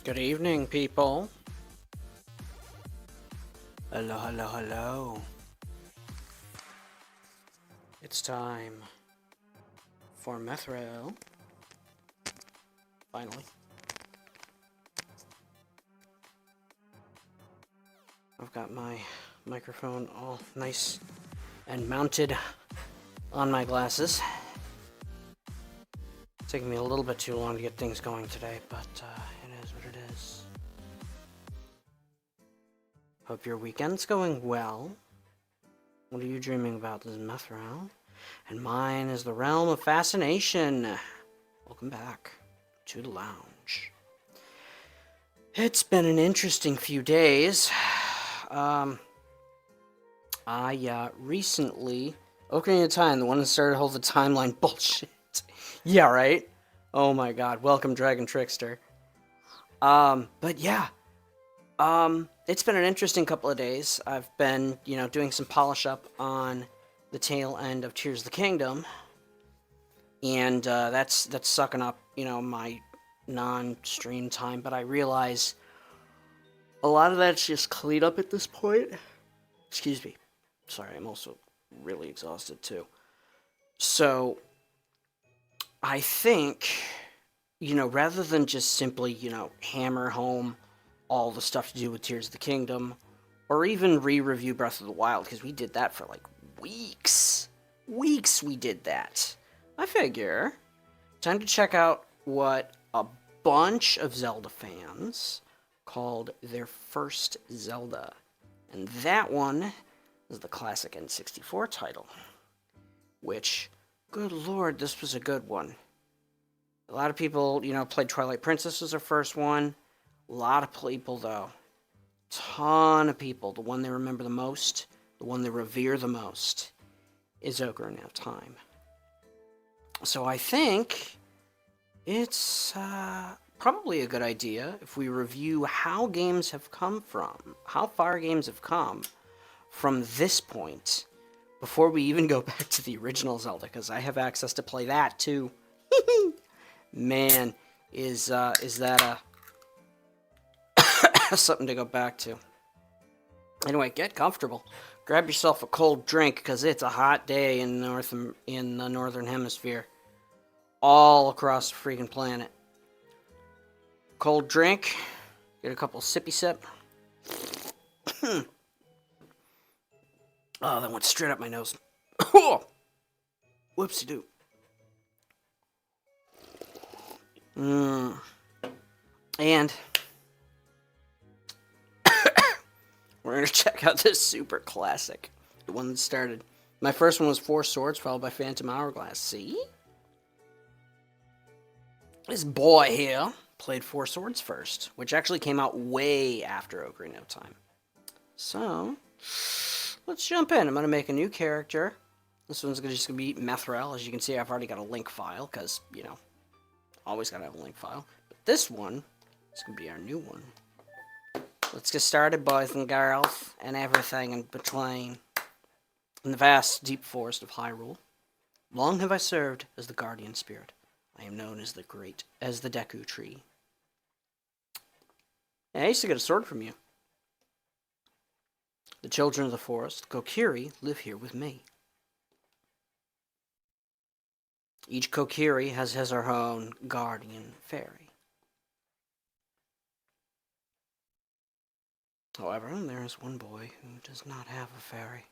Good evening, people. Hello, hello, hello. It's time for Methril. Finally. I've got my microphone all nice and mounted on my glasses. It's taking me a little bit too long to get things going today, but it is what it is. Hope your weekend's going well. What are you dreaming about? This is Methril, and mine is the realm of fascination. Welcome back to the lounge. It's been an interesting few days. I recently, Ocarina of Time, the one that started all the timeline bullshit. Yeah, right? Oh my god, welcome Dragon Trickster. But yeah, it's been an interesting couple of days. I've been, doing some polish up on the tail end of Tears of the Kingdom, and that's sucking up, my non-stream time, but I realize a lot of that's just cleaned up at this point. Excuse me. Sorry, I'm also really exhausted too. So, I think, rather than just simply, hammer home all the stuff to do with Tears of the Kingdom, or even re-review Breath of the Wild, because we did that for like weeks. Weeks we did that. I figure, time to check out what a bunch of Zelda fans called their first Zelda. And that one is the classic N64 title, which, good lord, this was a good one. A lot of people, played Twilight Princess as their first one. A lot of people, though. Ton of people. The one they remember the most, the one they revere the most, is Ocarina of Time. So I think it's probably a good idea if we review how far games have come from this point, before we even go back to the original Zelda, because I have access to play that too. Man, is that something to go back to. Anyway, get comfortable. Grab yourself a cold drink, because it's a hot day in the northern hemisphere. All across the freaking planet. Cold drink. Get a couple sippy sip. Oh, that went straight up my nose. Whoopsie-doo. And we're going to check out this super classic. The one that started. My first one was Four Swords, followed by Phantom Hourglass. See? This boy here played Four Swords first, which actually came out way after Ocarina of Time. So, let's jump in. I'm going to make a new character. This one's just going to be Methril. As you can see, I've already got a link file, because, always got to have a link file. But this one is going to be our new one. Let's get started, boys and girls, and everything in between. In the vast, deep forest of Hyrule, long have I served as the guardian spirit. I am known as the Deku Tree. I used to get a sword from you. The children of the forest, Kokiri, live here with me. Each Kokiri has her own guardian fairy. However, there is one boy who does not have a fairy.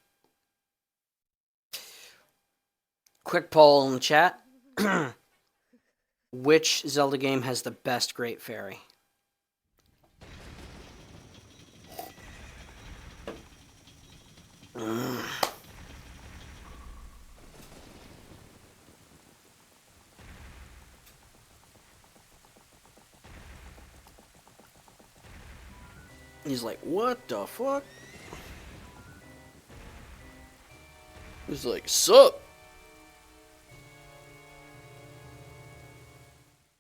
Quick poll in the chat. Which Zelda game has the best Great Fairy? He's like, what the fuck? He's like, sup?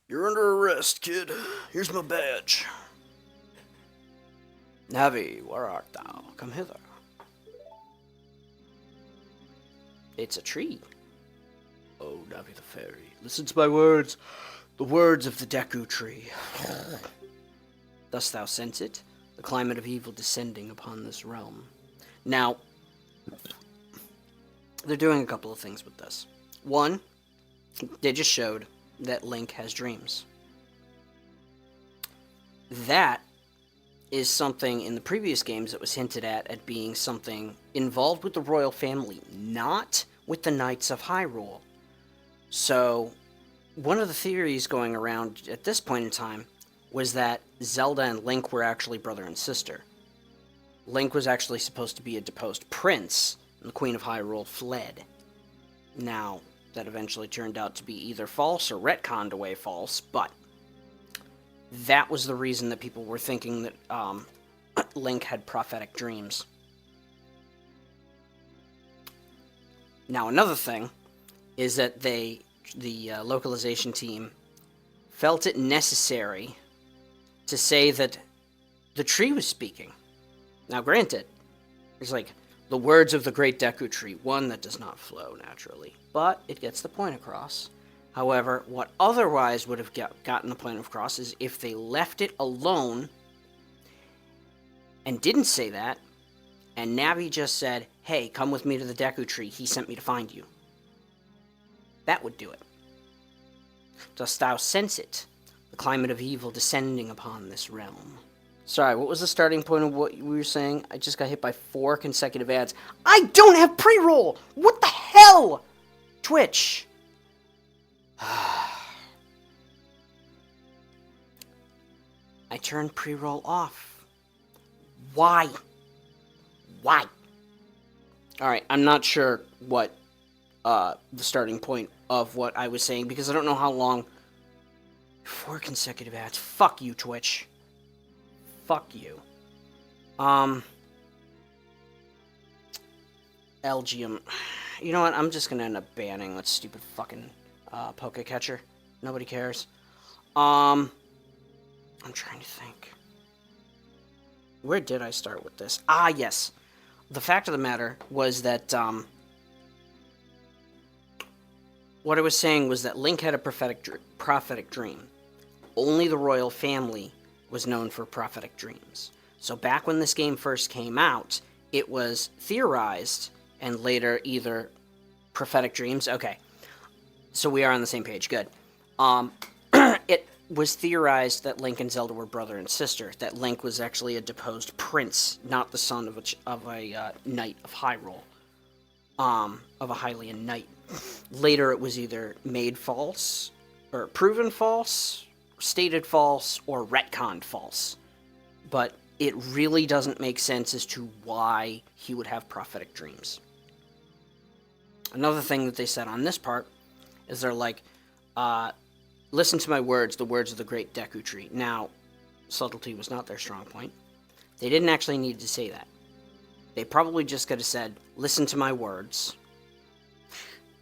You're under arrest, kid. Here's my badge. Navi, where art thou? Come hither. It's a tree. Oh, Navi the fairy, listen to my words. The words of the Deku Tree. Dost thou sense it? The climate of evil descending upon this realm. Now, they're doing a couple of things with this. One, they just showed that Link has dreams. That is something in the previous games that was hinted at being something involved with the royal family, not with the Knights of Hyrule. So, one of the theories going around at this point in time was that Zelda and Link were actually brother and sister. Link was actually supposed to be a deposed prince, and the Queen of Hyrule fled. Now, that eventually turned out to be either false or retconned away false, but that was the reason that people were thinking that Link had prophetic dreams. Now, another thing is that the localization team felt it necessary to say that the tree was speaking. Now, granted, it's like the words of the great Deku Tree, one that does not flow naturally, but it gets the point across. However, what otherwise would have gotten the point across is if they left it alone and didn't say that, and Navi just said, hey, come with me to the Deku Tree, he sent me to find you. That would do it. Dost thou sense it? The climate of evil descending upon this realm. Sorry, what was the starting point of what we were saying? I just got hit by 4 consecutive ads. I don't have pre-roll! What the hell? Twitch. I turned pre-roll off. Why? Why? Alright, I'm not sure what the starting point of what I was saying, because I don't know how long. 4 consecutive ads. Fuck you, Twitch. Fuck you. Elgium. You know what? I'm just gonna end up banning that stupid fucking Pokecatcher. Nobody cares. I'm trying to think. Where did I start with this? Ah, yes. The fact of the matter was that, what I was saying was that Link had a prophetic dream. Only the royal family was known for prophetic dreams. So back when this game first came out, it was theorized, and later either prophetic dreams. Okay, so we are on the same page. Good. It was theorized that Link and Zelda were brother and sister. That Link was actually a deposed prince, not the son of a knight of Hyrule, of a Hylian knight. Later, it was either made false, or proven false, stated false, or retconned false. But it really doesn't make sense as to why he would have prophetic dreams. Another thing that they said on this part is they're like, listen to my words, the words of the great Deku Tree. Now, subtlety was not their strong point. They didn't actually need to say that. They probably just could have said, listen to my words,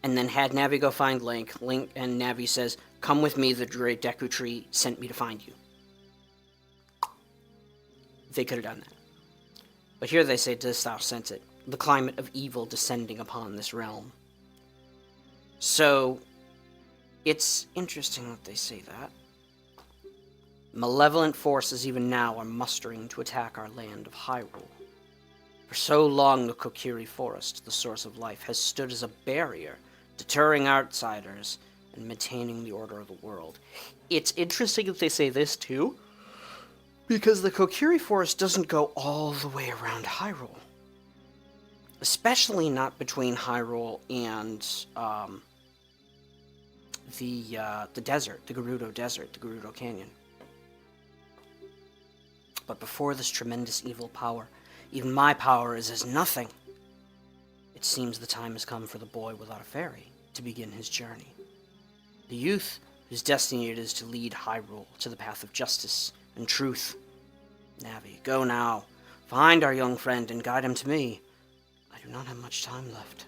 and then had Navi go find Link. Link and Navi says, come with me, the great Deku Tree sent me to find you. They could have done that. But here they say, dost thou sense it? The climate of evil descending upon this realm. So, it's interesting that they say that. Malevolent forces even now are mustering to attack our land of Hyrule. For so long the Kokiri Forest, the source of life, has stood as a barrier, deterring outsiders and maintaining the order of the world. It's interesting that they say this too, because the Kokiri Forest doesn't go all the way around Hyrule. Especially not between Hyrule and the desert, the Gerudo Desert, the Gerudo Canyon. But before this tremendous evil power, even my power is as nothing. It seems the time has come for the boy without a fairy to begin his journey. The youth whose destiny it is to lead Hyrule to the path of justice and truth. Navi, go now. Find our young friend and guide him to me. I do not have much time left.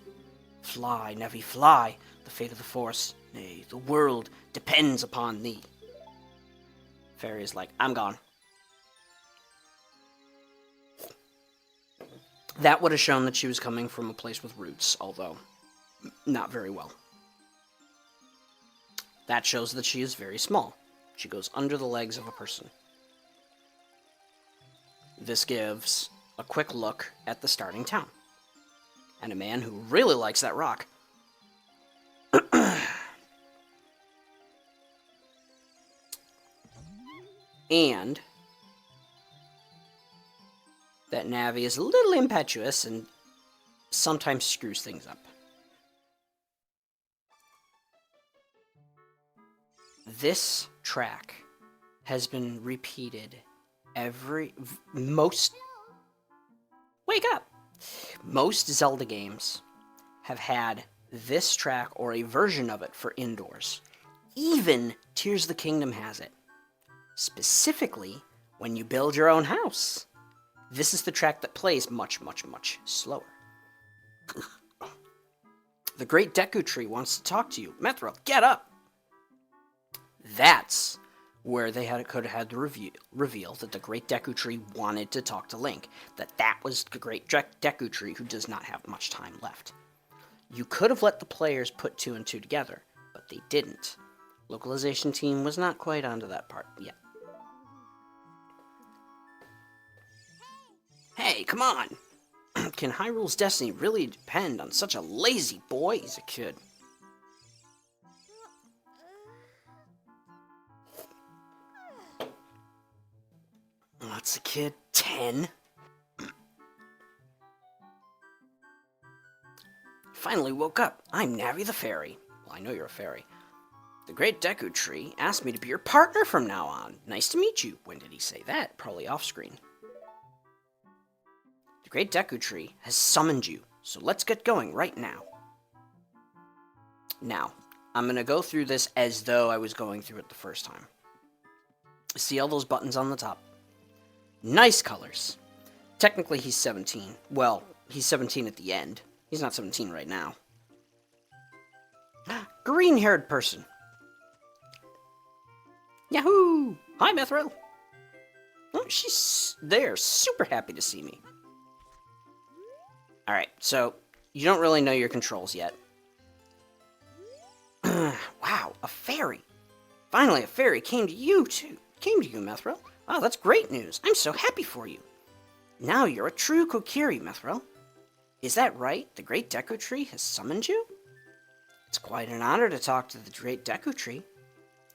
Fly, Navi, fly. The fate of the Forest, nay, the world, depends upon thee. Fairy is like, I'm gone. That would have shown that she was coming from a place with roots, although not very well. That shows that she is very small. She goes under the legs of a person. this gives a quick look at the starting town. And a man who really likes that rock. And that Navi is a little impetuous and sometimes screws things up. This track has been repeated most Zelda games have had this track or a version of it for indoors. Even Tears of the Kingdom has it. Specifically, when you build your own house. This is the track that plays much, much, much slower. The Great Deku Tree wants to talk to you. Methra, get up! That's where they could have had the reveal that the Great Deku Tree wanted to talk to Link. That was the Great Deku Tree who does not have much time left. You could have let the players put 2 and 2 together, but they didn't. Localization team was not quite onto that part yet. Hey, come on! Can Hyrule's destiny really depend on such a lazy boy? He's a kid. What's a kid? 10? Finally woke up. I'm Navi the Fairy. Well, I know you're a fairy. The Great Deku Tree asked me to be your partner from now on. Nice to meet you. When did he say that? Probably off screen. The Great Deku Tree has summoned you, so let's get going right now. Now, I'm going to go through this as though I was going through it the first time. See all those buttons on the top? Nice colors. Technically, he's 17. Well, he's 17 at the end. He's not 17 right now. Green-haired person. Yahoo! Hi, Mithril. Oh, she's there, super happy to see me. Alright, so you don't really know your controls yet. Wow, a fairy. Finally, a fairy came to you, too. Came to you, Mithril. Oh, that's great news. I'm so happy for you. Now you're a true Kokiri, Mithril. Is that right? The Great Deku Tree has summoned you? It's quite an honor to talk to the Great Deku Tree.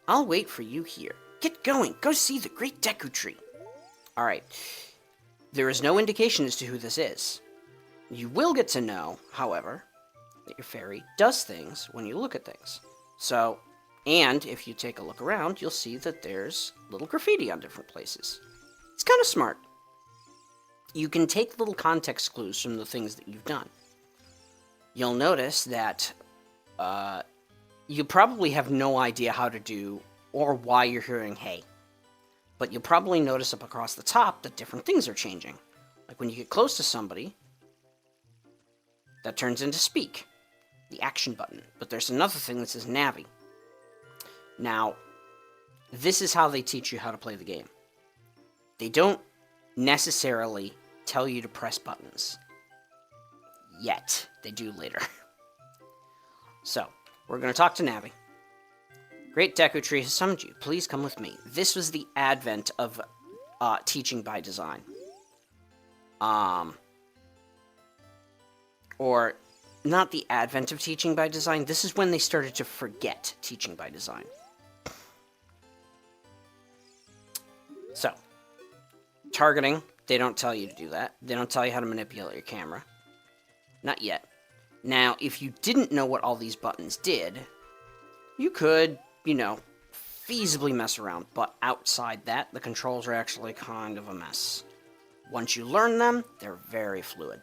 I'll wait for you here. Get going. Go see the Great Deku Tree. Alright. There is no indication as to who this is. You will get to know, however, that your fairy does things when you look at things. So, and if you take a look around, you'll see that there's little graffiti on different places. It's kind of smart. You can take little context clues from the things that you've done. You'll notice that you probably have no idea how to do or why you're hearing hey. But you'll probably notice up across the top that different things are changing. Like when you get close to somebody, that turns into speak, the action button. But there's another thing that says Navi. Now, this is how they teach you how to play the game. They don't necessarily tell you to press buttons. Yet. They do later. So, we're going to talk to Navi. Great Deku Tree has summoned you. Please come with me. This was the advent of teaching by design. Or, not the advent of teaching by design. This is when they started to forget teaching by design. So, targeting, they don't tell you to do that. They don't tell you how to manipulate your camera. Not yet. Now, if you didn't know what all these buttons did, you could, you know, feasibly mess around. But outside that, the controls are actually kind of a mess. Once you learn them, they're very fluid.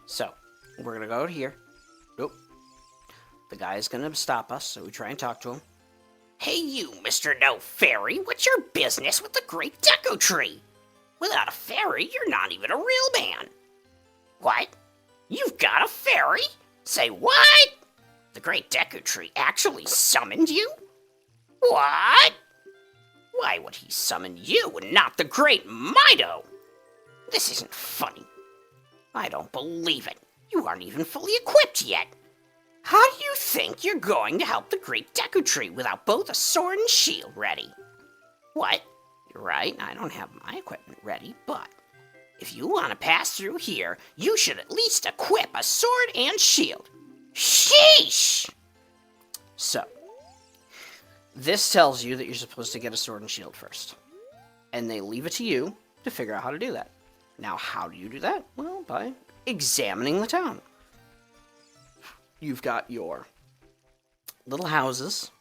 So, we're going to go to here. Nope. The guy's going to stop us, so we try and talk to him. Hey you, Mr. No Fairy, what's your business with the Great Deku Tree? Without a fairy, you're not even a real man. What? You've got a fairy? Say what? The Great Deku Tree actually summoned you? What? Why would he summon you and not the Great Mido? This isn't funny. I don't believe it. You aren't even fully equipped yet. How do you think you're going to help the Great Deku Tree without both a sword and shield ready? What? You're right, I don't have my equipment ready, but if you want to pass through here, you should at least equip a sword and shield. Sheesh! So, this tells you that you're supposed to get a sword and shield first. And they leave it to you to figure out how to do that. Now, how do you do that? Well, by examining the town. You've got your little houses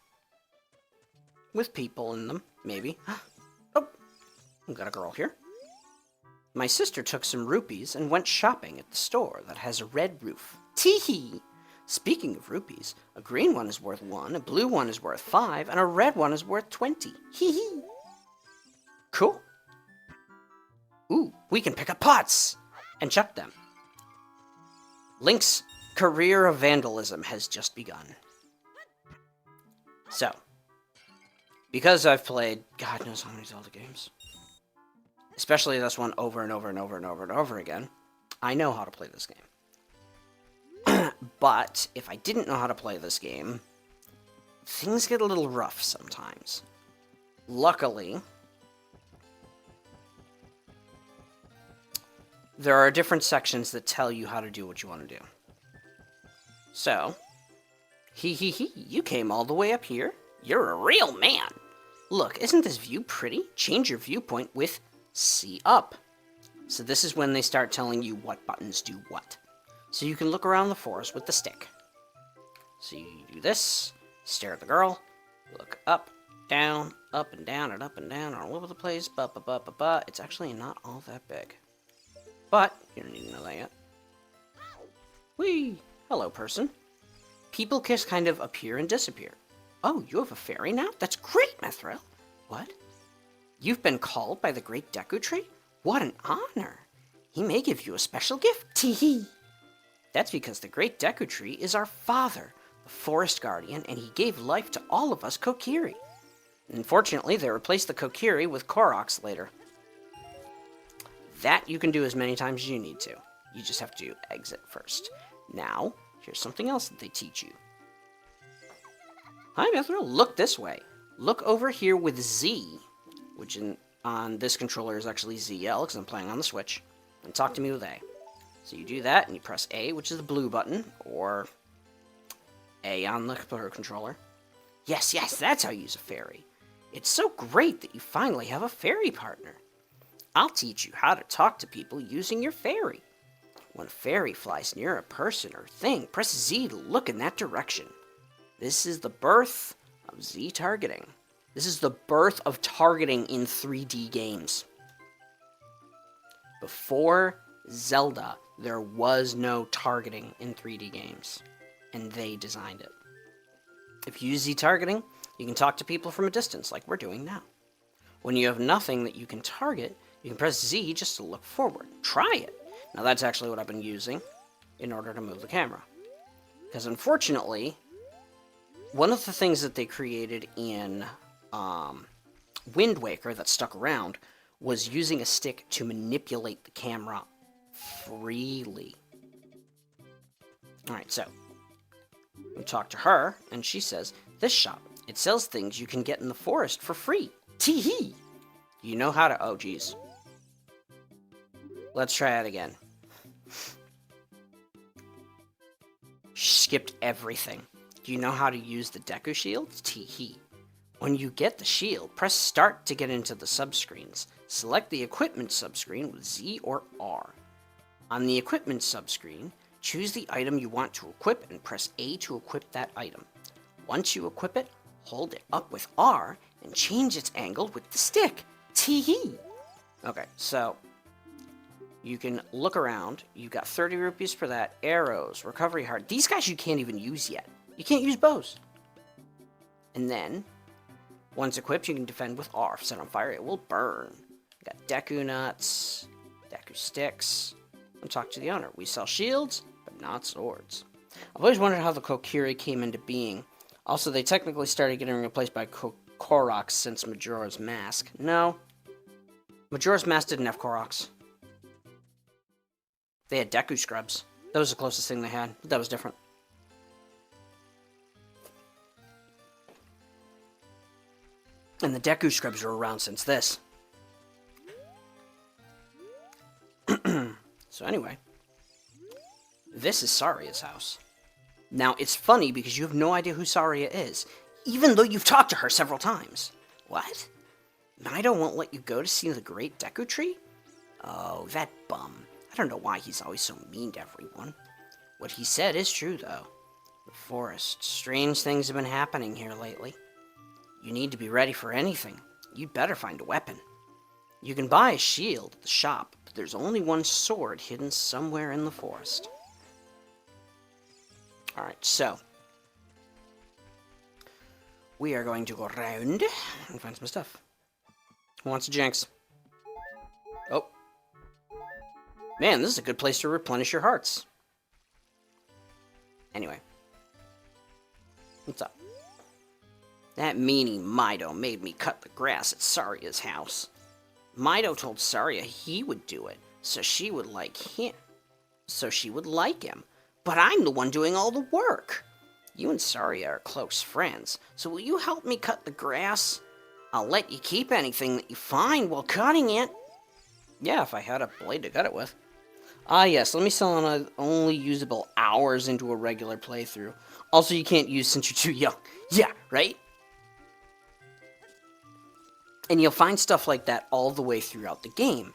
with people in them, maybe. Oh, I've got a girl here. My sister took some rupees and went shopping at the store that has a red roof. Tee-hee! Speaking of rupees, a green one is worth 1, a blue one is worth 5, and a red one is worth 20. Hee-hee! Cool. Ooh, we can pick up pots and chuck them. Link's career of vandalism has just begun. So, because I've played God knows how many Zelda games, especially this one over and over and over and over and over again, I know how to play this game. But if I didn't know how to play this game, things get a little rough sometimes. Luckily, there are different sections that tell you how to do what you want to do. So, you came all the way up here? You're a real man! Look, isn't this view pretty? Change your viewpoint with C up. So this is when they start telling you what buttons do what. So you can look around the forest with the stick. So you do this, stare at the girl, look up, down, up and down, and up and down, all over the place, ba-ba-ba-ba-ba. It's actually not all that big. But, you don't need to know that yet. Whee! Hello, person. People just kind of appear and disappear. Oh, you have a fairy now? That's great, Mithril. What? You've been called by the Great Deku Tree? What an honor. He may give you a special gift. Tee-hee. That's because the Great Deku Tree is our father, the Forest Guardian, and he gave life to all of us Kokiri. Unfortunately, they replaced the Kokiri with Koroks later. That you can do as many times as you need to. You just have to exit first. Now, here's something else that they teach you. Hi, Mithril. Look this way. Look over here with Z, which on this controller is actually ZL, because I'm playing on the Switch, and talk to me with A. So you do that, and you press A, which is the blue button, or A on the controller. Yes, that's how you use a fairy. It's so great that you finally have a fairy partner. I'll teach you how to talk to people using your fairy. When a fairy flies near a person or thing, press Z to look in that direction. This is the birth of Z targeting. This is the birth of targeting in 3D games. Before Zelda, there was no targeting in 3D games, and they designed it. If you use Z targeting, you can talk to people from a distance, like we're doing now. When you have nothing that you can target, you can press Z just to look forward. Try it. Now that's actually what I've been using in order to move the camera. Because unfortunately, one of the things that they created in Wind Waker that stuck around was using a stick to manipulate the camera freely. Alright, so we talk to her, and she says, this shop, it sells things you can get in the forest for free. Tee-hee! You know how to... Oh, geez. Let's try it again. Skipped everything. Do you know how to use the Deku shields? Tee-hee. When you get the shield, press start to get into the subscreens. Select the equipment subscreen with Z or R. On the equipment subscreen, choose the item you want to equip and press A to equip that item. Once you equip it, hold it up with R and change its angle with the stick. Tee-hee. Okay, so you can look around. You've got 30 rupees for that. Arrows, recovery heart. These guys you can't even use yet. You can't use bows. And then, once equipped, you can defend with R. If set on fire, it will burn. You got Deku nuts, Deku sticks. And talk to the owner. We sell shields, but not swords. I've always wondered how the Kokiri came into being. Also, they technically started getting replaced by Koroks since Majora's Mask. No. Majora's Mask didn't have Koroks. They had Deku scrubs. That was the closest thing they had. That was different. And the Deku Scrubs are around since this. So anyway, this is Saria's house. Now, it's funny because you have no idea who Saria is, even though you've talked to her several times. What? Mido won't let you go to see the Great Deku Tree? Oh, that bum. I don't know why he's always so mean to everyone. What he said is true, though. The forest. Strange things have been happening here lately. You need to be ready for anything. You'd better find a weapon. You can buy a shield at the shop, but there's only one sword hidden somewhere in the forest. Alright, so we are going to go around and find some stuff. Who wants a Jinx? Oh. Man, this is a good place to replenish your hearts. Anyway. What's up? That meanie Mido made me cut the grass at Saria's house. Mido told Saria he would do it, so she would like him. But I'm the one doing all the work. You and Saria are close friends, so will you help me cut the grass? I'll let you keep anything that you find while cutting it. Yeah, if I had a blade to cut it with. Ah, yes, let me sell on only usable hours into a regular playthrough. Also, you can't use since you're too young. Yeah, right? And you'll find stuff like that all the way throughout the game,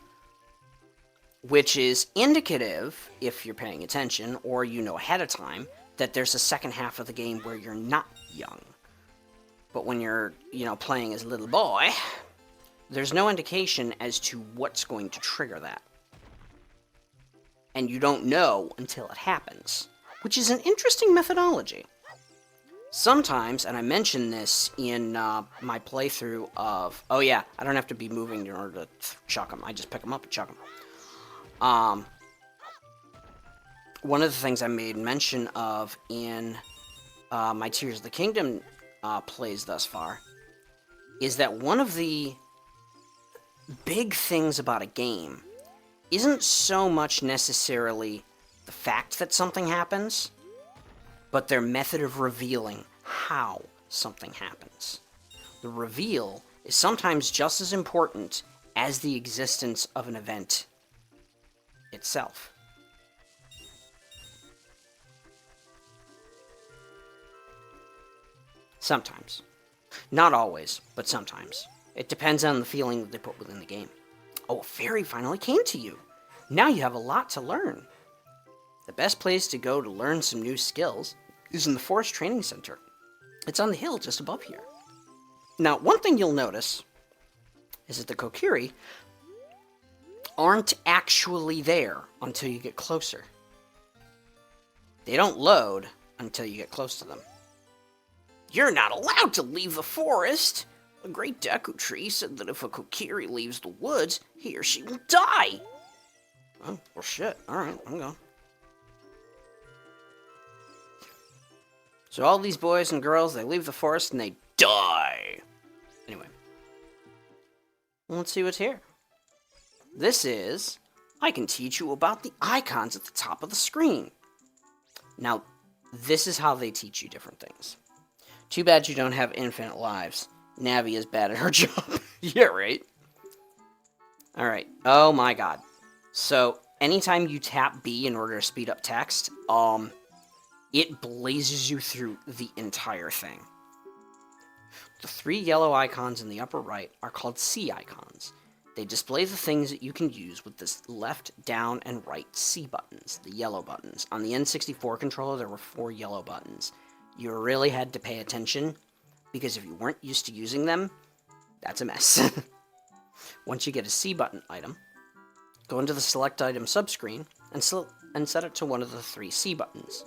which is indicative, if you're paying attention, or you know ahead of time, that there's a second half of the game where you're not young. But when you're, playing as a little boy, there's no indication as to what's going to trigger that. And you don't know until it happens, which is an interesting methodology. Sometimes, and I mentioned this in my playthrough of... Oh yeah, I don't have to be moving in order to chuck them. I just pick them up and chuck them. One of the things I made mention of in my Tears of the Kingdom plays thus far is that one of the big things about a game isn't so much necessarily the fact that something happens, but their method of revealing how something happens. The reveal is sometimes just as important as the existence of an event itself. Sometimes. Not always, but sometimes. It depends on the feeling that they put within the game. Oh, a fairy finally came to you. Now you have a lot to learn. The best place to go to learn some new skills is in the Forest Training Center. It's on the hill just above here. Now, one thing you'll notice is that the Kokiri aren't actually there until you get closer. They don't load until you get close to them. You're not allowed to leave the forest! The Great Deku Tree said that if a Kokiri leaves the woods, he or she will die! Oh, well shit. Alright, I'm going. So all these boys and girls, they leave the forest and they die! Anyway. Let's see what's here. This is... I can teach you about the icons at the top of the screen. Now, this is how they teach you different things. Too bad you don't have infinite lives. Navi is bad at her job. Yeah, right? Alright. Oh my god. So, anytime you tap B in order to speed up text, it blazes you through the entire thing. The 3 yellow icons in the upper right are called C icons. They display the things that you can use with the left, down, and right C buttons, the yellow buttons. On the N64 controller, there were 4 yellow buttons. You really had to pay attention, because if you weren't used to using them, that's a mess. Once you get a C button item, go into the Select Item subscreen, and set it to one of the 3 C buttons.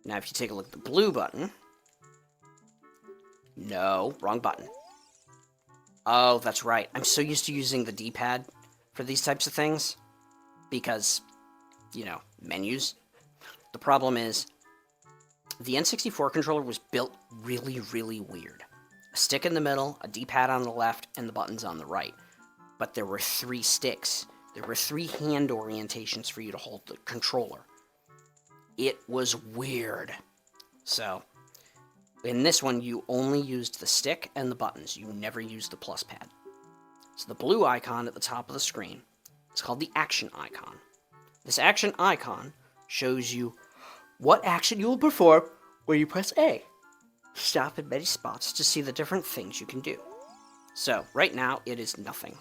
Now if you take a look at the blue button... No, wrong button. Oh, that's right. I'm so used to using the D-pad for these types of things, because, menus. The problem is, the N64 controller was built really, really weird. A stick in the middle, a D-pad on the left, and the buttons on the right. But there were 3 sticks. There were 3 hand orientations for you to hold the controller. It was weird. So, In this one, you only used the stick and the buttons. You never used the plus pad. So the blue icon at the top of the screen is called the action icon. This action icon shows you what action you will perform when you press A. Stop in many spots to see the different things you can do. So, right now, it is nothing.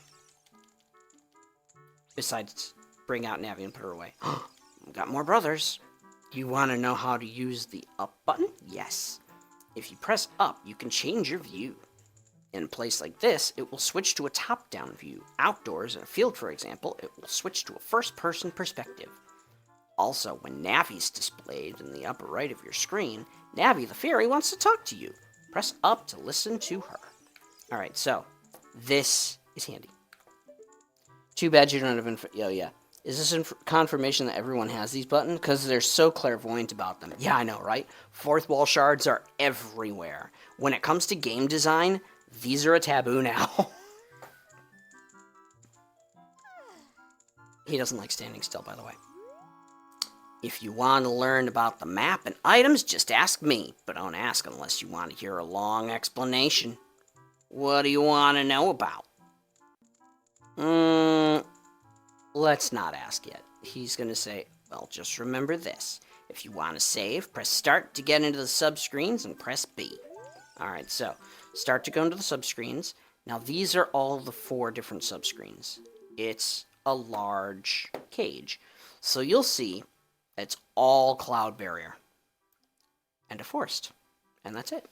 Besides, bring out Navi and put her away. We've got more brothers. You want to know how to use the up button? Yes. If you press up, you can change your view. In a place like this, it will switch to a top-down view. Outdoors, in a field, for example, it will switch to a first-person perspective. Also, when Navi's displayed in the upper right of your screen, Navi the fairy wants to talk to you. Press up to listen to her. Alright, so, this is handy. Too bad you don't have oh yeah. Is this confirmation that everyone has these buttons? Because they're so clairvoyant about them. Yeah, I know, right? Fourth wall shards are everywhere. When it comes to game design, these are a taboo now. He doesn't like standing still, by the way. If you want to learn about the map and items, just ask me. But don't ask unless you want to hear a long explanation. What do you want to know about? Let's not ask yet. He's going to say, well, just remember this. If you want to save, press start to get into the subscreens and press B. Alright, so start to go into the subscreens. Now these are all the 4 different subscreens. It's a large cage. So you'll see it's all cloud barrier. And a forest. And that's it.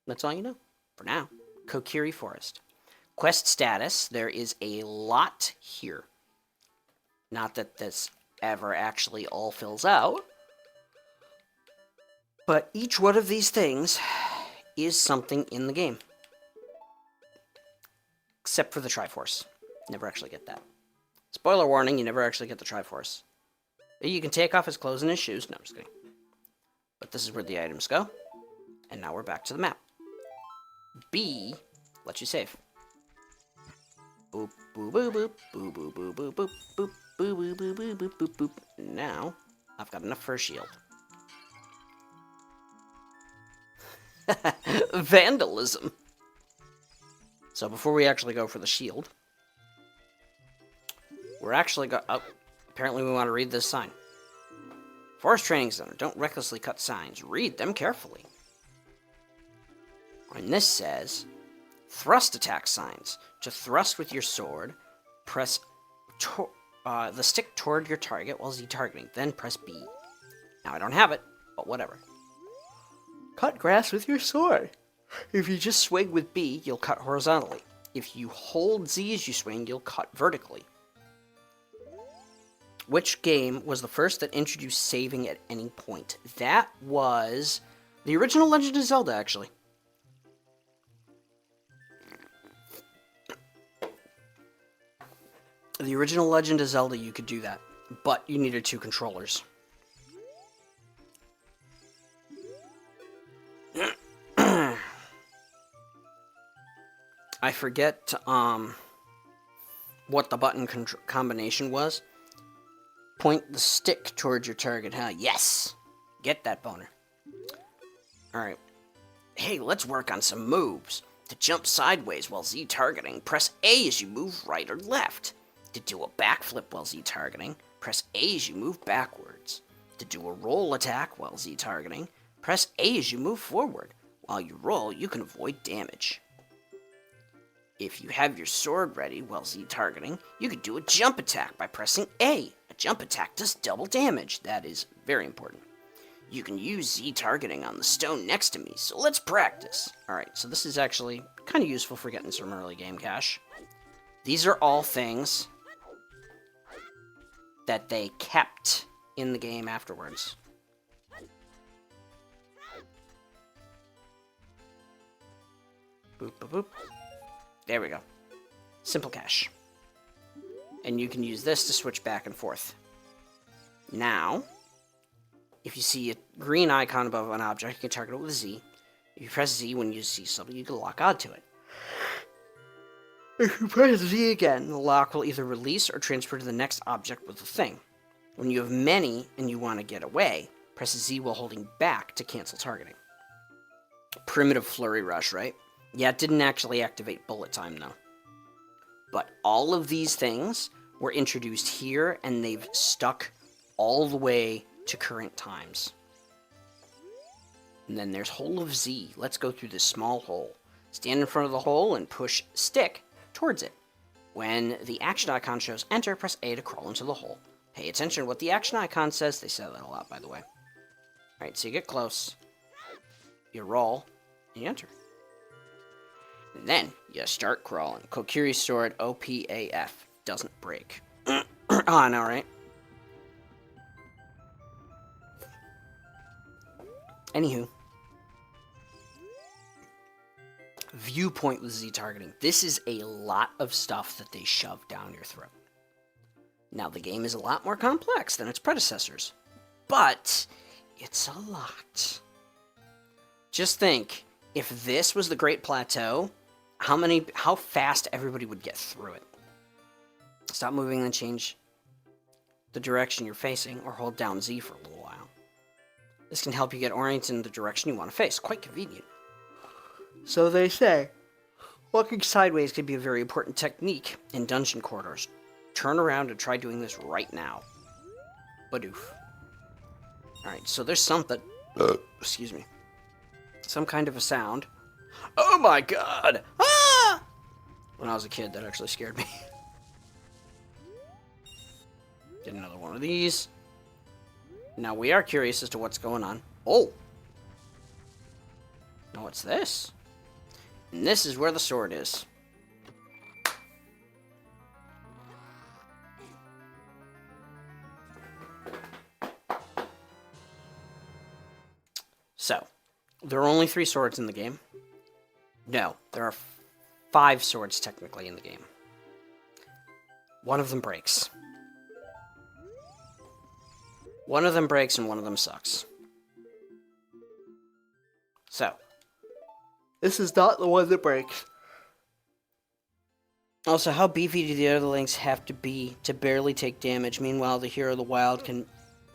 That's all you know. For now. Kokiri Forest. Quest status, there is a lot here. Not that this ever actually all fills out. But each one of these things is something in the game. Except for the Triforce. Never actually get that. Spoiler warning, you never actually get the Triforce. You can take off his clothes and his shoes. No, I'm just kidding. But this is where the items go. And now we're back to the map. B lets you save. Boop, boop, boop, boop, boop, boop, boop, boop, boop, boop, boop, boop, boop, boop, boop, boop. Now, I've got enough for a shield. Vandalism. So before we actually go for the shield, we're actually apparently we want to read this sign. Forest Training Center. Don't recklessly cut signs. Read them carefully. And this says, thrust attack signs. To thrust with your sword, press the stick toward your target while Z targeting. Then press B. Now I don't have it, but whatever. Cut grass with your sword. If you just swing with B, you'll cut horizontally. If you hold Z as you swing, you'll cut vertically. Which game was the first that introduced saving at any point? That was the original Legend of Zelda, actually. The original Legend of Zelda, you could do that, but you needed 2 controllers. I forget what the button combination was. Point the stick towards your target, huh? Yes! Get that boner. Alright. Hey, let's work on some moves. To jump sideways while Z targeting, press A as you move right or left. To do a backflip while Z targeting, press A as you move backwards. To do a roll attack while Z targeting, press A as you move forward. While you roll, you can avoid damage. If you have your sword ready while Z targeting, you could do a jump attack by pressing A. A jump attack does double damage. That is very important. You can use Z targeting on the stone next to me, so let's practice. Alright, so this is actually kind of useful for getting some early game cash. These are all things that they kept in the game afterwards. Boop, boop, boop. There we go. Simple cache. And you can use this to switch back and forth. Now, if you see a green icon above an object, you can target it with a Z. If you press Z when you see something, you can lock onto it. If you press Z again, the lock will either release or transfer to the next object with the thing. When you have many and you want to get away, press Z while holding back to cancel targeting. Primitive Flurry Rush, right? Yeah, it didn't actually activate bullet time, though. But all of these things were introduced here, and they've stuck all the way to current times. And then there's Hole of Z. Let's go through this small hole. Stand in front of the hole and push stick towards it. When the action icon shows enter, press A to crawl into the hole. Pay attention to what the action icon says. They say that a lot, by the way. Alright, so you get close. You roll, and you enter. And then you start crawling. Kokiri Sword OPAF. Doesn't break. I know, right? Anywho. Viewpoint with Z targeting. This is a lot of stuff that they shove down your throat. Now, the game is a lot more complex than its predecessors. But it's a lot. Just think, if this was the Great Plateau, how fast everybody would get through it. Stop moving and change the direction you're facing, or hold down Z for a little while. This can help you get oriented in the direction you want to face. Quite convenient. So they say. Walking sideways can be a very important technique in dungeon corridors. Turn around and try doing this right now. Badoof. Alright, so there's something. Excuse me. Some kind of a sound. Oh my god! Ah! When I was a kid, that actually scared me. Get another one of these. Now we are curious as to what's going on. Oh! Now what's this? And this is where the sword is. So, there are only 3 swords in the game. No, there are 5 swords technically in the game. One of them breaks. One of them breaks and one of them sucks. So, this is not the one that breaks. Also, how beefy do the other links have to be to barely take damage? Meanwhile, the hero of the wild can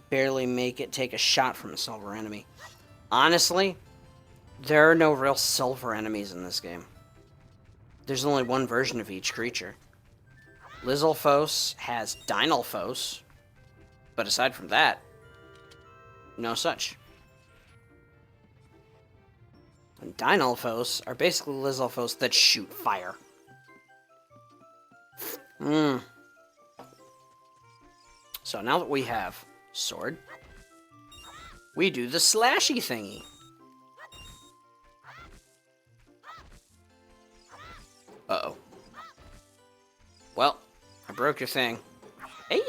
barely make it take a shot from a silver enemy. Honestly, there are no real silver enemies in this game. There's only one version of each creature. Lizalfos has Dynalfos, but aside from that, no such. And Dynalfos are basically Lizalfos that shoot fire. So now that we have sword, we do the slashy thingy. Uh-oh. Well, I broke your thing. Hey!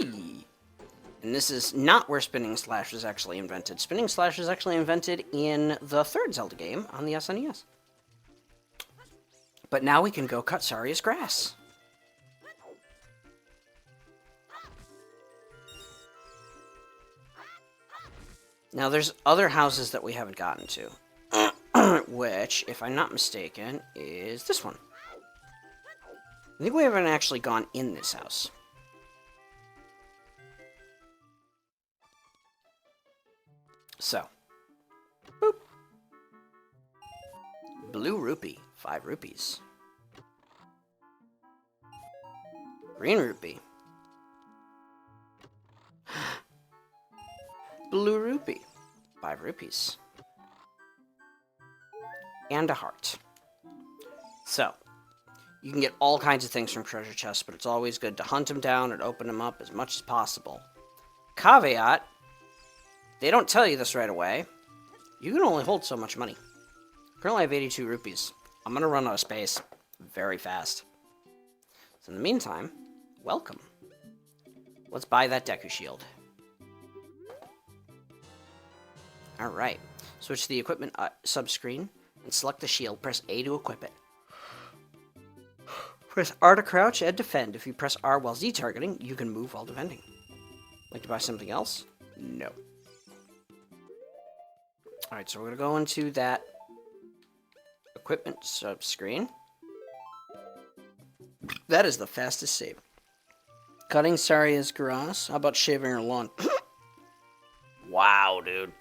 And this is not where Spinning Slash was actually invented. Spinning Slash was actually invented in the 3rd Zelda game on the SNES. But now we can go cut Saria's grass. Now, there's other houses that we haven't gotten to. Which, if I'm not mistaken, is this one. I think we haven't actually gone in this house. So. Boop. Blue rupee. 5 rupees. Green rupee. Blue rupee. 5 rupees. And a heart. So, you can get all kinds of things from treasure chests, but it's always good to hunt them down and open them up as much as possible. Caveat, they don't tell you this right away. You can only hold so much money. Currently I have 82 rupees. I'm going to run out of space very fast. So in the meantime, welcome. Let's buy that Deku Shield. Alright, switch to the equipment subscreen and select the shield. Press A to equip it. Press R to crouch and defend. If you press R while Z targeting, you can move while defending. Like to buy something else? No. Alright, so we're going to go into that equipment subscreen. That is the fastest save. Cutting Saria's grass. How about shaving her lawn? Wow, dude.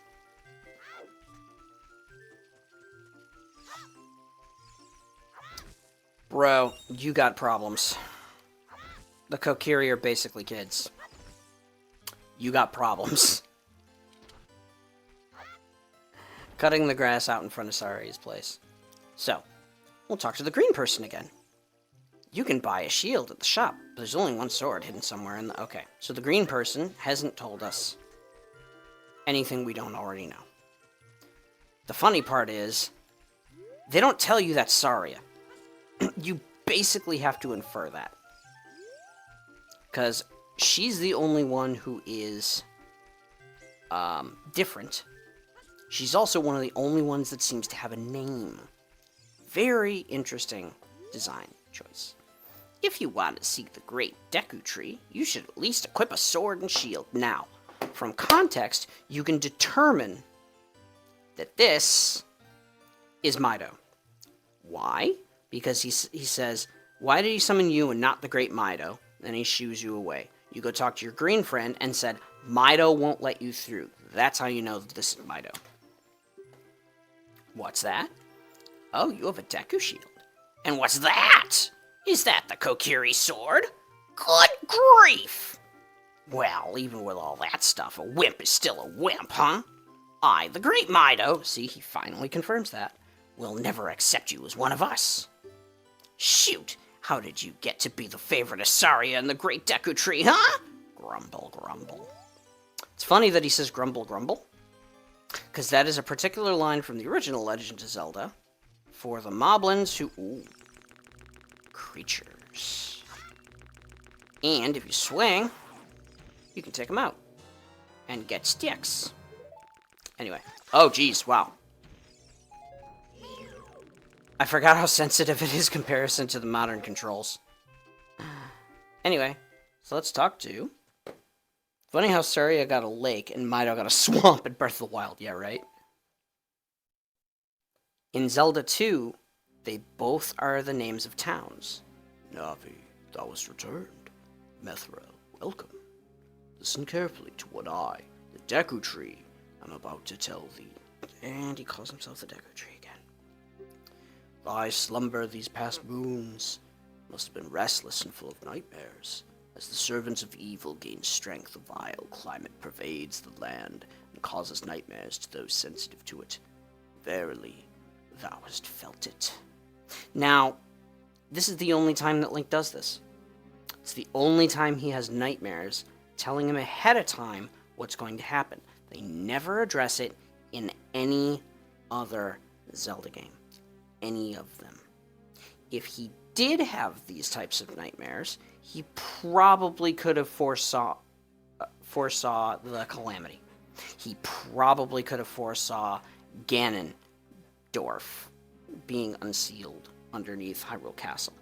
Bro, you got problems. The Kokiri are basically kids. You got problems. Cutting the grass out in front of Sari's place. So, we'll talk to the green person again. You can buy a shield at the shop, but there's only one sword hidden somewhere in the... Okay, so the green person hasn't told us anything we don't already know. The funny part is, they don't tell you that's Saria. You basically have to infer that. Because she's the only one who is different. She's also one of the only ones that seems to have a name. Very interesting design choice. If you want to seek the Great Deku Tree, you should at least equip a sword and shield. Now, from context, you can determine that this is Mido. Why? Because he says, why did he summon you and not the Great Mido? Then he shoos you away. You go talk to your green friend and said, Mido won't let you through. That's how you know that this is Mido. What's that? Oh, you have a Deku shield. And what's that? Is that the Kokiri sword? Good grief! Well, even with all that stuff, a wimp is still a wimp, huh? I, the Great Mido, see, he finally confirms that, will never accept you as one of us. Shoot, how did you get to be the favorite of Saria and the Great Deku Tree, huh? Grumble, grumble. It's funny that he says grumble, grumble, because that is a particular line from the original Legend of Zelda for the moblins who... Ooh, creatures. And if you swing, you can take them out and get sticks. Anyway. Oh, geez, wow. I forgot how sensitive it is in comparison to the modern controls. Anyway, so let's talk to... Funny how Saria got a lake and Mido got a swamp in Breath of the Wild. Yeah, right? In Zelda 2, they both are the names of towns. Navi, thou hast returned. Methra, welcome. Listen carefully to what I, the Deku Tree, am about to tell thee. And he calls himself the Deku Tree again. Thy slumber these past moons must have been restless and full of nightmares. As the servants of evil gain strength, a vile climate pervades the land and causes nightmares to those sensitive to it. Verily, thou hast felt it. Now, this is the only time that Link does this. It's the only time he has nightmares, telling him ahead of time what's going to happen. They never address it in any other Zelda game. Any of them. If he did have these types of nightmares, he probably could have foresaw the calamity. He probably could have foresaw Ganondorf being unsealed underneath Hyrule Castle.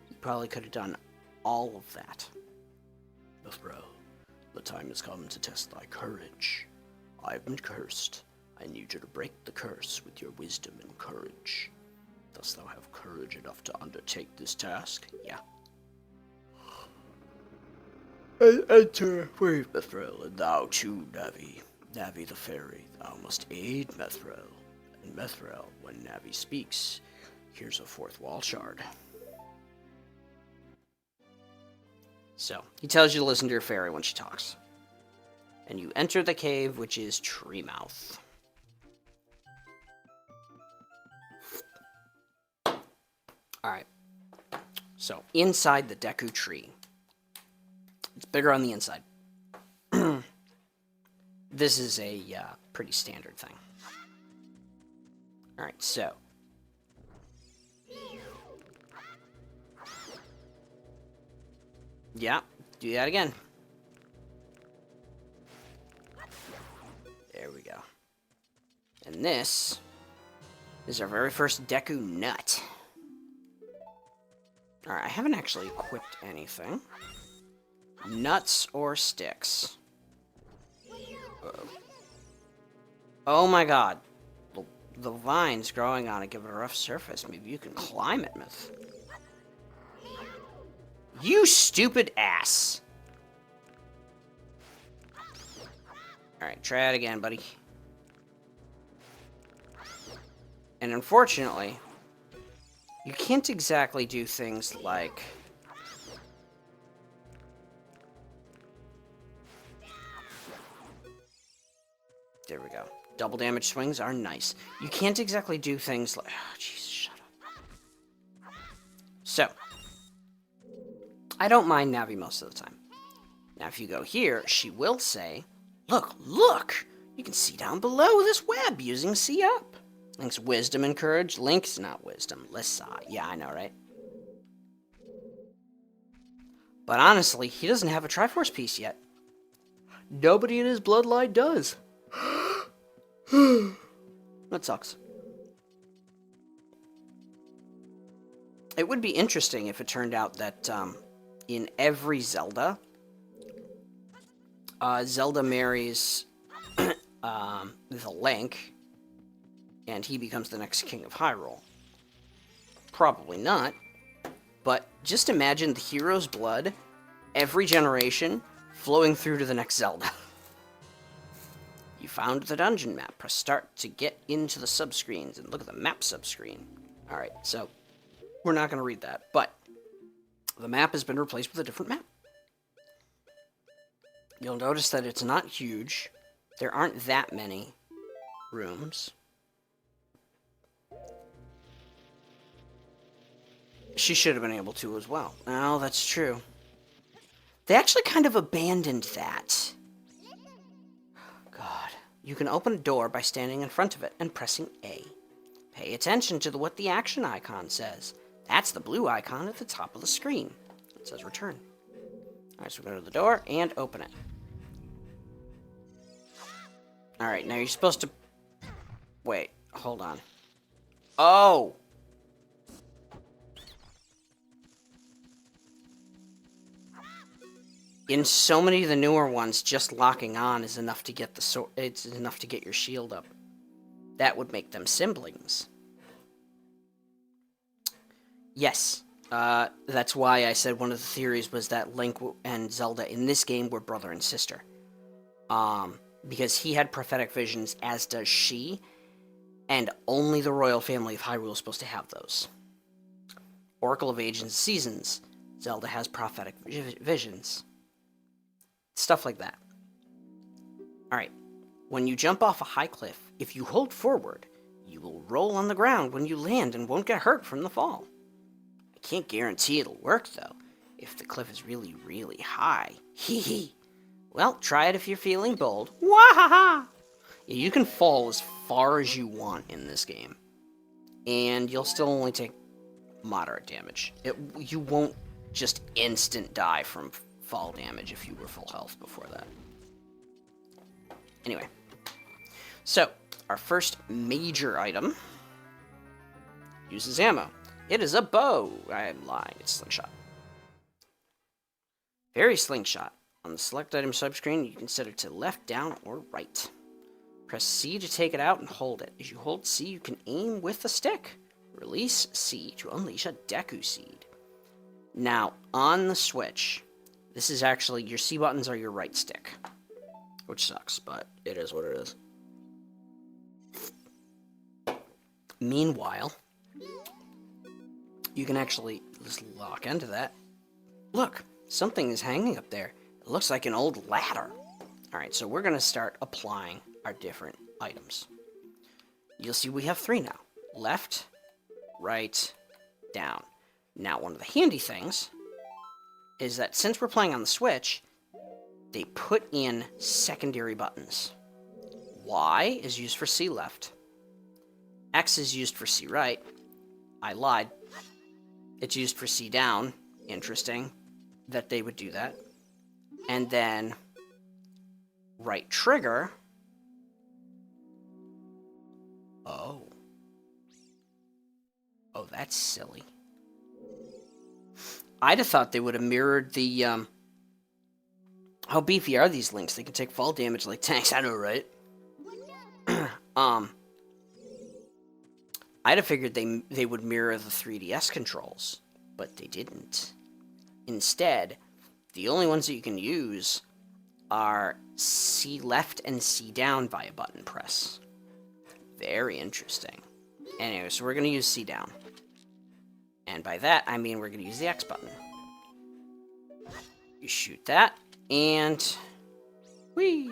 He probably could have done all of that. Mithra, the time has come to test thy courage. I have been cursed. I need you to break the curse with your wisdom and courage. Dost thou have courage enough to undertake this task? Yeah. Enter, brave Mithril, and thou too, Navi. Navi the fairy, thou must aid Mithril. And Mithril, when Navi speaks, here's a fourth wall shard. So, he tells you to listen to your fairy when she talks. And you enter the cave, which is Treemouth. Alright. So, inside the Deku Tree. It's bigger on the inside. This is a pretty standard thing. Alright, so. Yeah, do that again. There we go. And this is our very first Deku Nut. Alright, I haven't actually equipped anything. Nuts or sticks? Uh-oh. Oh my god. The vines growing on it give it a rough surface. Maybe you can climb it, Myth. You stupid ass! Alright, try it again, buddy. And unfortunately, You can't exactly do things like... There we go. Double damage swings are nice. You can't exactly do things like... Oh, Jesus, shut up. So, I don't mind Navi most of the time. Now, if you go here, she will say, look, look! You can see down below this web using see up. Link's wisdom and courage. Link's not wisdom. Lissa. Yeah, I know, right? But honestly, he doesn't have a Triforce piece yet. Nobody in his bloodline does. That sucks. It would be interesting if it turned out that in every Zelda, Zelda marries the Link, and he becomes the next king of Hyrule. Probably not, but just imagine the hero's blood, every generation, flowing through to the next Zelda. You found the dungeon map. Press start to get into the subscreens, and look at the map subscreen. Alright, so we're not going to read that, but the map has been replaced with a different map. You'll notice that it's not huge. There aren't that many rooms. She should have been able to as well. Oh, that's true. They actually kind of abandoned that. God. You can open a door by standing in front of it and pressing A. Pay attention to what the action icon says. That's the blue icon at the top of the screen. It says return. Alright, so we go to the door and open it. Alright, now you're supposed to... Wait, hold on. Oh! In so many of the newer ones, just locking on is enough to get the it's enough to get your shield up. That would make them siblings. Yes, that's why I said one of the theories was that Link and Zelda in this game were brother and sister. Because he had prophetic visions, as does she, and only the royal family of Hyrule is supposed to have those. Oracle of Ages and Seasons, Zelda has prophetic visions. Stuff like that. Alright, when you jump off a high cliff, if you hold forward, you will roll on the ground when you land and won't get hurt from the fall. I can't guarantee it'll work, though, if the cliff is really, really high. Hee hee. Well, try it if you're feeling bold. Wahaha! Yeah, you can fall as far as you want in this game, and you'll still only take moderate damage. You won't just instant die from fall damage if you were full health before that. Anyway, so our first major item uses ammo. It is a bow. I'm lying, it's slingshot. Very slingshot. On the select item subscreen, you can set it to left, down, or right. Press C to take it out and hold it. As you hold C, you can aim with the stick. Release C to unleash a Deku Seed. Now, on the Switch, this is actually, your C buttons are your right stick. Which sucks, but it is what it is. Meanwhile, you can actually just lock into that. Look, something is hanging up there. It looks like an old ladder. Alright, so we're going to start applying our different items. You'll see we have 3 now. Left, right, down. Now, one of the handy things is that since we're playing on the Switch, they put in secondary buttons. Y is used for C left. X is used for C right. I lied. It's used for C down. Interesting that they would do that. And then right trigger. Oh. Oh, that's silly. I'd have thought they would have mirrored the, how beefy are these links? They can take fall damage like tanks. I know, right? I'd have figured they would mirror the 3DS controls, but they didn't. Instead, the only ones that you can use are C left and C down via button press. Very interesting. Anyway, so we're going to use C down. And by that, I mean we're going to use the X button. You shoot that, and... whee!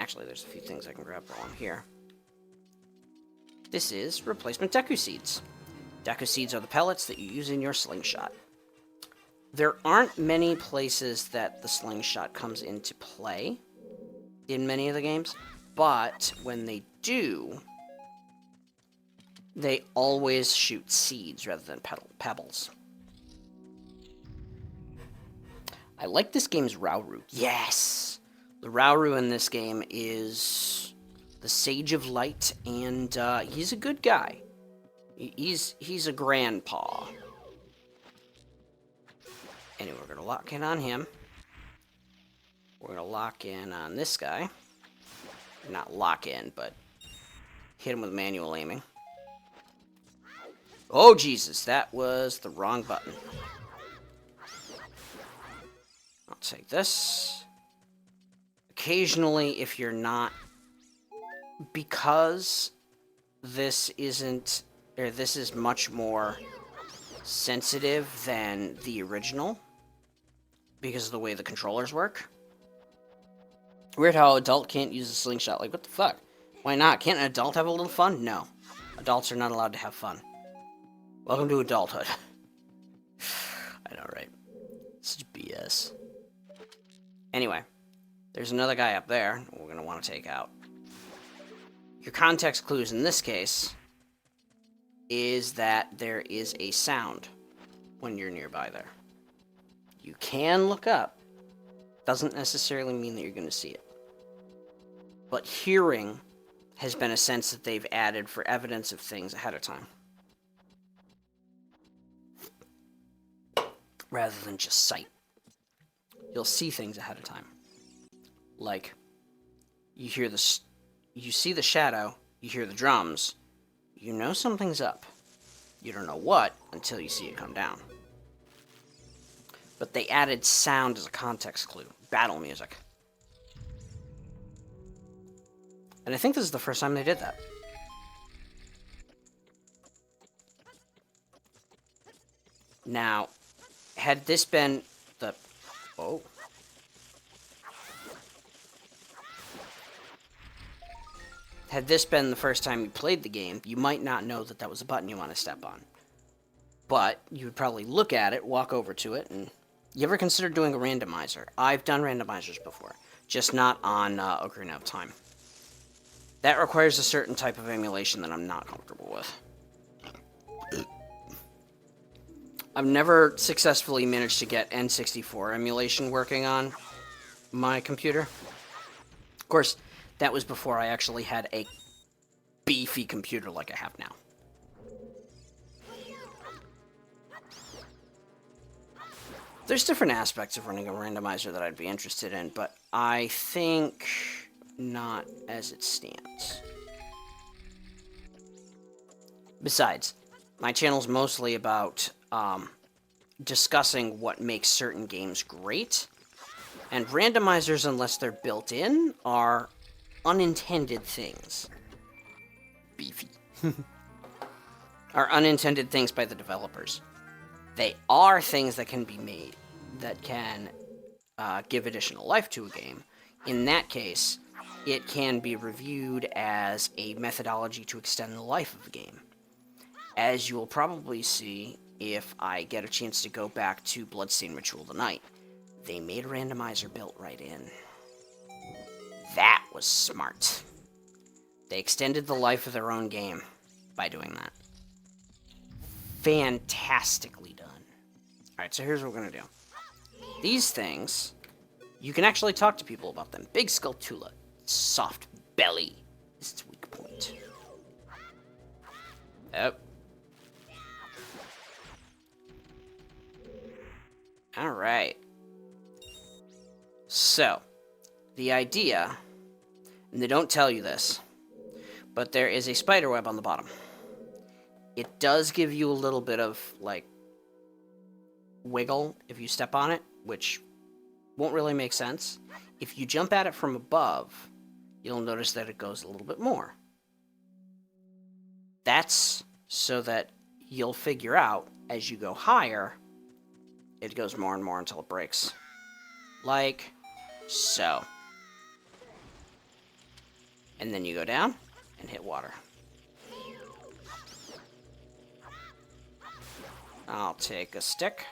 Actually, there's a few things I can grab while I'm here. This is replacement Deku Seeds. Deku Seeds are the pellets that you use in your slingshot. There aren't many places that the slingshot comes into play in many of the games, but when they do, they always shoot seeds rather than pebbles. I like this game's Rauru. Yes! The Rauru in this game is the Sage of Light, and he's a good guy. He's a grandpa. Anyway, we're going to lock in on him. We're going to lock in on this guy. Not lock in, but hit him with manual aiming. Oh, Jesus, that was the wrong button. I'll take this. Occasionally, if you're not... because this isn't... or this is much more sensitive than the original, because of the way the controllers work. Weird how adult can't use a slingshot. Like, what the fuck? Why not? Can't an adult have a little fun? No. Adults are not allowed to have fun. Welcome to adulthood. I know, right? Such BS. Anyway, there's another guy up there we're going to want to take out. Your context clues in this case is that there is a sound when you're nearby there. You can look up. Doesn't necessarily mean that you're going to see it. But hearing has been a sense that they've added for evidence of things ahead of time. Rather than just sight. You'll see things ahead of time. Like, you see the shadow, you hear the drums, you know something's up. You don't know what until you see it come down. But they added sound as a context clue. Battle music. And I think this is the first time they did that. Now, had this been the... oh. Had this been the first time you played the game, you might not know that that was a button you want to step on. But you would probably look at it, walk over to it, and... you ever considered doing a randomizer? I've done randomizers before, just not on Ocarina of Time. That requires a certain type of emulation that I'm not comfortable with. I've never successfully managed to get N64 emulation working on my computer. Of course, that was before I actually had a beefy computer like I have now. There's different aspects of running a randomizer that I'd be interested in, but I think not as it stands. Besides, my channel's mostly about discussing what makes certain games great, and randomizers, unless they're built in, are unintended things. Beefy. Are unintended things by the developers. They are things that can be made, that can give additional life to a game. In that case, it can be reviewed as a methodology to extend the life of the game. As you will probably see if I get a chance to go back to Bloodstained Ritual tonight, they made a randomizer built right in. That was smart. They extended the life of their own game by doing that. Fantastically done. Alright, so here's what we're going to do. These things, you can actually talk to people about them. Big Skulltula, soft belly is its weak point. Oh. Alright. So, the idea, and they don't tell you this, but there is a spider web on the bottom. It does give you a little bit of, like, wiggle if you step on it, which won't really make sense. If you jump at it from above, you'll notice that it goes a little bit more. That's so that you'll figure out as you go higher, it goes more and more until it breaks. Like so. And then you go down and hit water. I'll take a stick.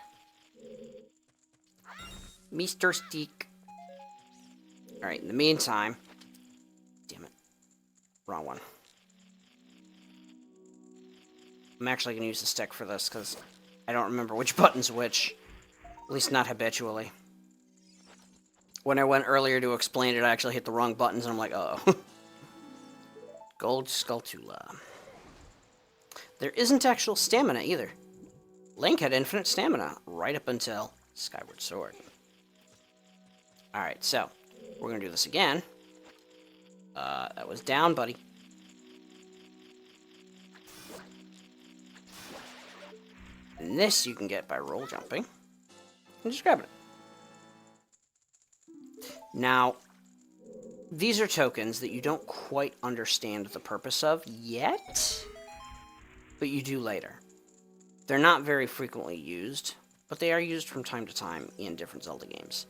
Mr. Stick. Alright, in the meantime... Damn it. Wrong one. I'm actually going to use the stick for this, because I don't remember which button's which. At least not habitually. When I went earlier to explain it, I actually hit the wrong buttons, and I'm like, uh-oh. Gold Skulltula. There isn't actual stamina, either. Link had infinite stamina, right up until Skyward Sword. Alright, so, we're going to do this again. That was down, buddy. And this you can get by roll jumping. And just grabbing it. Now, these are tokens that you don't quite understand the purpose of yet, but you do later. They're not very frequently used, but they are used from time to time in different Zelda games.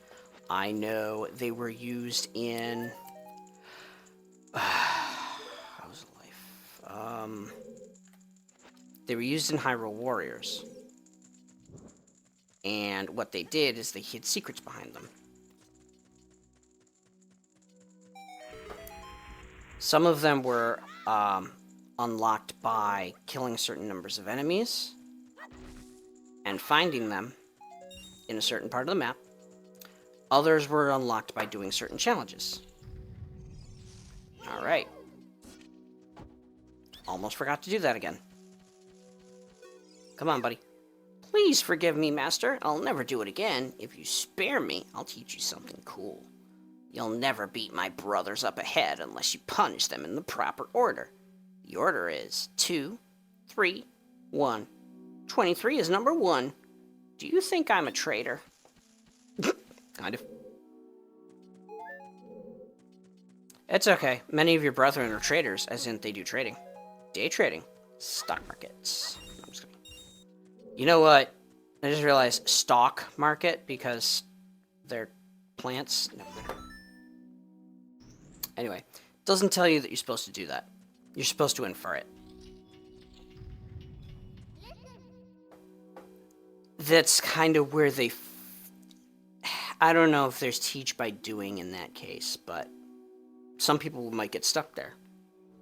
I know they were used in... how was life? They were used in Hyrule Warriors. And what they did is they hid secrets behind them. Some of them were unlocked by killing certain numbers of enemies and finding them in a certain part of the map. Others were unlocked by doing certain challenges. Alright. Almost forgot to do that again. Come on, buddy. Please forgive me, Master. I'll never do it again. If you spare me, I'll teach you something cool. You'll never beat my brothers up ahead unless you punish them in the proper order. The order is 2, 3, 1. 23 is number 1. Do you think I'm a traitor? Kind of. It's okay. Many of your brethren are traders, as in they do trading. Day trading. Stock markets. I'm just kidding. You know what? I just realized stock market because they're plants. No. Anyway, it doesn't tell you that you're supposed to do that. You're supposed to infer it. That's kind of where they... I don't know if there's teach by doing in that case, but some people might get stuck there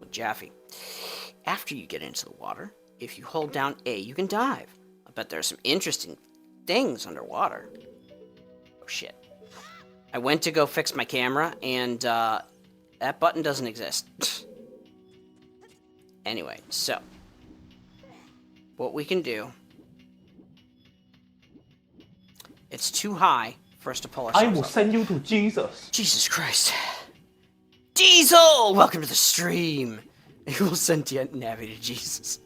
with Jaffe. After you get into the water, if you hold down A, you can dive. I bet there's some interesting things underwater. Oh, shit. I went to go fix my camera, and that button doesn't exist. Anyway, so what we can do... It's too high for us to pull ourselves I will up. send you to Jesus. Jesus Christ. Diesel! Welcome to the stream. You will sentient Navi to Jesus.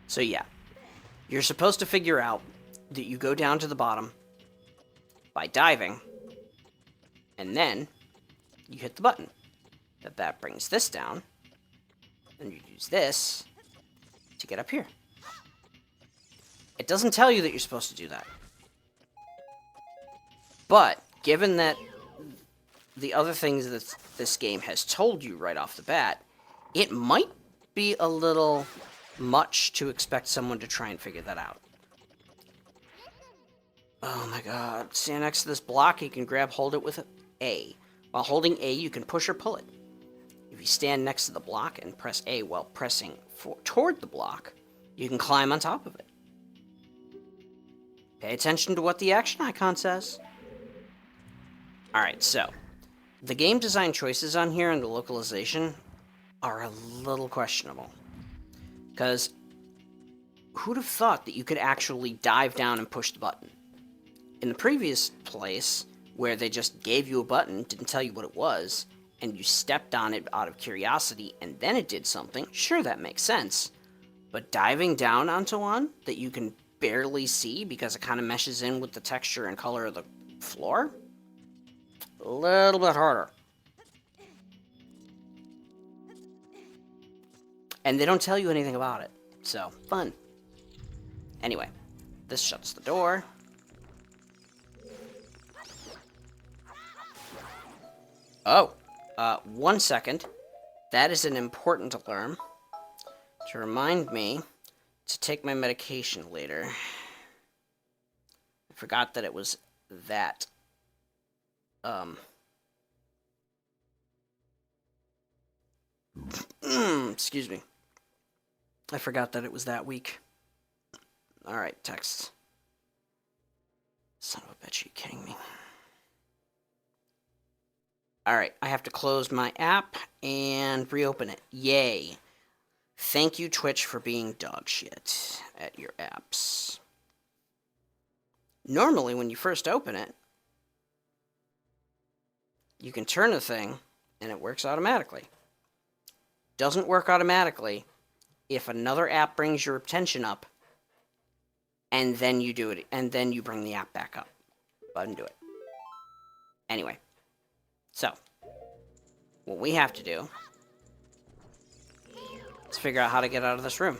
So yeah. You're supposed to figure out that you go down to the bottom by diving, and then you hit the button. That brings this down, and you use this to get up here. It doesn't tell you that you're supposed to do that. But, given that the other things that this game has told you right off the bat, it might be a little much to expect someone to try and figure that out. Oh my god. Stand next to this block, you can hold it with A. While holding A, you can push or pull it. If you stand next to the block and press A while pressing toward the block, you can climb on top of it. Pay attention to what the action icon says. Alright, so, the game design choices on here and the localization are a little questionable. Because, who'd have thought that you could actually dive down and push the button? In the previous place, where they just gave you a button, didn't tell you what it was, and you stepped on it out of curiosity, and then it did something, sure, that makes sense. But diving down onto one that you can barely see because it kind of meshes in with the texture and color of the floor, a little bit harder. And they don't tell you anything about it. So, fun. Anyway, this shuts the door. Oh, 1 second. That is an important alarm to remind me to take my medication later. I forgot that it was that. Excuse me. I forgot that it was that week. Alright, texts. Son of a bitch, are you kidding me? Alright, I have to close my app and reopen it. Yay. Thank you, Twitch, for being dog shit at your apps. Normally, when you first open it, you can turn the thing, and it works automatically. Doesn't work automatically if another app brings your attention up, and then you do it, and then you bring the app back up. But do it. Anyway, so what we have to do is figure out how to get out of this room.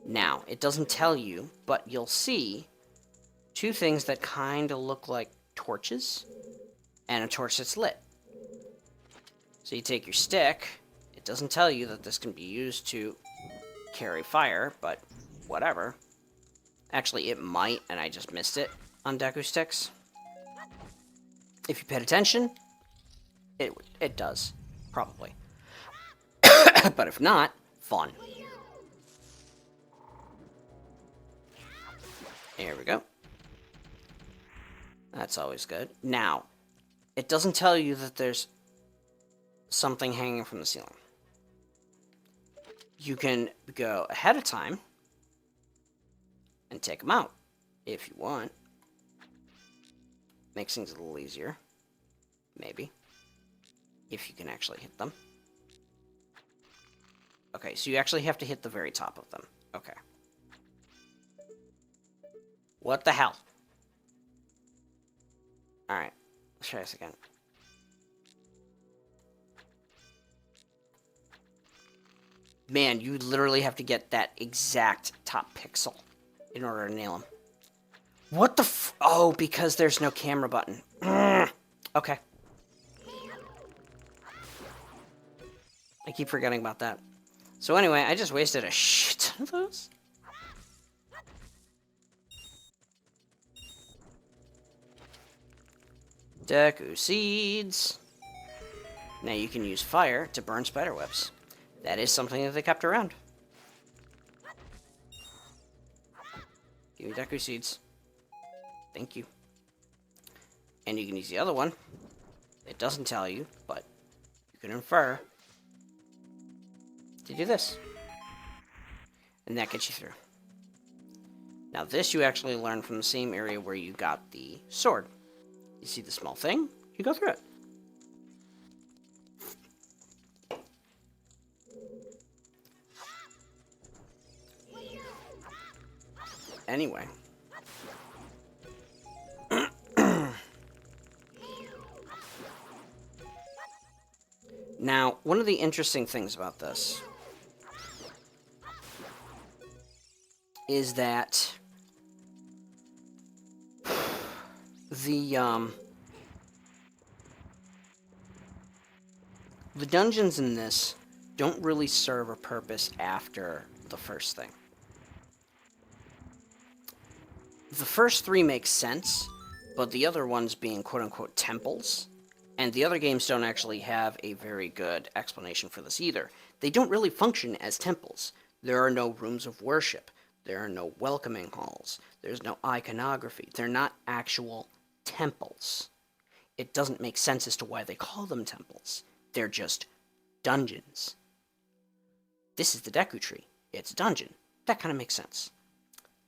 Now, it doesn't tell you, but you'll see two things that kind of look like torches, and a torch that's lit. So you take your stick. It doesn't tell you that this can be used to carry fire, but whatever. Actually, it might, and I just missed it on Deku sticks. If you paid attention, it does, probably. But if not, fun. There we go. That's always good. Now, it doesn't tell you that there's something hanging from the ceiling. You can go ahead of time and take them out if you want. Makes things a little easier. Maybe. If you can actually hit them. Okay, so you actually have to hit the very top of them. Okay. What the hell? Alright, let's try this again. Man, you literally have to get that exact top pixel in order to nail him. What the f- Oh, because there's no camera button. Okay. I keep forgetting about that. So anyway, I just wasted a shit ton of those. Deku seeds. Now you can use fire to burn spiderwebs. That is something that they kept around. Give me Deku seeds. Thank you. And you can use the other one. It doesn't tell you, but you can infer to do this. And that gets you through. Now this you actually learn from the same area where you got the sword. You see the small thing? You go through it. Anyway. Now, one of the interesting things about this is that the dungeons in this don't really serve a purpose after the first thing. The first three make sense, but the other ones being quote-unquote temples, and the other games don't actually have a very good explanation for this either. They don't really function as temples. There are no rooms of worship. There are no welcoming halls. There's no iconography. They're not actual temples. It doesn't make sense as to why they call them temples. They're just dungeons. This is the Deku Tree. It's a dungeon. That kind of makes sense.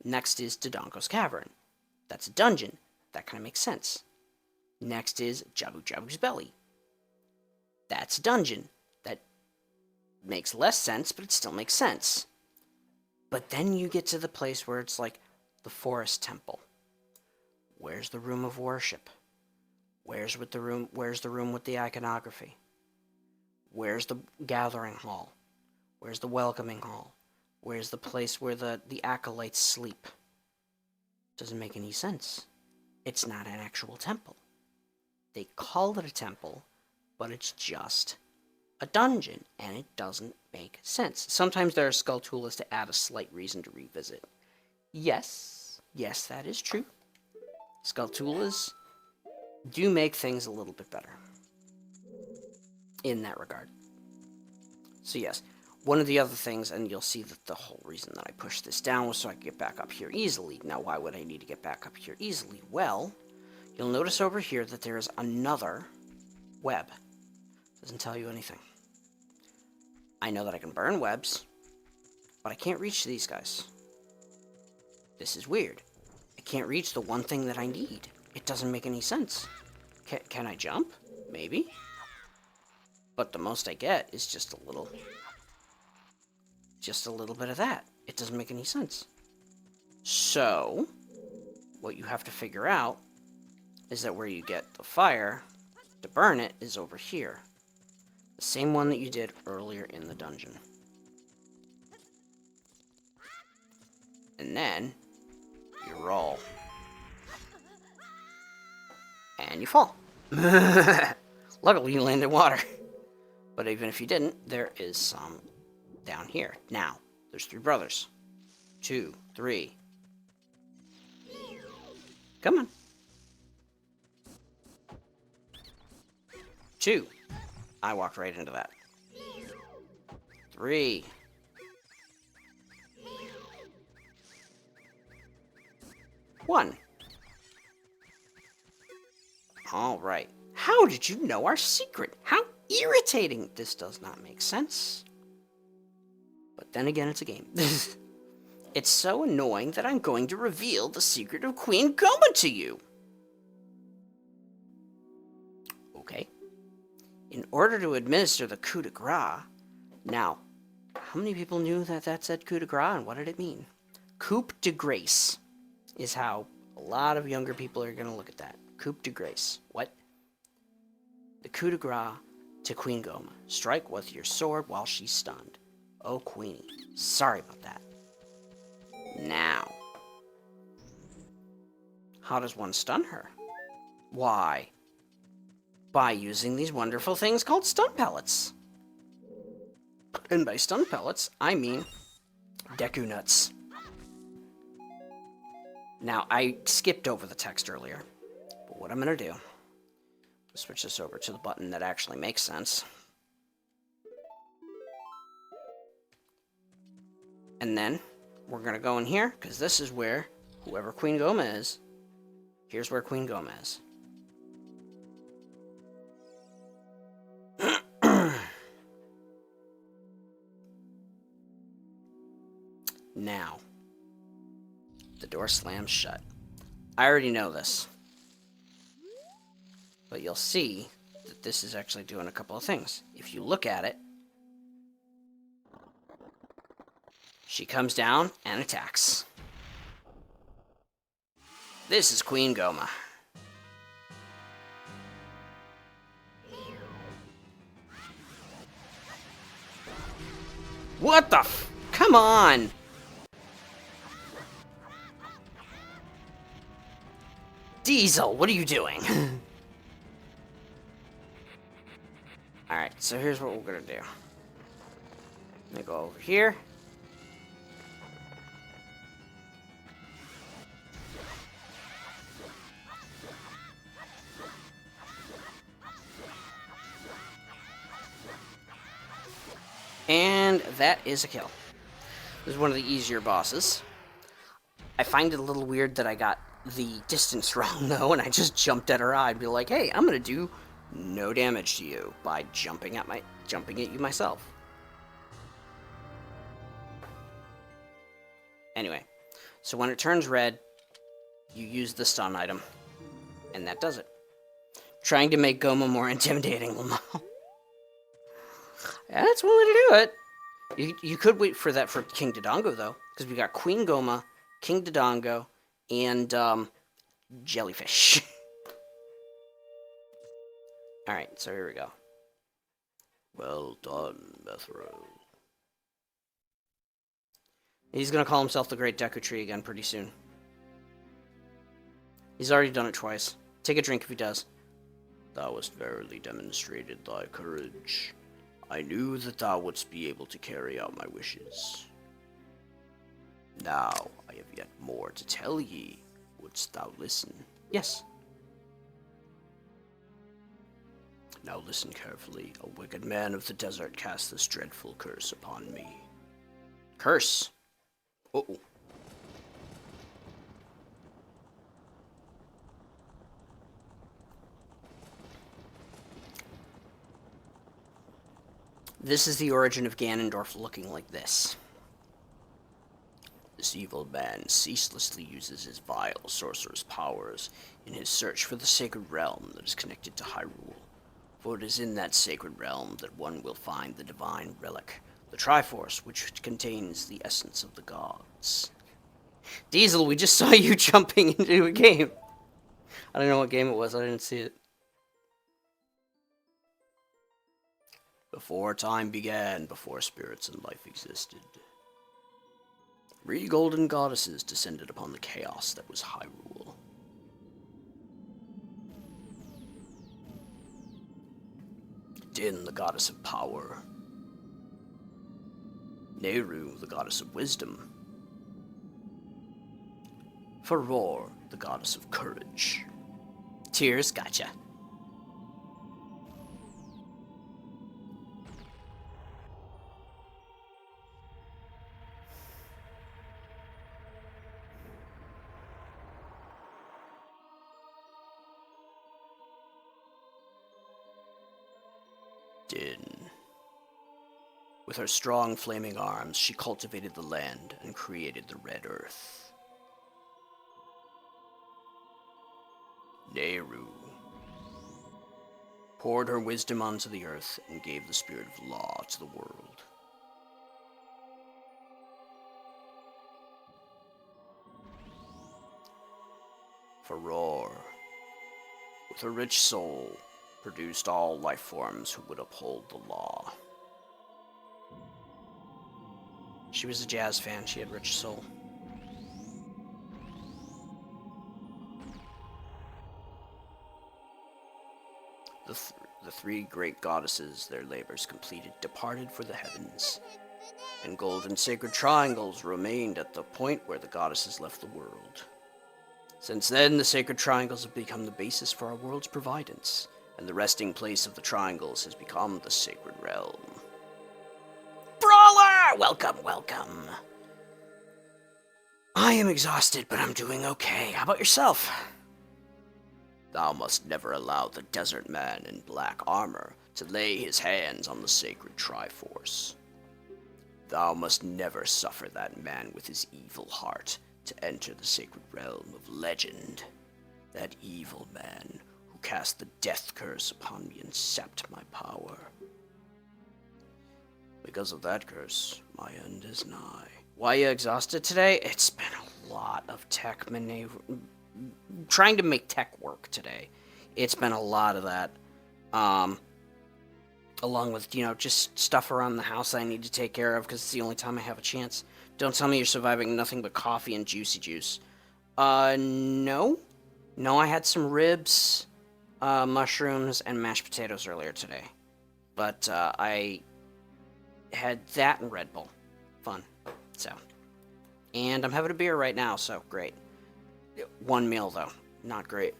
Next is Dodonko's Cavern. That's a dungeon. That kind of makes sense. Next is Jabu Jabu's Belly. That's a dungeon. That makes less sense, but it still makes sense. But then you get to the place where it's like the Forest Temple. Where's the room of worship? Where's the room with the iconography? Where's the gathering hall? Where's the welcoming hall? Where's the place where the acolytes sleep? Doesn't make any sense. It's not an actual temple. They call it a temple, but it's just a dungeon, and it doesn't make sense. Sometimes there are Skulltulas to add a slight reason to revisit. Yes, that is true. Skulltulas do make things a little bit better in that regard. So yes, one of the other things, and you'll see that the whole reason that I pushed this down was so I could get back up here easily. Now, why would I need to get back up here easily? Well, you'll notice over here that there is another web. Doesn't tell you anything. I know that I can burn webs, but I can't reach these guys. This is weird. I can't reach the one thing that I need. It doesn't make any sense. Can I jump? Maybe. But the most I get is just a little bit of that. It doesn't make any sense. So, what you have to figure out is that where you get the fire to burn it is over here. The same one that you did earlier in the dungeon. And then, you roll. And you fall. Luckily, you land in water. But even if you didn't, there is some down here. Now, there's 3 brothers. 2, 3. Come on. 2. I walked right into that. 3. 1. All right. How did you know our secret? How irritating. This does not make sense. But then again, it's a game. It's so annoying that I'm going to reveal the secret of Queen Goma to you. Okay. In order to administer the coup de grace. Now, how many people knew that said coup de grace and what did it mean? Coup de grace is how a lot of younger people are going to look at that. Coup de grace. What? The coup de grace to Queen Goma. Strike with your sword while she's stunned. Oh, Queenie. Sorry about that. Now, how does one stun her? Why? By using these wonderful things called stun pellets. And by stun pellets, I mean Deku Nuts. Now, I skipped over the text earlier, but what I'm going to do is switch this over to the button that actually makes sense. And then we're going to go in here, because this is where whoever Queen Goma is, here's where Queen Goma is. Now, the door slams shut. I already know this. But you'll see that this is actually doing a couple of things. If you look at it, she comes down and attacks. This is Queen Goma. What the f- Come on! Diesel, what are you doing? Alright, so here's what we're gonna do. I'm gonna go over here. And that is a kill. This is one of the easier bosses. I find it a little weird that I got the distance wrong, though, and I just jumped at her eye and be like, hey, I'm gonna do no damage to you by jumping at you myself. Anyway, so when it turns red, you use the stun item, and that does it. Trying to make Goma more intimidating, Lamau. That's one way to do it. You could wait for that for King Dodongo, though, because we got Queen Goma, King Dodongo, and Jellyfish. Alright, so here we go. Well done, Methro. He's gonna call himself the Great Deku Tree again pretty soon. He's already done it twice. Take a drink if he does. Thou hast verily demonstrated thy courage. I knew that thou wouldst be able to carry out my wishes. Now I have yet more to tell ye. Wouldst thou listen? Yes. Now listen carefully. A wicked man of the desert cast this dreadful curse upon me. Curse? Uh-oh. This is the origin of Ganondorf looking like this. This evil man ceaselessly uses his vile sorcerer's powers in his search for the sacred realm that is connected to Hyrule. For it is in that sacred realm that one will find the divine relic, the Triforce, which contains the essence of the gods. Diesel, we just saw you jumping into a game. I don't know what game it was, I didn't see it. Before time began, before spirits and life existed, 3 golden goddesses descended upon the chaos that was Hyrule. Din, the goddess of power. Nehru, the goddess of wisdom. Farore, the goddess of courage. Tears, gotcha. Din. With her strong flaming arms, she cultivated the land and created the Red Earth. Nehru poured her wisdom onto the earth and gave the spirit of law to the world. Farore, with her rich soul, produced all life forms who would uphold the law. She was a jazz fan, she had rich soul. The 3 great goddesses, their labors completed, departed for the heavens, and golden sacred triangles remained at the point where the goddesses left the world. Since then, the sacred triangles have become the basis for our world's providence, and the resting place of the triangles has become the sacred realm. Brawler! Welcome, welcome. I am exhausted, but I'm doing okay. How about yourself? Thou must never allow the desert man in black armor to lay his hands on the sacred Triforce. Thou must never suffer that man with his evil heart to enter the sacred realm of legend. That evil man who cast the death curse upon me and sapped my power. Because of that curse, my end is nigh. Why are you exhausted today? It's been a lot of tech maneuver. Trying to make tech work today. It's been a lot of that. Along with, just stuff around the house I need to take care of because it's the only time I have a chance. Don't tell me you're surviving nothing but coffee and juicy juice. No. No, I had some ribs, mushrooms, and mashed potatoes earlier today. But, I had that and Red Bull. Fun. So. And I'm having a beer right now, so great. 1 meal, though. Not great.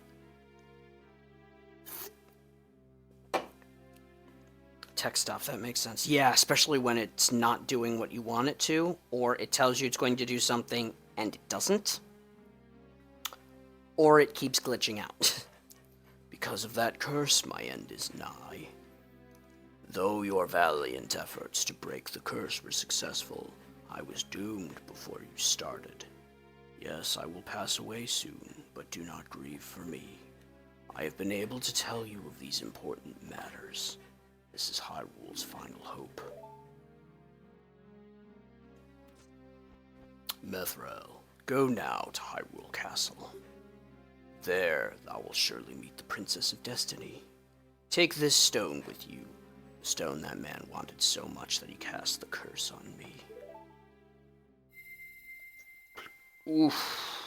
Tech stuff, that makes sense. Yeah, especially when it's not doing what you want it to, or it tells you it's going to do something and it doesn't. Or it keeps glitching out. Because of that curse, my end is nigh. Though your valiant efforts to break the curse were successful, I was doomed before you started. Yes, I will pass away soon, but do not grieve for me. I have been able to tell you of these important matters. This is Hyrule's final hope. Mithril, go now to Hyrule Castle. There thou wilt surely meet the Princess of Destiny. Take this stone with you, the stone that man wanted so much that he cast the curse on me. Oof.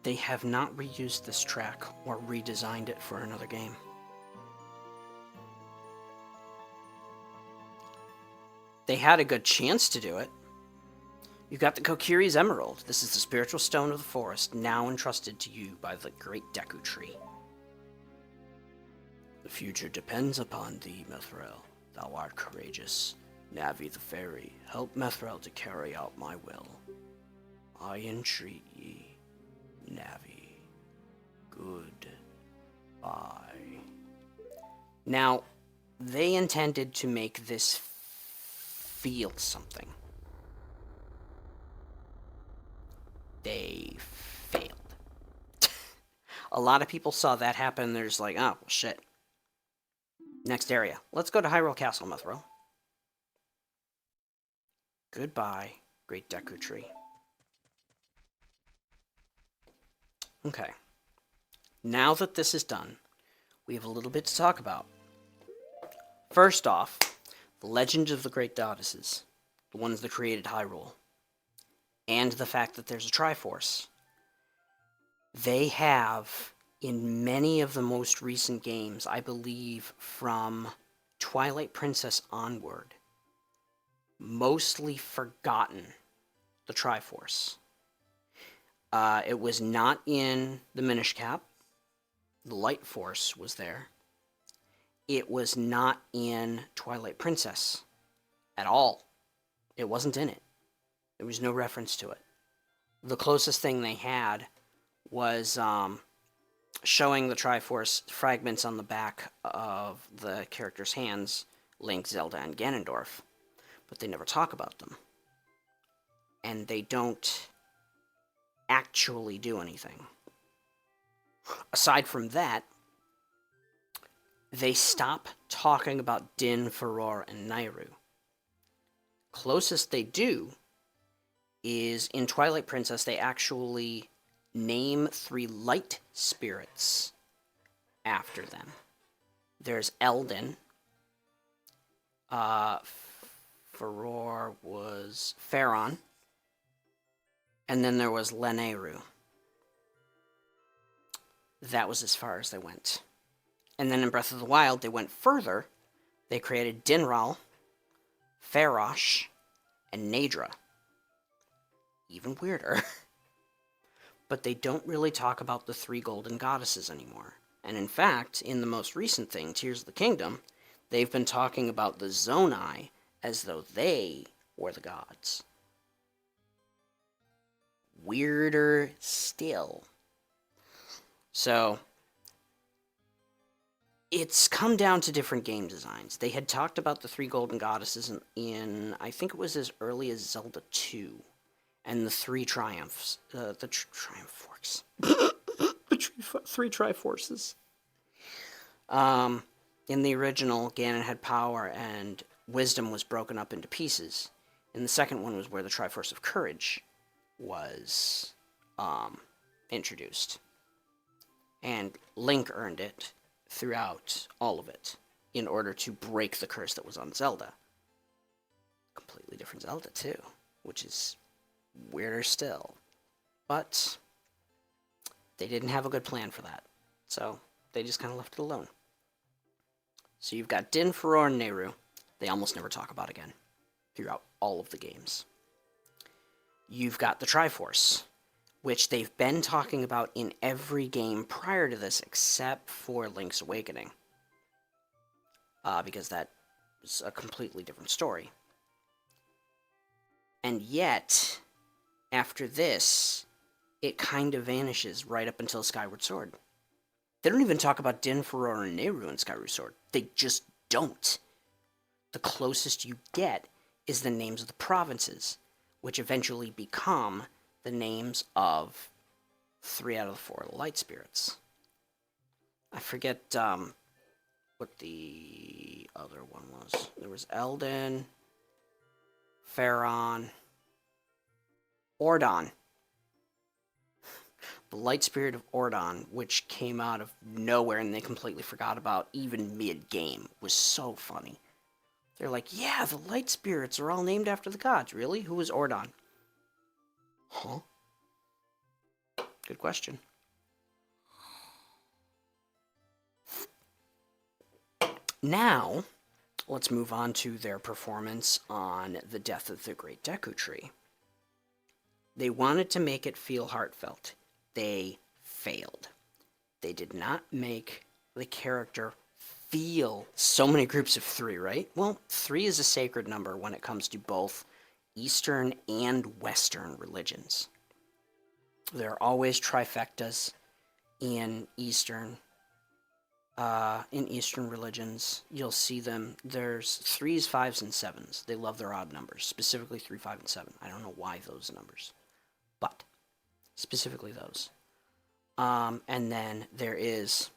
They have not reused this track or redesigned it for another game. They had a good chance to do it. You've got the Kokiri's Emerald. This is the spiritual stone of the forest, now entrusted to you by the great Deku Tree. The future depends upon thee, Mithril. Thou art courageous. Navi the fairy, help Mithril to carry out my will. I entreat ye, Navi. Good. Bye. Now, they intended to make this feel something. They failed. A lot of people saw that happen, and they're just like, oh, well, shit. Next area. Let's go to Hyrule Castle, Mithril. Goodbye, great Deku Tree. Okay. Now that this is done, we have a little bit to talk about. First off, the Legend of the Great Goddesses, the ones that created Hyrule, and the fact that there's a Triforce. They have, in many of the most recent games, I believe from Twilight Princess onward, mostly forgotten the Triforce. It was not in the Minish Cap. The Light Force was there. It was not in Twilight Princess at all. It wasn't in it. There was no reference to it. The closest thing they had was showing the Triforce fragments on the back of the characters' hands, Link, Zelda, and Ganondorf. But they never talk about them. And they don't actually do anything. Aside from that, they stop talking about Din, Furore, and Nayru. Closest they do is in Twilight Princess, they actually name 3 light spirits after them. There's Eldin. Furore was Faron. And then there was Lanayru. That was as far as they went. And then in Breath of the Wild, they went further. They created Dinral, Farosh, and Nadra. Even weirder. But they don't really talk about the 3 golden goddesses anymore. And in fact, in the most recent thing, Tears of the Kingdom, they've been talking about the Zonai as though they were the gods. Weirder still. So, it's come down to different game designs. They had talked about the 3 golden goddesses in I think it was as early as Zelda 2. And the 3 triumphs. Triumph Forks. The 3 Triforces. In the original, Ganon had power and wisdom was broken up into pieces. And the second one was where the Triforce of Courage was introduced. And Link earned it throughout all of it in order to break the curse that was on Zelda. Completely different Zelda, too, which is weirder still. But they didn't have a good plan for that, so they just kind of left it alone. So you've got Din, Furore, and Nayru. They almost never talk about again throughout all of the games. You've got the Triforce, which they've been talking about in every game prior to this except for Link's Awakening. Because that was a completely different story. And yet, after this, it kind of vanishes right up until Skyward Sword. They don't even talk about Din, Furore, and Nayru in Skyward Sword. They just don't. The closest you get is the names of the provinces, which eventually become the names of 3 out of the 4 light spirits. I forget what the other one was. There was Eldin, Faron, Ordon. The light spirit of Ordon, which came out of nowhere and they completely forgot about even mid-game, was so funny. They're like, yeah, the light spirits are all named after the gods. Really? Who was Ordon? Huh? Good question. Now, let's move on to their performance on the death of the Great Deku Tree. They wanted to make it feel heartfelt. They failed. They did not make the character feel so many groups of 3, right? Well, 3 is a sacred number when it comes to both Eastern and Western religions. There are always trifectas in Eastern religions. You'll see them. There's 3s, 5s, and 7s. They love their odd numbers, specifically 3, 5, and 7. I don't know why those numbers, but specifically those. And then there is...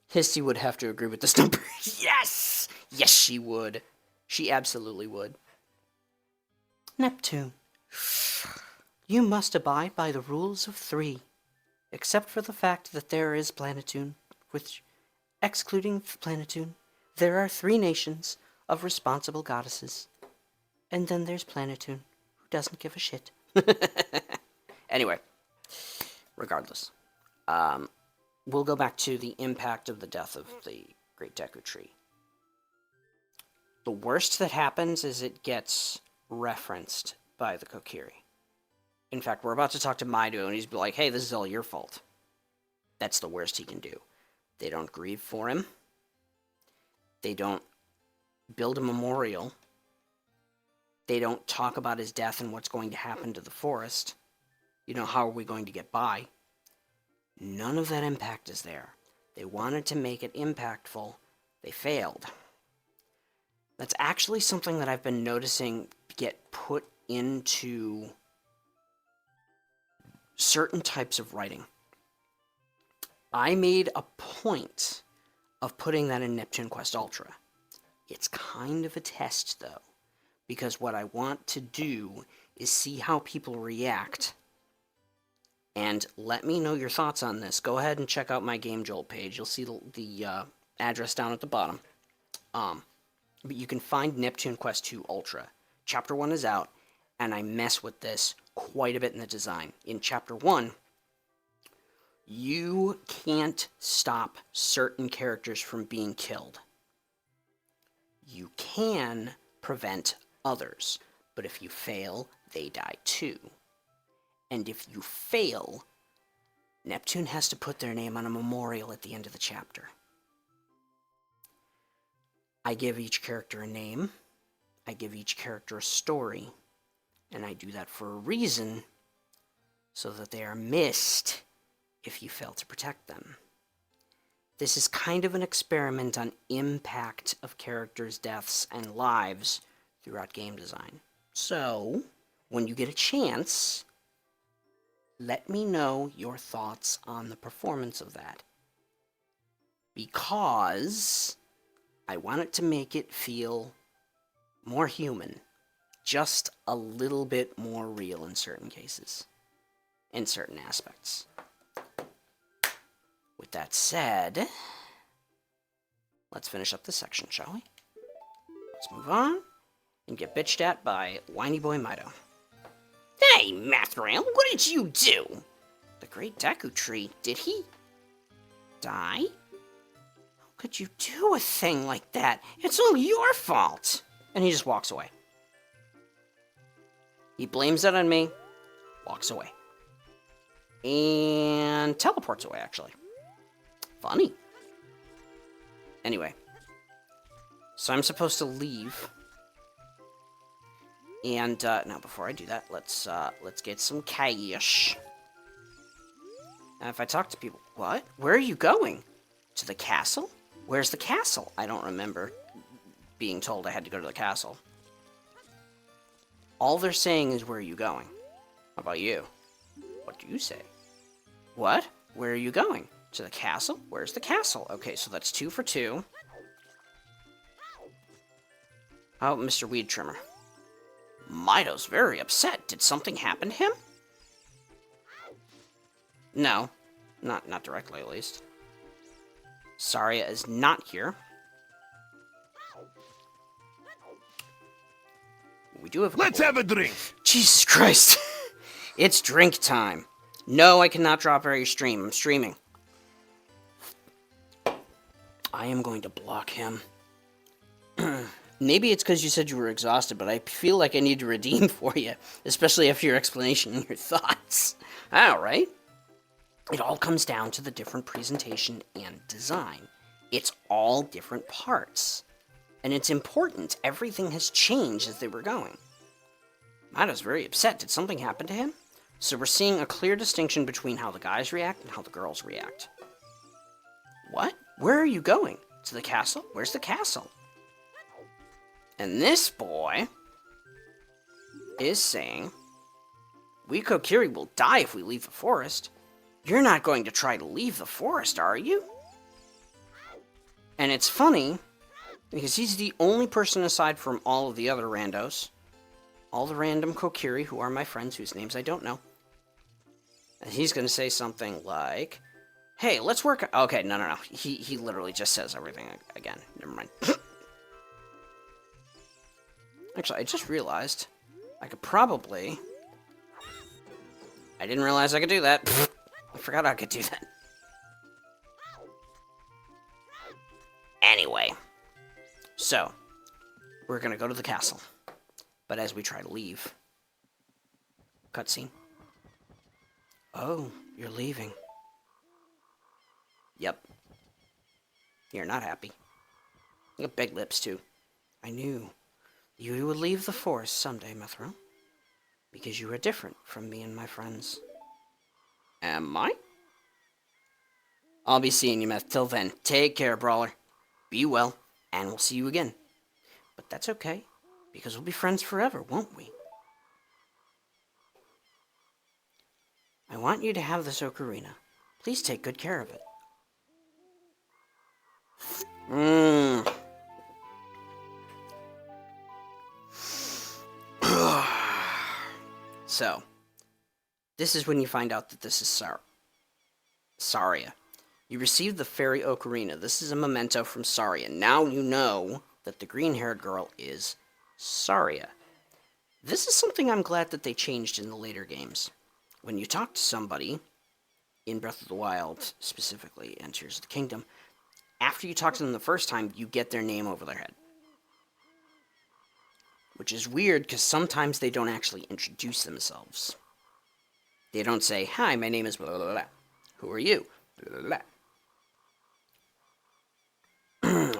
Histy would have to agree with this number. Yes! Yes, she would. She absolutely would. Neptune. You must abide by the rules of 3, except for the fact that there is Planetoon, which, excluding Planetoon, there are 3 nations of responsible goddesses. And then there's Planetoon, who doesn't give a shit. Anyway, regardless. We'll go back to the impact of the death of the Great Deku Tree. The worst that happens is it gets referenced by the Kokiri. In fact, we're about to talk to Maido, and he's like, hey, this is all your fault. That's the worst he can do. They don't grieve for him. They don't build a memorial. They don't talk about his death and what's going to happen to the forest. You know, how are we going to get by? None of that impact is there. They wanted to make it impactful. They failed. That's actually something that I've been noticing get put into certain types of writing. I made a point of putting that in Neptune Quest Ultra. It's kind of a test, though, because what I want to do is see how people react. And let me know your thoughts on this. Go ahead and check out my Game Jolt page. You'll see the address down at the bottom. But you can find Neptune Quest 2 Ultra. Chapter 1 is out, and I mess with this quite a bit in the design. In Chapter 1, you can't stop certain characters from being killed. You can prevent others, but if you fail, they die too. And if you fail, Neptune has to put their name on a memorial at the end of the chapter. I give each character a name, I give each character a story, and I do that for a reason, so that they are missed if you fail to protect them. This is kind of an experiment on impact of characters' deaths and lives throughout game design. So, when you get a chance, let me know your thoughts on the performance of that. Because I want it to make it feel more human. Just a little bit more real in certain cases. In certain aspects. With that said, let's finish up this section, shall we? Let's move on and get bitched at by Whiny Boy Maido. Hey, Mathril, what did you do? The Great Deku Tree, did he die? How could you do a thing like that? It's all your fault. And he just walks away. He blames it on me, walks away. And teleports away, actually. Funny. Anyway. So I'm supposed to leave. And, now before I do that, let's get some cash. Now if I talk to people, what? Where are you going? To the castle? Where's the castle? I don't remember being told I had to go to the castle. All they're saying is, where are you going? How about you? What do you say? What? Where are you going? To the castle? Where's the castle? Okay, so that's 2 for 2. How about Mr. Weed Trimmer? Maido's very upset. Did something happen to him? No. Not directly, at least. Saria is not here. we do have a Let's have a drink. Jesus Christ. It's drink time. No, I cannot drop your stream. I'm streaming. I am going to block him. Maybe it's because you said you were exhausted, but I feel like I need to redeem for you, especially after your explanation and your thoughts. All right. It all comes down to the different presentation and design. It's all different parts. And it's important. Everything has changed as they were going. Maida's very upset. Did something happen to him? So we're seeing a clear distinction between how the guys react and how the girls react. What? Where are you going? To the castle? Where's the castle? And this boy is saying, we Kokiri will die if we leave the forest. You're not going to try to leave the forest, are you? And it's funny, because he's the only person aside from all of the other randos, all the random Kokiri who are my friends whose names I don't know. And he's going to say something like, hey, let's work... Okay, no. He literally just says everything again. Never mind. Actually, I just realized I could probably... I didn't realize I could do that. I forgot I could do that. Anyway. So, we're gonna go to the castle. But as we try to leave... Cutscene. Oh, you're leaving. Yep. You're not happy. You got big lips, too. I knew. You would leave the forest someday, Mithril. Because you are different from me and my friends. Am I? I'll be seeing you, Meth. Till then, take care, Brawler. Be well, and we'll see you again. But that's okay, because we'll be friends forever, won't we? I want you to have this ocarina. Please take good care of it. So, this is when you find out that this is Saria. You received the fairy ocarina. This is a memento from Saria. Now you know that the green-haired girl is Saria. This is something I'm glad that they changed in the later games. When you talk to somebody, in Breath of the Wild specifically, and Tears of the Kingdom, after you talk to them the first time, you get their name over their head. Which is weird, because sometimes they don't actually introduce themselves. They don't say, hi, my name is blah, blah, blah. Who are you? Blah, blah, blah.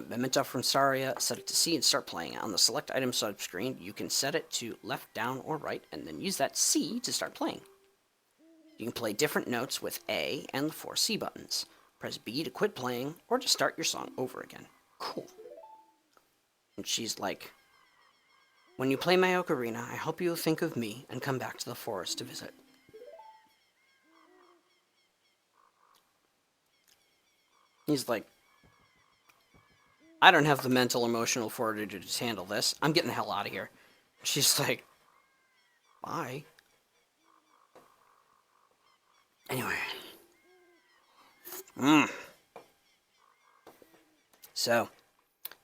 Memento from Saria, set it to C and start playing it. On the select item sub-screen, you can set it to left, down, or right, and then use that C to start playing. You can play different notes with A and the 4 C buttons. Press B to quit playing, or to start your song over again. Cool. And she's like, when you play my ocarina, I hope you will think of me and come back to the forest to visit. He's like, I don't have the mental, emotional fortitude to handle this. I'm getting the hell out of here. She's like, bye. Anyway. So,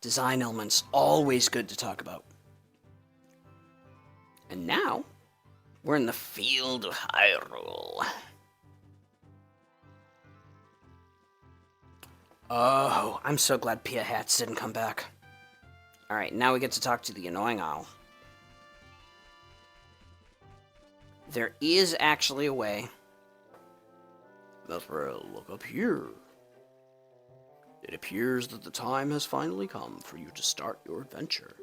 design elements, always good to talk about. And now, we're in the field of Hyrule. Oh, I'm so glad Pia Hats didn't come back. Alright, now we get to talk to the annoying owl. There is actually a way. Mithril, look up here. It appears that the time has finally come for you to start your adventure.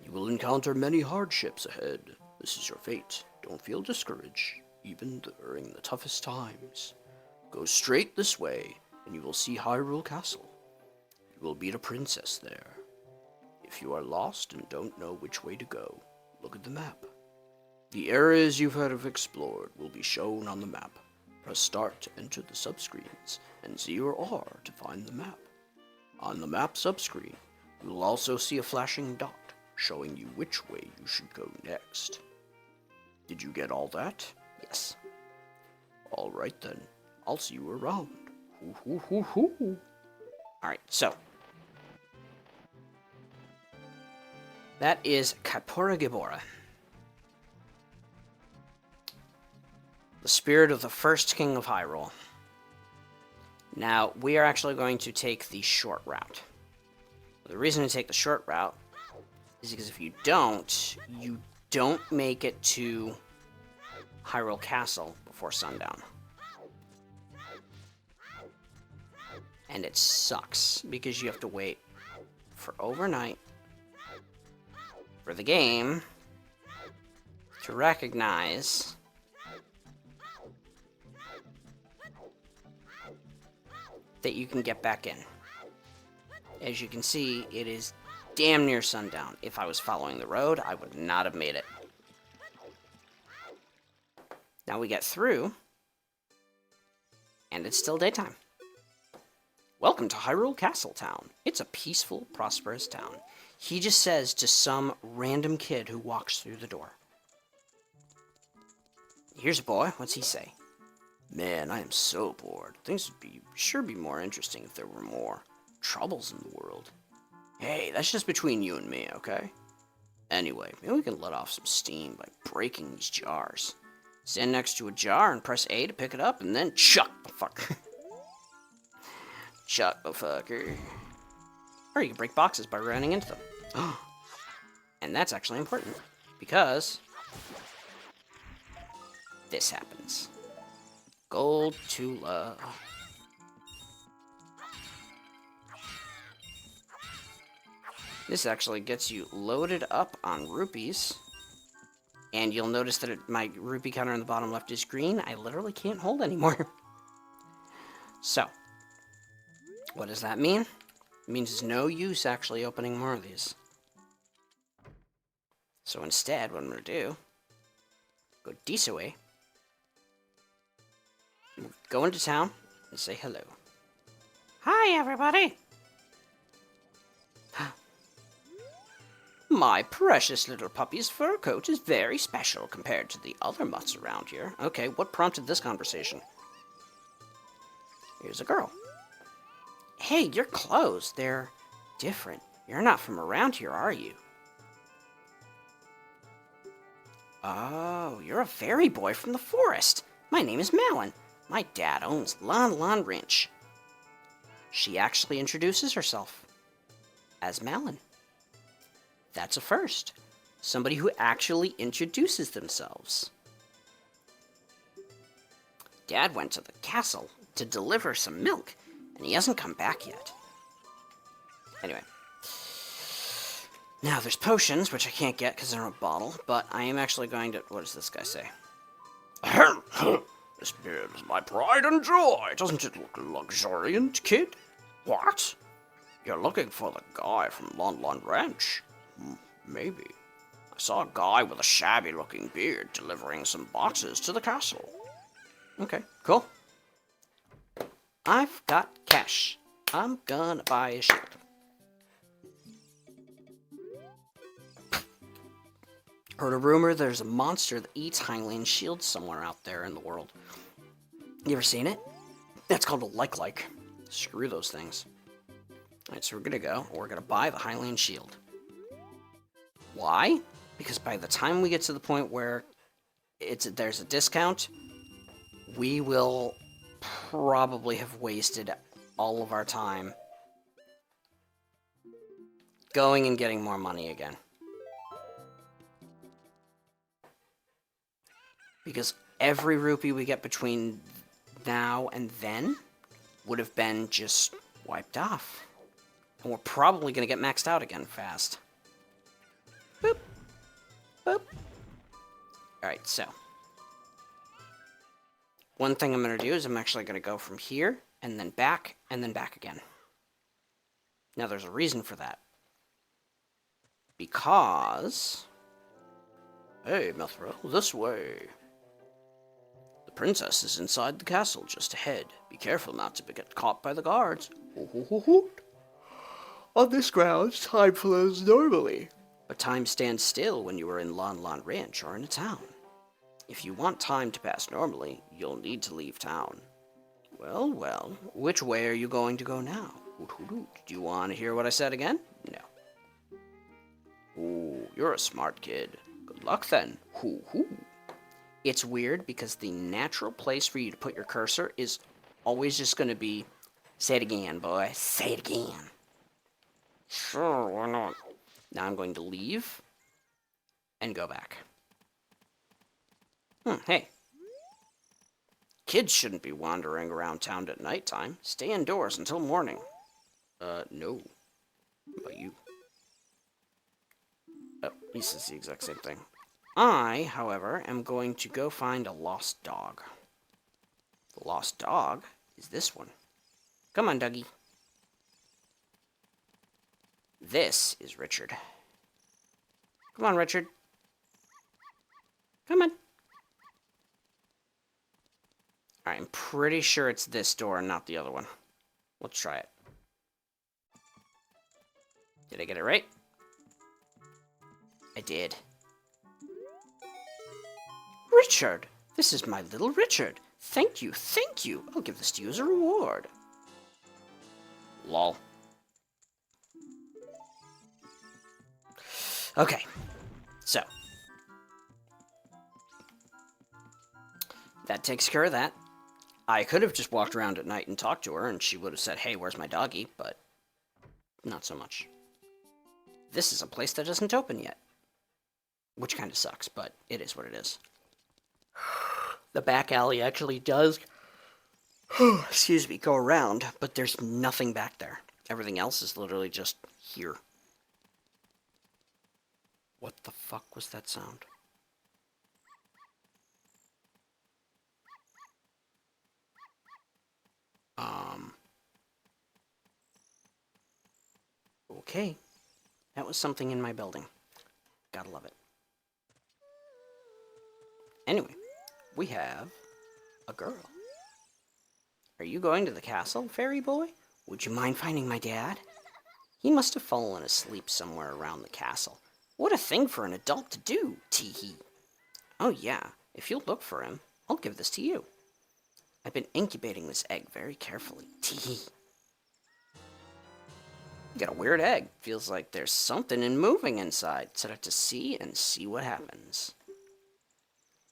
You will encounter many hardships ahead. This is your fate. Don't feel discouraged, even during the toughest times. Go straight this way, and you will see Hyrule Castle. You will meet a princess there. If you are lost and don't know which way to go, look at the map. The areas you have explored will be shown on the map. Press start to enter the subscreens, and Z or R to find the map. On the map subscreen, you will also see a flashing dot, showing you which way you should go next. Did you get all that? Yes. Alright then, I'll see you around. Hoo hoo hoo hoo. Alright, so. That is Kaipora Gibora. The spirit of the first king of Hyrule. Now, we are actually going to take the short route. The reason to take the short route is because if you don't make it to Hyrule Castle before sundown. And it sucks, because you have to wait for overnight for the game to recognize that you can get back in. As you can see, it is damn near sundown. If I was following the road, I would not have made it. Now we get through, and it's still daytime. Welcome to Hyrule Castle Town. It's a peaceful, prosperous town. He just says to some random kid who walks through the door. Here's a boy. What's he say? Man, I am so bored. Things would sure be more interesting if there were more troubles in the world. Hey, that's just between you and me, okay? Anyway, maybe we can let off some steam by breaking these jars. Stand next to a jar and press A to pick it up, and then chuck the fucker. Chuck the fucker. Or you can break boxes by running into them. And that's actually important, because this happens. Gold Tula. This actually gets you loaded up on rupees. And you'll notice that my rupee counter in the bottom left is green. I literally can't hold anymore. So, what does that mean? It means there's no use actually opening more of these. So instead, what I'm going to do, go this way, go into town, and say hello. Hi, everybody! My precious little puppy's fur coat is very special compared to the other mutts around here. Okay, what prompted this conversation? Here's a girl. Hey, your clothes, they're different. You're not from around here, are you? Oh, you're a fairy boy from the forest. My name is Malin. My dad owns Lon Lon Ranch. She actually introduces herself as Malin. That's a first. Somebody who actually introduces themselves. Dad went to the castle to deliver some milk, and he hasn't come back yet. Anyway. Now, there's potions, which I can't get because they're in a bottle, but I am actually going to... What does this guy say? This beard is my pride and joy. Doesn't it look luxuriant, kid? What? You're looking for the guy from Lon Lon Ranch? Maybe. I saw a guy with a shabby-looking beard delivering some boxes to the castle. Okay, cool. I've got cash. I'm gonna buy a shield. Heard a rumor there's a monster that eats Hylian shields somewhere out there in the world. You ever seen it? That's called a like. Screw those things. Alright, so we're gonna buy the Hylian shield. Why? Because by the time we get to the point where there's a discount, we will probably have wasted all of our time going and getting more money again. Because every rupee we get between now and then would have been just wiped off. And we're probably going to get maxed out again fast. Boop. Boop. Alright, so. One thing I'm going to do is I'm actually going to go from here, and then back again. Now, there's a reason for that. Because... Hey, Mithril, this way. The princess is inside the castle just ahead. Be careful not to get caught by the guards. On this ground, time flows normally. But time stands still when you are in Lon Lon Ranch or in a town. If you want time to pass normally, you'll need to leave town. Well, which way are you going to go now? Do you want to hear what I said again? No. Ooh. you're a smart kid. Good luck then. Hoo hoo. It's weird because the natural place for you to put your cursor is always just going to be, say it again, boy. Say it again. Sure, why not? Now I'm going to leave and go back. Hey. Kids shouldn't be wandering around town at nighttime. Stay indoors until morning. No. What about you? Oh, he says the exact same thing. I, however, am going to go find a lost dog. The lost dog is this one. Come on, Dougie. This is Richard. Come on, Richard. Come on. Alright, I'm pretty sure it's this door and not the other one. Let's try it. Did I get it right? I did. Richard! This is my little Richard. Thank you, thank you. I'll give this to you as a reward. Lol. Okay. So. That takes care of that. I could have just walked around at night and talked to her, and she would have said, hey, where's my doggy? But not so much. This is a place that isn't open yet. Which kind of sucks, but it is what it is. The back alley actually does, excuse me, go around, but there's nothing back there. Everything else is literally just here. What the fuck was that sound? Okay. That was something in my building. Gotta love it. Anyway, we have a girl. Are you going to the castle, fairy boy? Would you mind finding my dad? He must have fallen asleep somewhere around the castle. What a thing for an adult to do, tee-hee. Oh yeah, if you'll look for him, I'll give this to you. I've been incubating this egg very carefully, tee-hee. You got a weird egg. Feels like there's something moving inside. Set it to C and see what happens.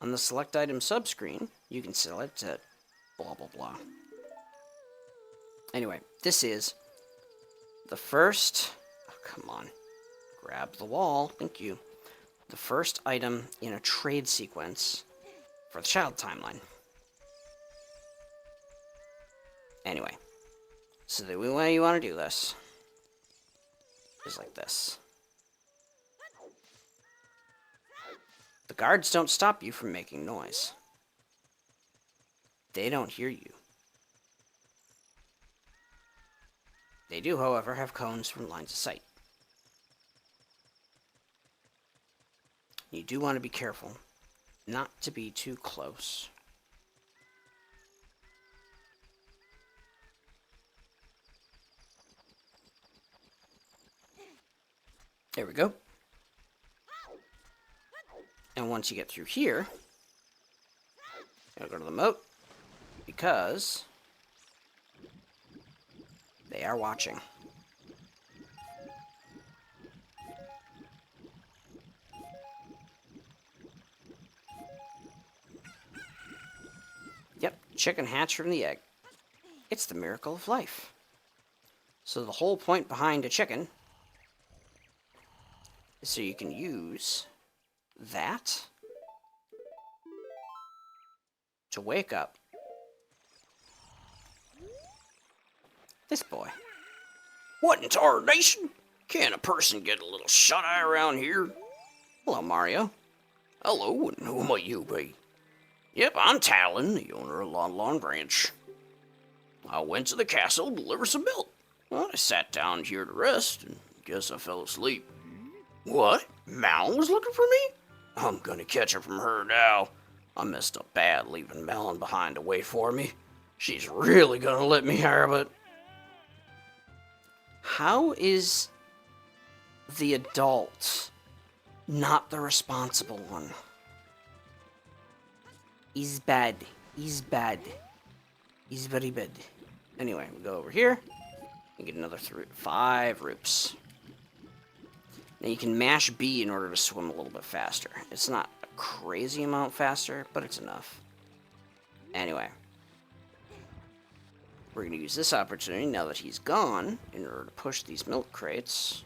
On the select item subscreen, you can select to blah blah blah. Anyway, this is the first... Oh, come on. Grab the wall. Thank you. The first item in a trade sequence for the child timeline. Anyway, so the way you want to do this is like this. The guards don't stop you from making noise. They don't hear you. They do, however, have cones from lines of sight. You do want to be careful not to be too close. There we go. And once you get through here, gotta go to the moat, because they are watching. Yep, chicken hatched from the egg. It's the miracle of life. So the whole point behind a chicken is so you can use that to wake up this boy. What in tarnation? Can a person get a little shut-eye around here? Hello, Mario. Hello, and who might you be? Yep, I'm Talon, the owner of Lon Lon Branch. I went to the castle to deliver some milk. Well, I sat down here to rest, and guess I fell asleep. What? Mal was looking for me? I'm gonna catch her from her now. I messed up bad leaving Melon behind to wait for me. She's really gonna let me have it. How is the adult not the responsible one? He's bad. He's bad. He's very bad. Anyway, we go over here and get another 5 roops. Now you can mash B in order to swim a little bit faster. It's not a crazy amount faster, but it's enough. Anyway. We're going to use this opportunity, now that he's gone, in order to push these milk crates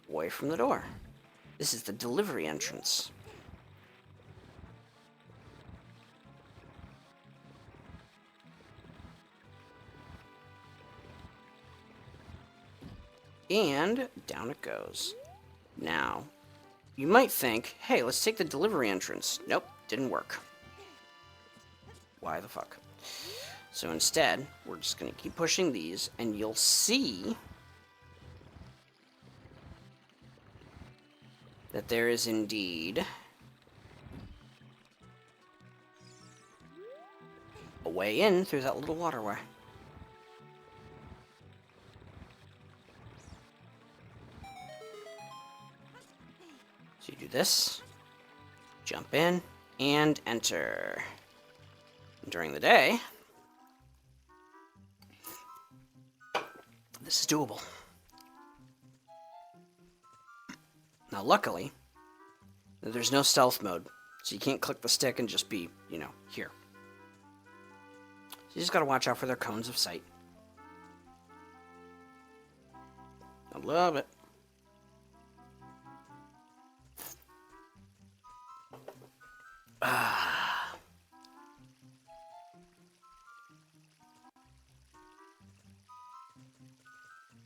away from the door. This is the delivery entrance. And down it goes. Now, you might think, hey, let's take the delivery entrance. Nope, didn't work. Why the fuck? So instead, we're just going to keep pushing these, and you'll see that there is indeed a way in through that little waterway. So you do this, jump in, and enter. During the day, this is doable. Now, luckily, there's no stealth mode, so you can't click the stick and just be, you know, here. So you just gotta watch out for their cones of sight. I love it.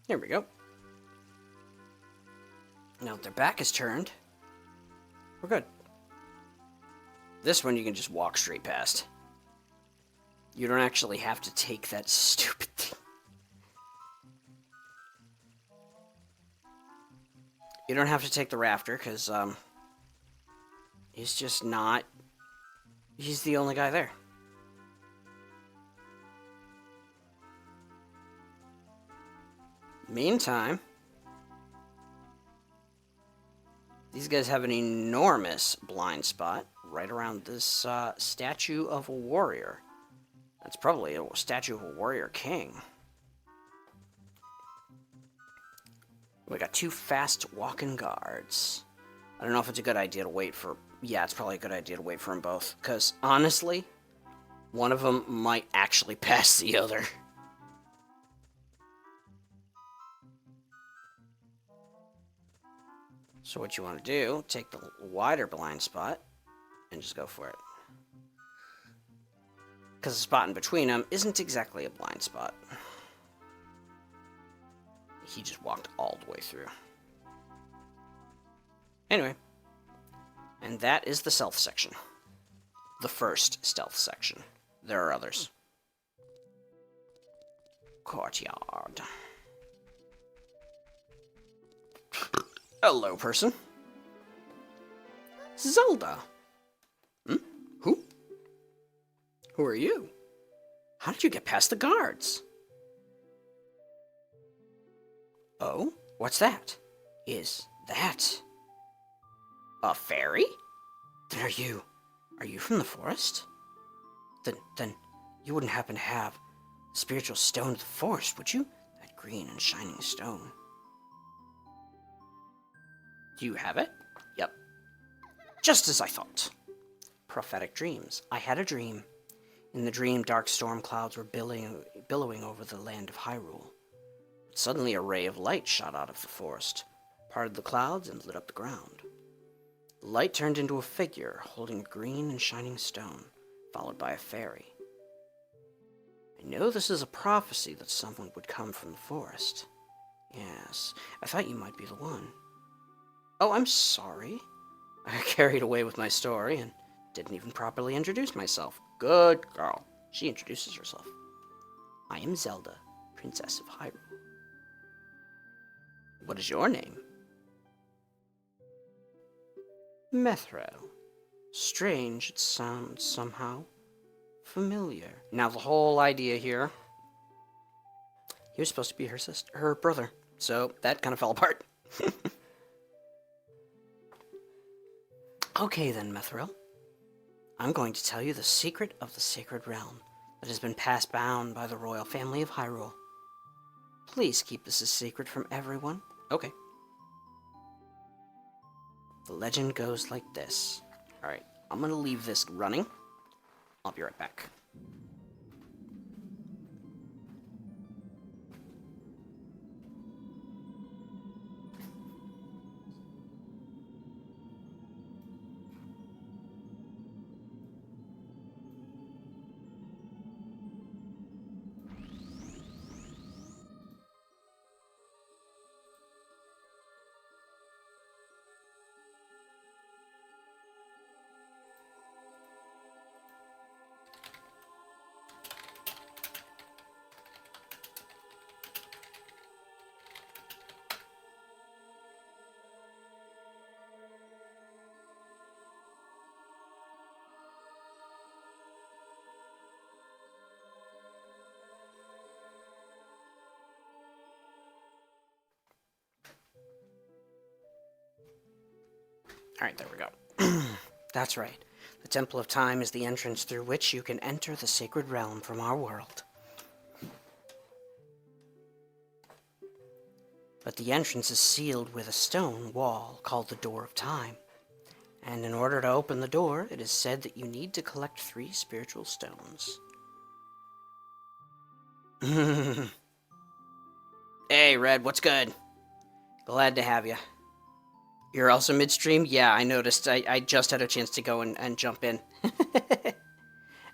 Here we go. Now that their back is turned, we're good. This one you can just walk straight past. You don't actually have to take that stupid thing. You don't have to take the rafter, because, he's just not... He's the only guy there. Meantime, these guys have an enormous blind spot right around this statue of a warrior. That's probably a statue of a warrior king. We got two fast walking guards. I don't know if it's a good idea to wait for... Yeah, it's probably a good idea to wait for them both. Because, honestly, one of them might actually pass the other. So what you want to do, take the wider blind spot and just go for it. Because the spot in between them isn't exactly a blind spot. He just walked all the way through. Anyway. And that is the stealth section. The first stealth section. There are others. Courtyard. Hello, person. Zelda. Hmm? Who? Who are you? How did you get past the guards? Oh, what's that? Is that a fairy? Then are you from the forest? Then you wouldn't happen to have the spiritual stone of the forest, would you? That green and shining stone. Do you have it? Yep. Just as I thought. Prophetic dreams. I had a dream. In the dream, dark storm clouds were billowing over the land of Hyrule. Suddenly a ray of light shot out of the forest, parted the clouds, and lit up the ground. The light turned into a figure holding a green and shining stone, followed by a fairy. I know this is a prophecy that someone would come from the forest. Yes, I thought you might be the one. Oh, I'm sorry. I got carried away with my story and didn't even properly introduce myself. Good girl. She introduces herself. I am Zelda, Princess of Hyrule. What is your name? Methrel. Strange, it sounds somehow familiar. Now, the whole idea here, he was supposed to be her brother, so that kind of fell apart. Okay then, Methrel. I'm going to tell you the secret of the sacred realm that has been passed down by the royal family of Hyrule. Please keep this a secret from everyone. Okay. The legend goes like this. Alright, I'm gonna leave this running. I'll be right back. Alright, there we go. That's right. The Temple of Time is the entrance through which you can enter the sacred realm from our world. But the entrance is sealed with a stone wall called the Door of Time. And in order to open the door, it is said that you need to collect 3 spiritual stones. Hey, Red, what's good? Glad to have you. You're also midstream? Yeah, I noticed. I just had a chance to go and jump in.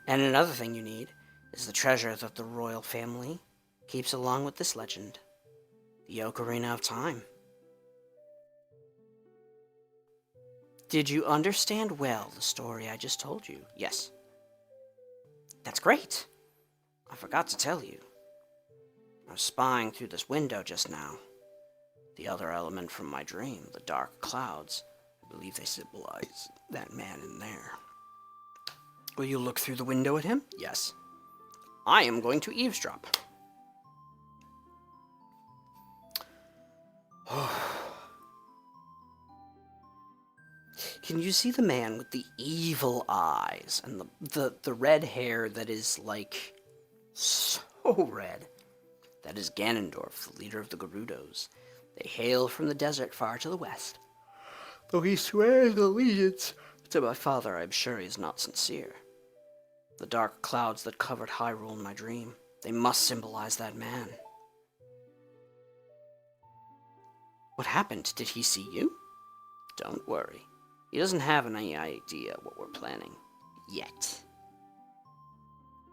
And another thing you need is the treasure that the royal family keeps along with this legend. The Ocarina of Time. Did you understand well the story I just told you? Yes. That's great. I forgot to tell you. I was spying through this window just now. The other element from my dream, the dark clouds, I believe they symbolize that man in there. Will you look through the window at him? Yes. I am going to eavesdrop. Can you see the man with the evil eyes and the red hair that is like so red? That is Ganondorf, the leader of the Gerudos. They hail from the desert far to the west. Though he swears allegiance to my father, I am sure he is not sincere. The dark clouds that covered Hyrule in my dream, they must symbolize that man. What happened? Did he see you? Don't worry. He doesn't have any idea what we're planning. Yet.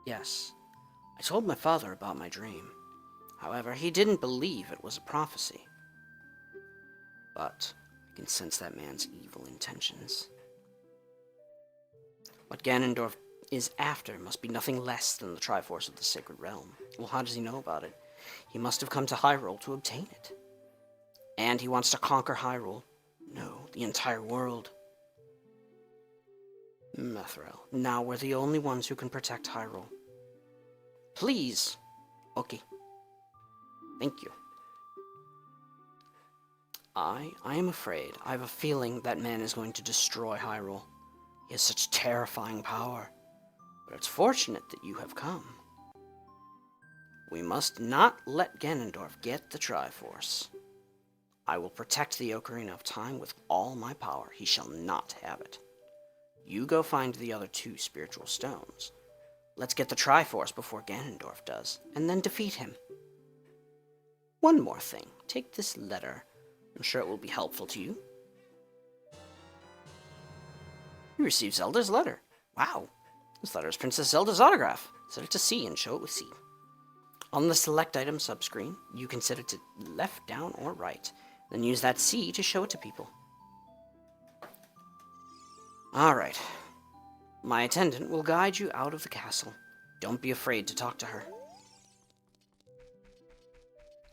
Yes, I told my father about my dream. However, he didn't believe it was a prophecy. But I can sense that man's evil intentions. What Ganondorf is after must be nothing less than the Triforce of the Sacred Realm. Well, how does he know about it? He must have come to Hyrule to obtain it. And he wants to conquer Hyrule. No, the entire world. Mithril, now we're the only ones who can protect Hyrule. Please. Okay. Thank you. I am afraid. I have a feeling that man is going to destroy Hyrule. He has such terrifying power. But it's fortunate that you have come. We must not let Ganondorf get the Triforce. I will protect the Ocarina of Time with all my power. He shall not have it. You go find the other 2 spiritual stones. Let's get the Triforce before Ganondorf does, and then defeat him. One more thing. Take this letter. I'm sure it will be helpful to you. You received Zelda's letter. Wow. This letter is Princess Zelda's autograph. Set it to C and show it with C. On the select item subscreen, you can set it to left, down, or right. Then use that C to show it to people. Alright. My attendant will guide you out of the castle. Don't be afraid to talk to her.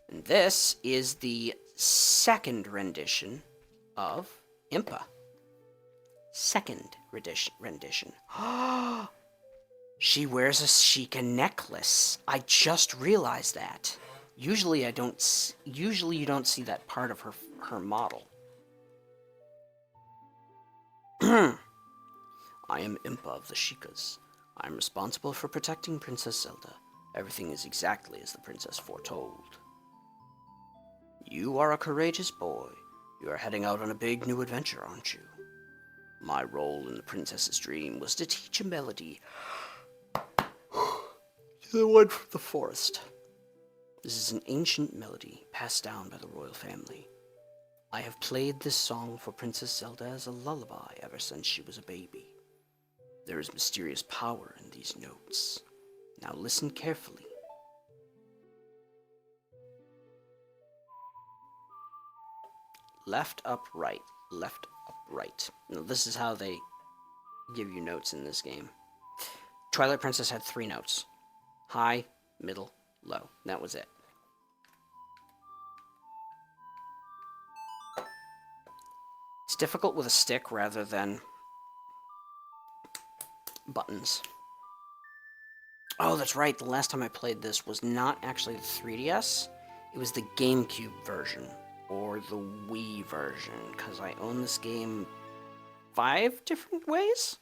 And this is the second rendition of Impa. Second rendition. She wears a Sheikah necklace. I just realized that. Usually you don't see that part of her model. I am Impa of the Sheikahs. I am responsible for protecting Princess Zelda. Everything is exactly as the princess foretold. You are a courageous boy. You are heading out on a big new adventure, aren't you? My role in the princess's dream was to teach a melody to the one from the forest. This is an ancient melody passed down by the royal family. I have played this song for Princess Zelda as a lullaby ever since she was a baby. There is mysterious power in these notes. Now listen carefully. Left, up, right. Left, up, right. Now this is how they give you notes in this game. Twilight Princess had 3 notes. High, middle, low. That was it. It's difficult with a stick rather than buttons. Oh, that's right. The last time I played this was not actually the 3DS. It was the GameCube version, or the Wii version, because I own this game 5 different ways?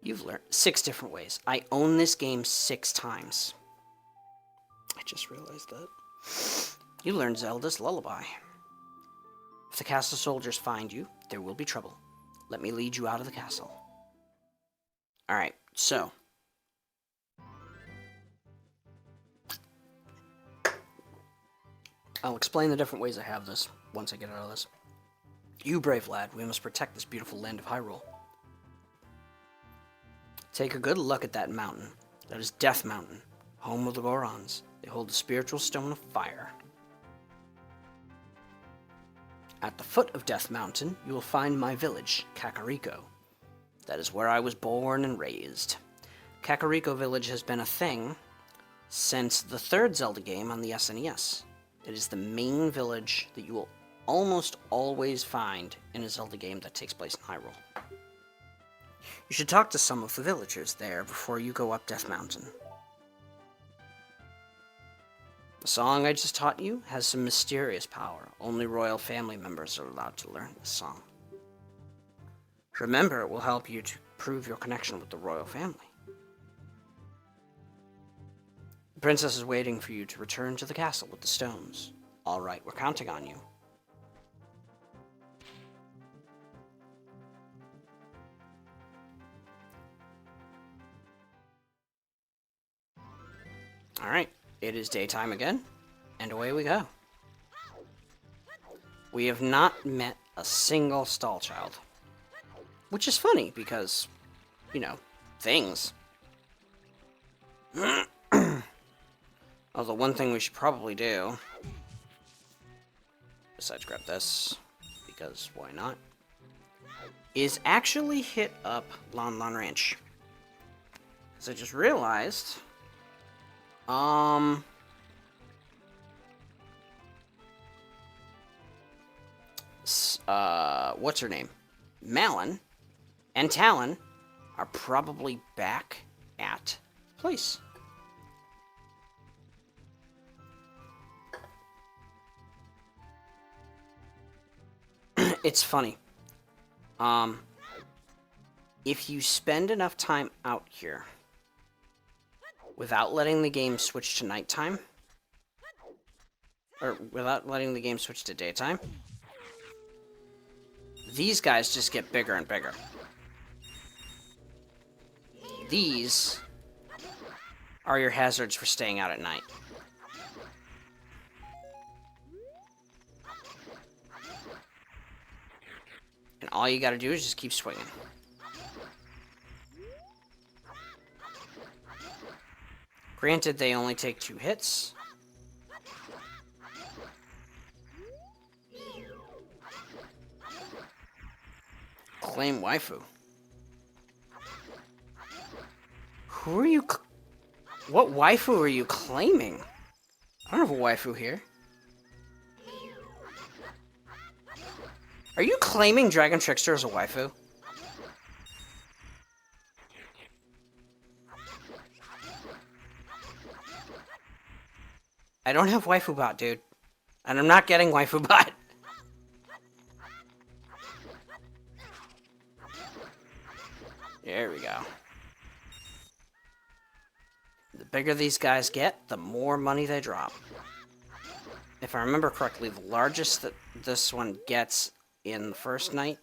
You've learned 6 different ways. I own this game 6 times. I just realized that. You learned Zelda's Lullaby. If the castle soldiers find you, there will be trouble. Let me lead you out of the castle. Alright, so. I'll explain the different ways I have this once I get out of this. You brave lad, we must protect this beautiful land of Hyrule. Take a good look at that mountain. That is Death Mountain, home of the Gorons. They hold the spiritual stone of fire. At the foot of Death Mountain, you will find my village, Kakariko. That is where I was born and raised. Kakariko Village has been a thing since the 3rd Zelda game on the SNES. It is the main village that you will almost always find in a Zelda game that takes place in Hyrule. You should talk to some of the villagers there before you go up Death Mountain. The song I just taught you has some mysterious power. Only royal family members are allowed to learn this song. Remember, it will help you to prove your connection with the royal family. The princess is waiting for you to return to the castle with the stones. All right, we're counting on you. All right, it is daytime again, and away we go. We have not met a single stall child. Which is funny, because, you know, things. Although one thing we should probably do, besides grab this, because why not, is actually hit up Lon Lon Ranch. Because I just realized, what's her name? Malon and Talon are probably back at the place. It's funny. If you spend enough time out here without letting the game switch to nighttime, or without letting the game switch to daytime, these guys just get bigger and bigger. These are your hazards for staying out at night. And all you gotta do is just keep swinging. Granted, they only take 2 hits. Claim waifu. Who are you? What waifu are you claiming? I don't have a waifu here. Are you claiming Dragon Trickster as a waifu? I don't have waifu bot, dude. And I'm not getting waifu bot. There we go. The bigger these guys get, the more money they drop. if I remember correctly, the largest that this one gets in the first night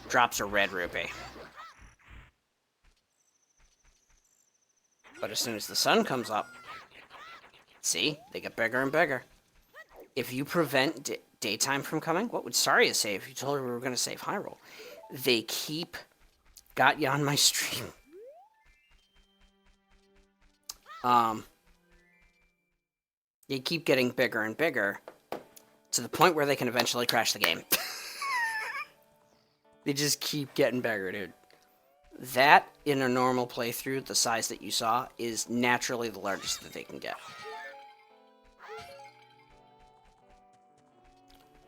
drops a red rupee. But as soon as the sun comes up, see, they get bigger and bigger. If you prevent daytime from coming, what would Saria say if you told her we were going to save Hyrule? They keep... Got you on my stream. They keep getting bigger and bigger to the point where they can eventually crash the game. They just keep getting bigger, dude. That, in a normal playthrough, the size that you saw, is naturally the largest that they can get.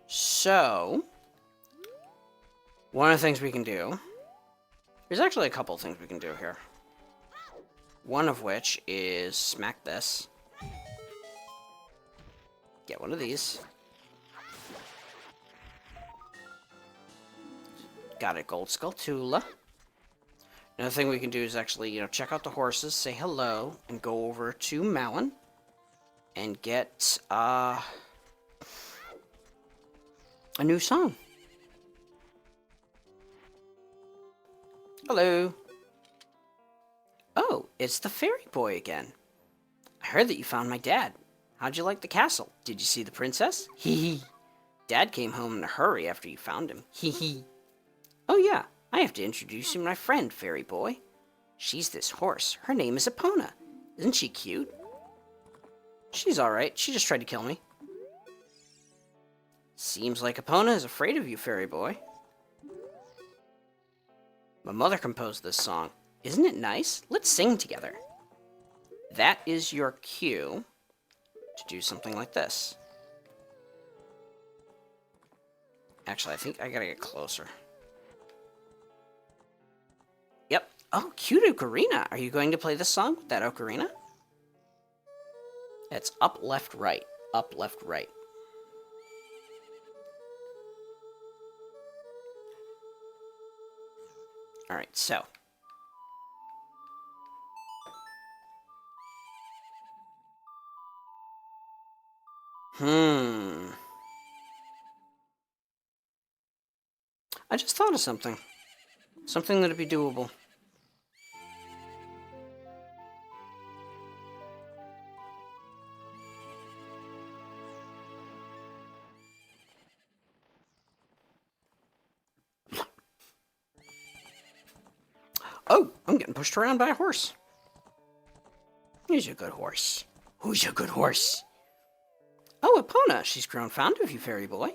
So, one of the things we can do... There's actually a couple of things we can do here. One of which is smack this. Get one of these. Got a gold Skulltula. Another thing we can do is actually, check out the horses, say hello, and go over to Malin and get a new song. Hello. Oh, it's the fairy boy again. I heard that you found my dad. How'd you like the castle? Did you see the princess? Hee hee. Dad came home in a hurry after you found him. Hee hee. Oh yeah, I have to introduce you to my friend, fairy boy. She's this horse. Her name is Epona. Isn't she cute? She's alright. She just tried to kill me. Seems like Epona is afraid of you, fairy boy. My mother composed this song. Isn't it nice? Let's sing together. That is your cue to do something like this. Actually, I think I gotta get closer. Yep. Oh, cute ocarina. Are you going to play this song with that ocarina? It's up, left, right. Up, left, right. Alright, so. I just thought of something. Something that'd be doable. Oh, I'm getting pushed around by a horse. He's a good horse. Who's a good horse? Oh, Epona. She's grown fond of you, fairy boy.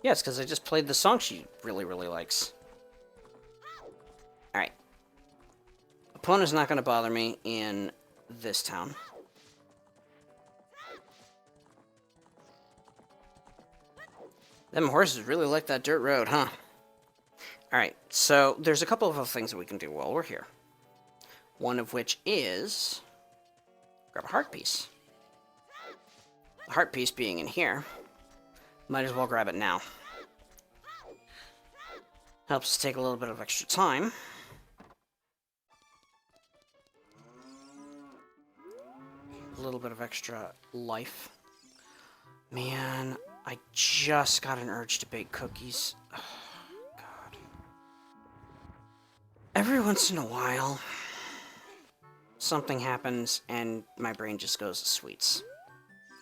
Yes, because I just played the song she really, really likes. Alright. Epona's not going to bother me in this town. Them horses really like that dirt road, huh? Alright, so there's a couple of other things that we can do while we're here. One of which is... grab a heart piece. The heart piece being in here, might as well grab it now. Helps us take a little bit of extra time. A little bit of extra life. Man, I just got an urge to bake cookies. Oh, God. Every once in a while, something happens and my brain just goes to sweets.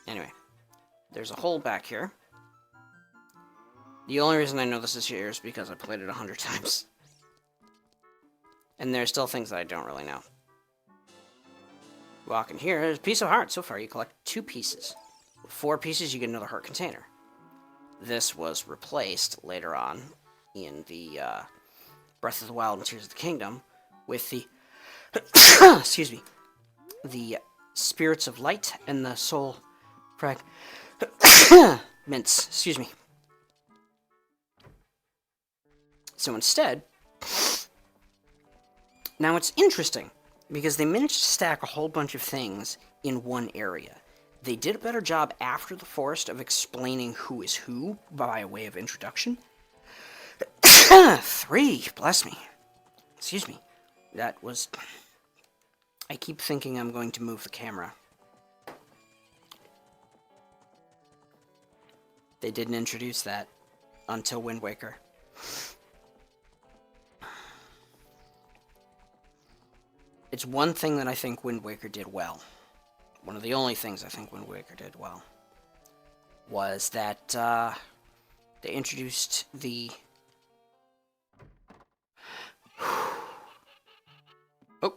Anyway, there's a hole back here. The only reason I know this is here is because I played it 100 times. And there's still things that I don't really know. Walk in here, there's a piece of heart. So far, you collect 2 pieces. With 4 pieces, you get another heart container. This was replaced later on in the Breath of the Wild and Tears of the Kingdom with the... excuse me. The Spirits of Light and the Soul Fragments. Excuse me. So instead, now it's interesting, because they managed to stack a whole bunch of things in one area. They did a better job after the forest of explaining who is who by way of introduction. 3, bless me. Excuse me. That was... I keep thinking I'm going to move the camera. They didn't introduce that until Wind Waker. It's one thing that I think Wind Waker did well. One of the only things I think Wind Waker did well was that they introduced the... Oh.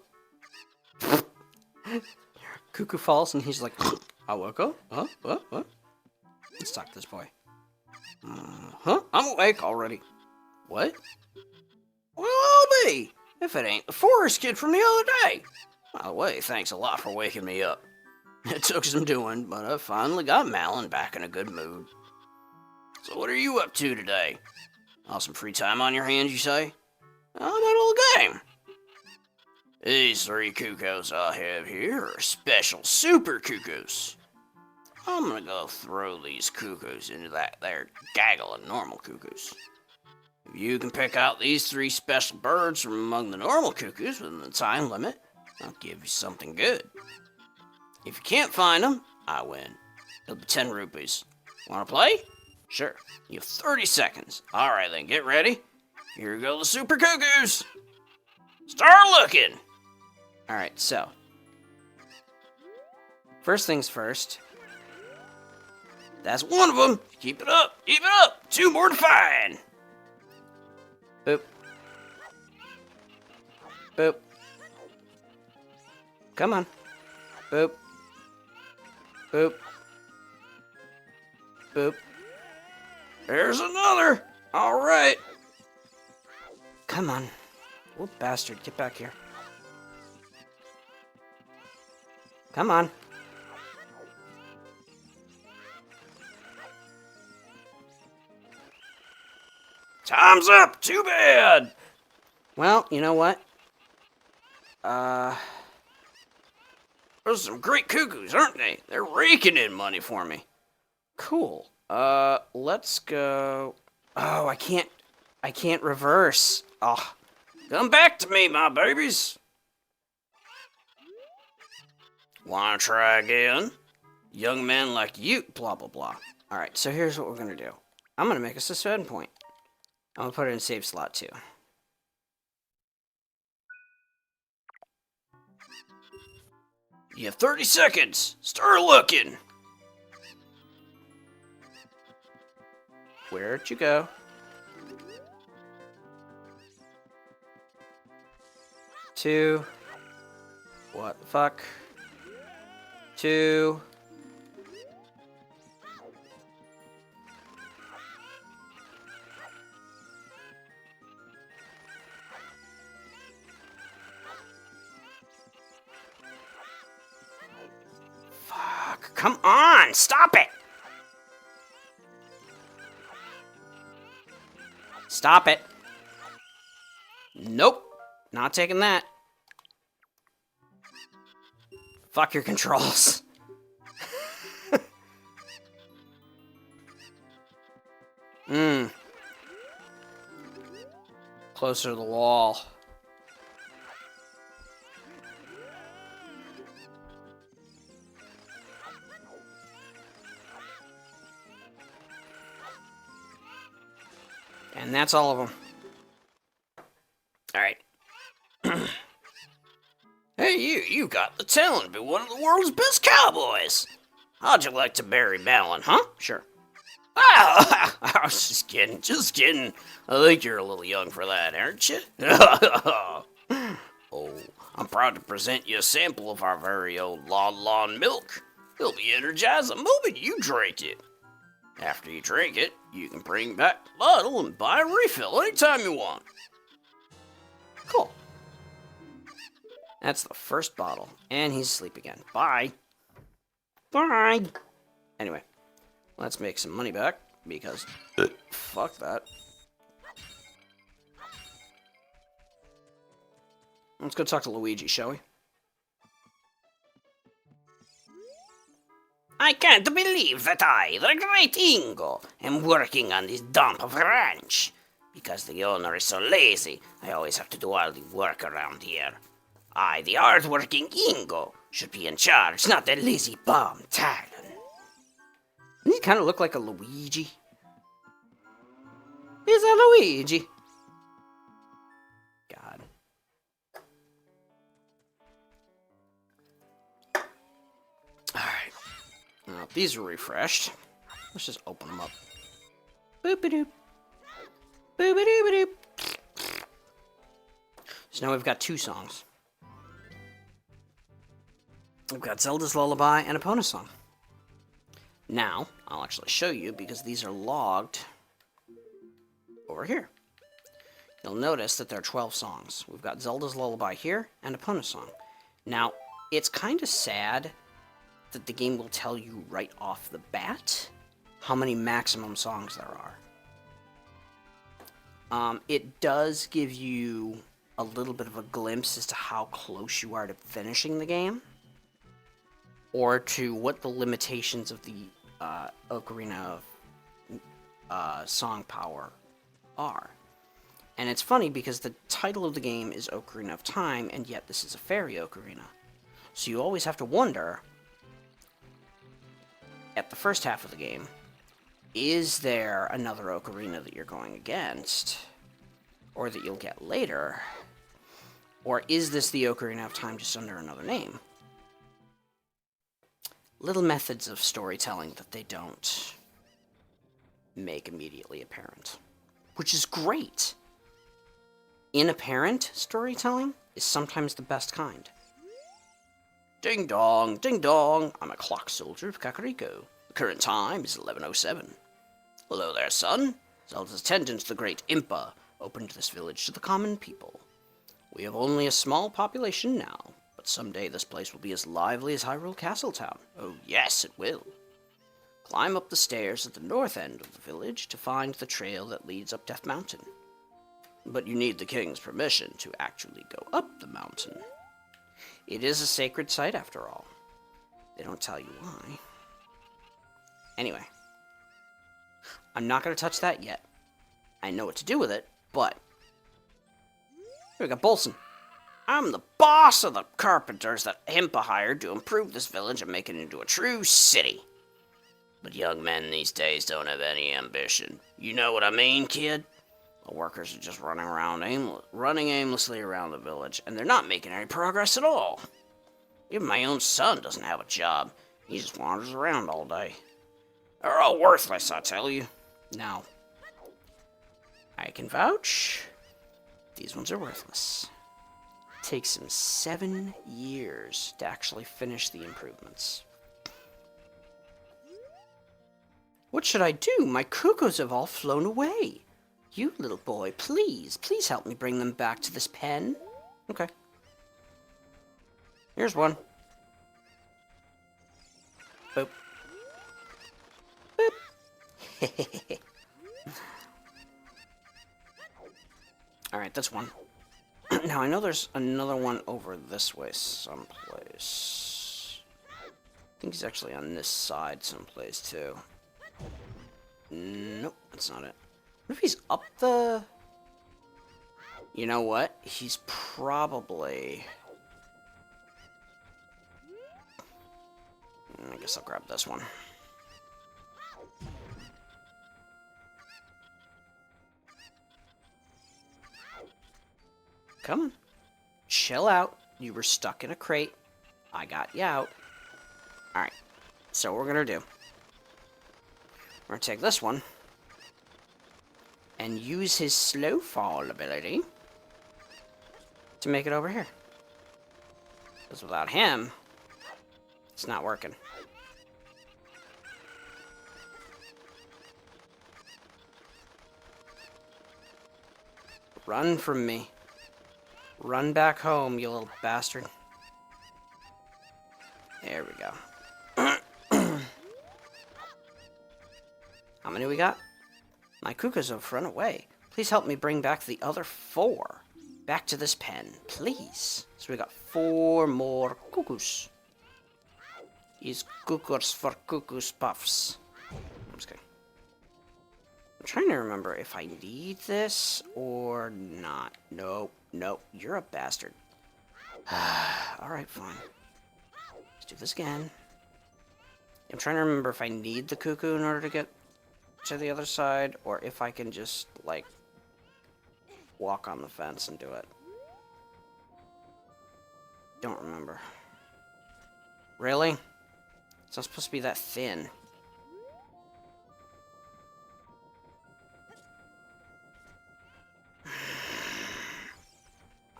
Cuckoo falls and he's like, I woke up? Huh? What? Let's talk to this boy. Huh? I'm awake already. What? Well, I'll be, if it ain't the forest kid from the other day. By the way, thanks a lot for waking me up. It took some doing, but I finally got Malin back in a good mood. So what are you up to today? All some free time on your hands, you say? How about a little game? These 3 cuckoos I have here are special super cuckoos. I'm gonna go throw these cuckoos into that there gaggle of normal cuckoos. If you can pick out these 3 special birds from among the normal cuckoos within the time limit, I'll give you something good. If you can't find them, I win. It'll be 10 rupees. Wanna play? Sure. You have 30 seconds. Alright then, get ready. Here go the super cuckoos. Start looking! Alright, so. First things first. That's one of them. Keep it up. Keep it up. 2 more to find. Boop. Boop. Come on. Boop. Boop. Boop. There's another. All right. Come on. Oh, bastard. Get back here. Come on. Time's up! Too bad! Well, you know what? Those are some great cuckoos, aren't they? They're raking in money for me. Cool. Let's go... Oh, I can't reverse. Oh. Come back to me, my babies! Wanna try again? Young men like you, blah, blah, blah. Alright, so here's what we're gonna do. I'm gonna make a suspend point. I'm gonna put it in save slot 2. You have 30 seconds. Start looking. Where'd you go? Two. What the fuck? 2. Fuck. Come on! Stop it! Stop it. Nope. Not taking that. Fuck your controls. Closer to the wall. And that's all of them. Alright. Hey, you got the talent to be one of the world's best cowboys. How'd you like to bury Balin, huh? Sure. Ah, I was just kidding. I think you're a little young for that, aren't you? Oh, I'm proud to present you a sample of our very own Lon milk. It'll be energized the moment you drink it. After you drink it, you can bring back the bottle and buy a refill anytime you want. Cool. That's the first bottle. And he's asleep again. Bye. Bye. Anyway, let's make some money back, because fuck that. Let's go talk to Luigi, shall we? I can't believe that I, the great Ingo, am working on this dump of a ranch. Because the owner is so lazy, I always have to do all the work around here. I, the hard-working Ingo, should be in charge, not that lazy bum Talon. Doesn't he kind of look like a Luigi? Is that Luigi? God. Alright. Now, these are refreshed. Let's just open them up. Boop-a-doop. Boop-a-doop-a-doop. So now we've got 2 songs. We've got Zelda's Lullaby and Epona's song. Now, I'll actually show you because these are logged over here. You'll notice that there are 12 songs. We've got Zelda's Lullaby here and Epona's song. Now, it's kind of sad that the game will tell you right off the bat how many maximum songs there are. It does give you a little bit of a glimpse as to how close you are to finishing the game, or to what the limitations of the Ocarina of song power are. And it's funny because the title of the game is Ocarina of Time, and yet this is a fairy ocarina. So you always have to wonder, at the first half of the game, is there another ocarina that you're going against, or that you'll get later, or is this the Ocarina of Time just under another name? Little methods of storytelling that they don't make immediately apparent, which is great. Inapparent storytelling is sometimes the best kind. Ding dong, ding dong, I'm a clock soldier of Kakariko. The current time is 11:07. Hello there, son. Zelda's attendant, the great Impa, opened this village to the common people. We have only a small population now, but someday this place will be as lively as Hyrule Castletown. Oh yes, it will. Climb up the stairs at the north end of the village to find the trail that leads up Death Mountain. But you need the king's permission to actually go up the mountain. It is a sacred site after all. They don't tell you why. Anyway, I'm not going to touch that yet. I know what to do with it, but... Here we got Bolson. I'm the boss of the carpenters that Impa hired to improve this village and make it into a true city. But young men these days don't have any ambition. You know what I mean, kid? The workers are just running aimlessly around the village, and they're not making any progress at all. Even my own son doesn't have a job. He just wanders around all day. They're all worthless, I tell you. Now, I can vouch, these ones are worthless. It takes him 7 years to actually finish the improvements. What should I do? My cuckoos have all flown away. You, little boy, please help me bring them back to this pen. Okay. Here's one. Boop. Boop. Alright, that's one. Now, I know there's another one over this way someplace. I think he's actually on this side someplace, too. Nope, that's not it. What if he's up the... You know what? He's probably... I guess I'll grab this one. Come on. Chill out. You were stuck in a crate. I got you out. Alright. So what we're going to do. We're going to take this one. And use his slow fall ability. To make it over here. Because without him, it's not working. Run from me. Run back home, you little bastard. There we go. How many we got? My cuckoos have run away. Please help me bring back the other 4. Back to this pen, please. So we got 4 more cuckoos. These cuckoos for cuckoos puffs. I'm just kidding. I'm trying to remember if I need this or not. Nope, nope, you're a bastard. Alright, fine. Let's do this again. I'm trying to remember if I need the cuckoo in order to get to the other side, or if I can just, like, walk on the fence and do it. Don't remember. Really? It's not supposed to be that thin.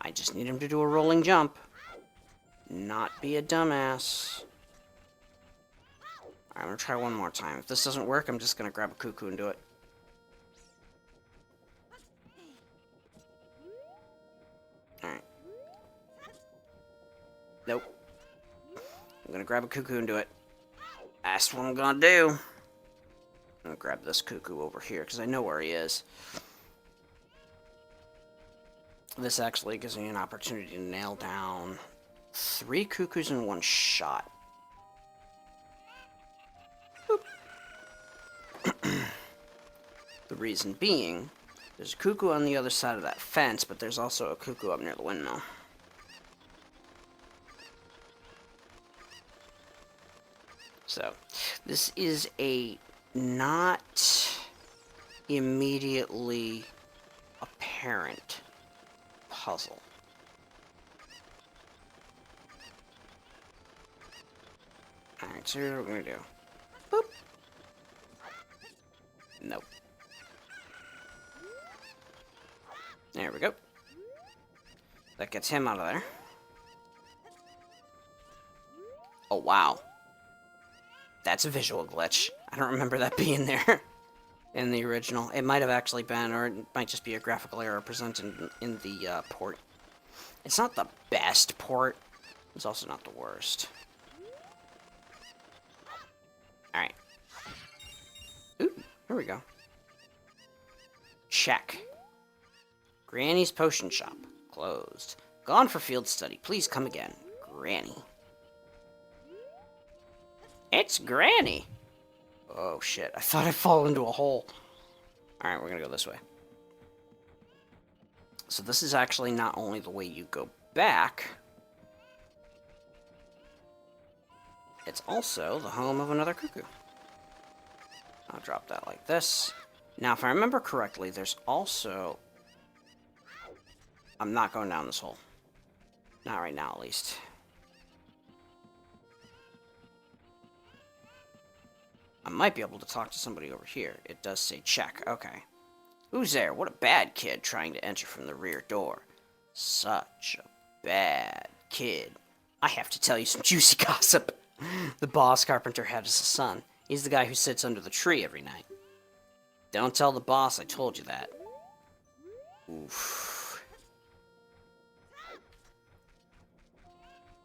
I just need him to do a rolling jump. Not be a dumbass. Alright, I'm gonna try one more time. If this doesn't work, I'm just gonna grab a cuckoo and do it. Alright. Nope. I'm gonna grab a cuckoo and do it. That's what I'm gonna do. I'm gonna grab this cuckoo over here, because I know where he is. This actually gives me an opportunity to nail down 3 cuckoos in one shot. The reason being, there's a cuckoo on the other side of that fence, but there's also a cuckoo up near the windmill. So, this is a not immediately apparent puzzle. Alright, so here's what we're gonna do. Boop. Nope. There we go. That gets him out of there. Oh, wow. That's a visual glitch. I don't remember that being there in the original. It might have actually been, or it might just be a graphical error presented in the port. It's not the best port. It's also not the worst. Alright. Ooh, here we go. Check. Granny's Potion Shop. Closed. Gone for field study. Please come again. Granny. It's Granny! Oh, shit. I thought I'd fall into a hole. Alright, we're gonna go this way. So this is actually not only the way you go back, it's also the home of another cuckoo. I'll drop that like this. Now, if I remember correctly, there's also... I'm not going down this hole. Not right now, at least. I might be able to talk to somebody over here. It does say check. Okay. Who's there? What a bad kid trying to enter from the rear door. Such a bad kid. I have to tell you some juicy gossip. The boss carpenter has a son. He's the guy who sits under the tree every night. Don't tell the boss I told you that. Oof.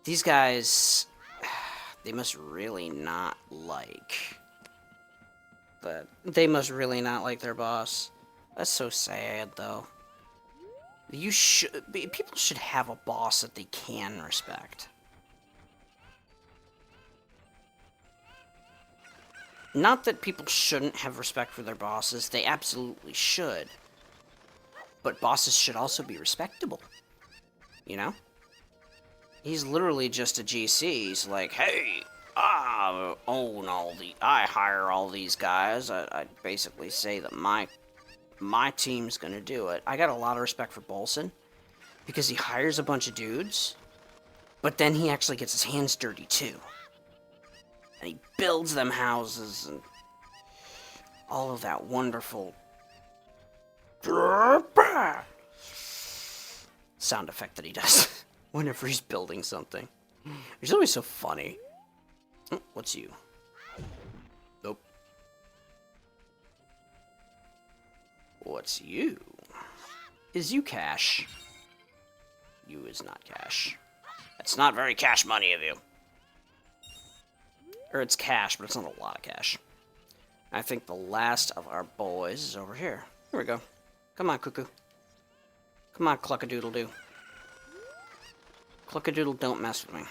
These guys... They must really not like... They must really not like their boss. That's so sad, though. People should have a boss that they can respect. Not that people shouldn't have respect for their bosses, they absolutely should. But bosses should also be respectable. You know? He's literally just a GC. He's like, hey, I hire all these guys. I basically say that my team's gonna do it. I got a lot of respect for Bolson because he hires a bunch of dudes, but then he actually gets his hands dirty too. And he builds them houses and all of that wonderful sound effect that he does whenever he's building something. He's always so funny. Oh, what's you? Nope. What's you? Is you cash? You is not cash. That's not very cash money of you. Or it's cash, but it's not a lot of cash. I think the last of our boys is over here. Here we go. Come on, cuckoo. Come on, cluckadoodle-doo. Cluckadoodle, don't mess with me.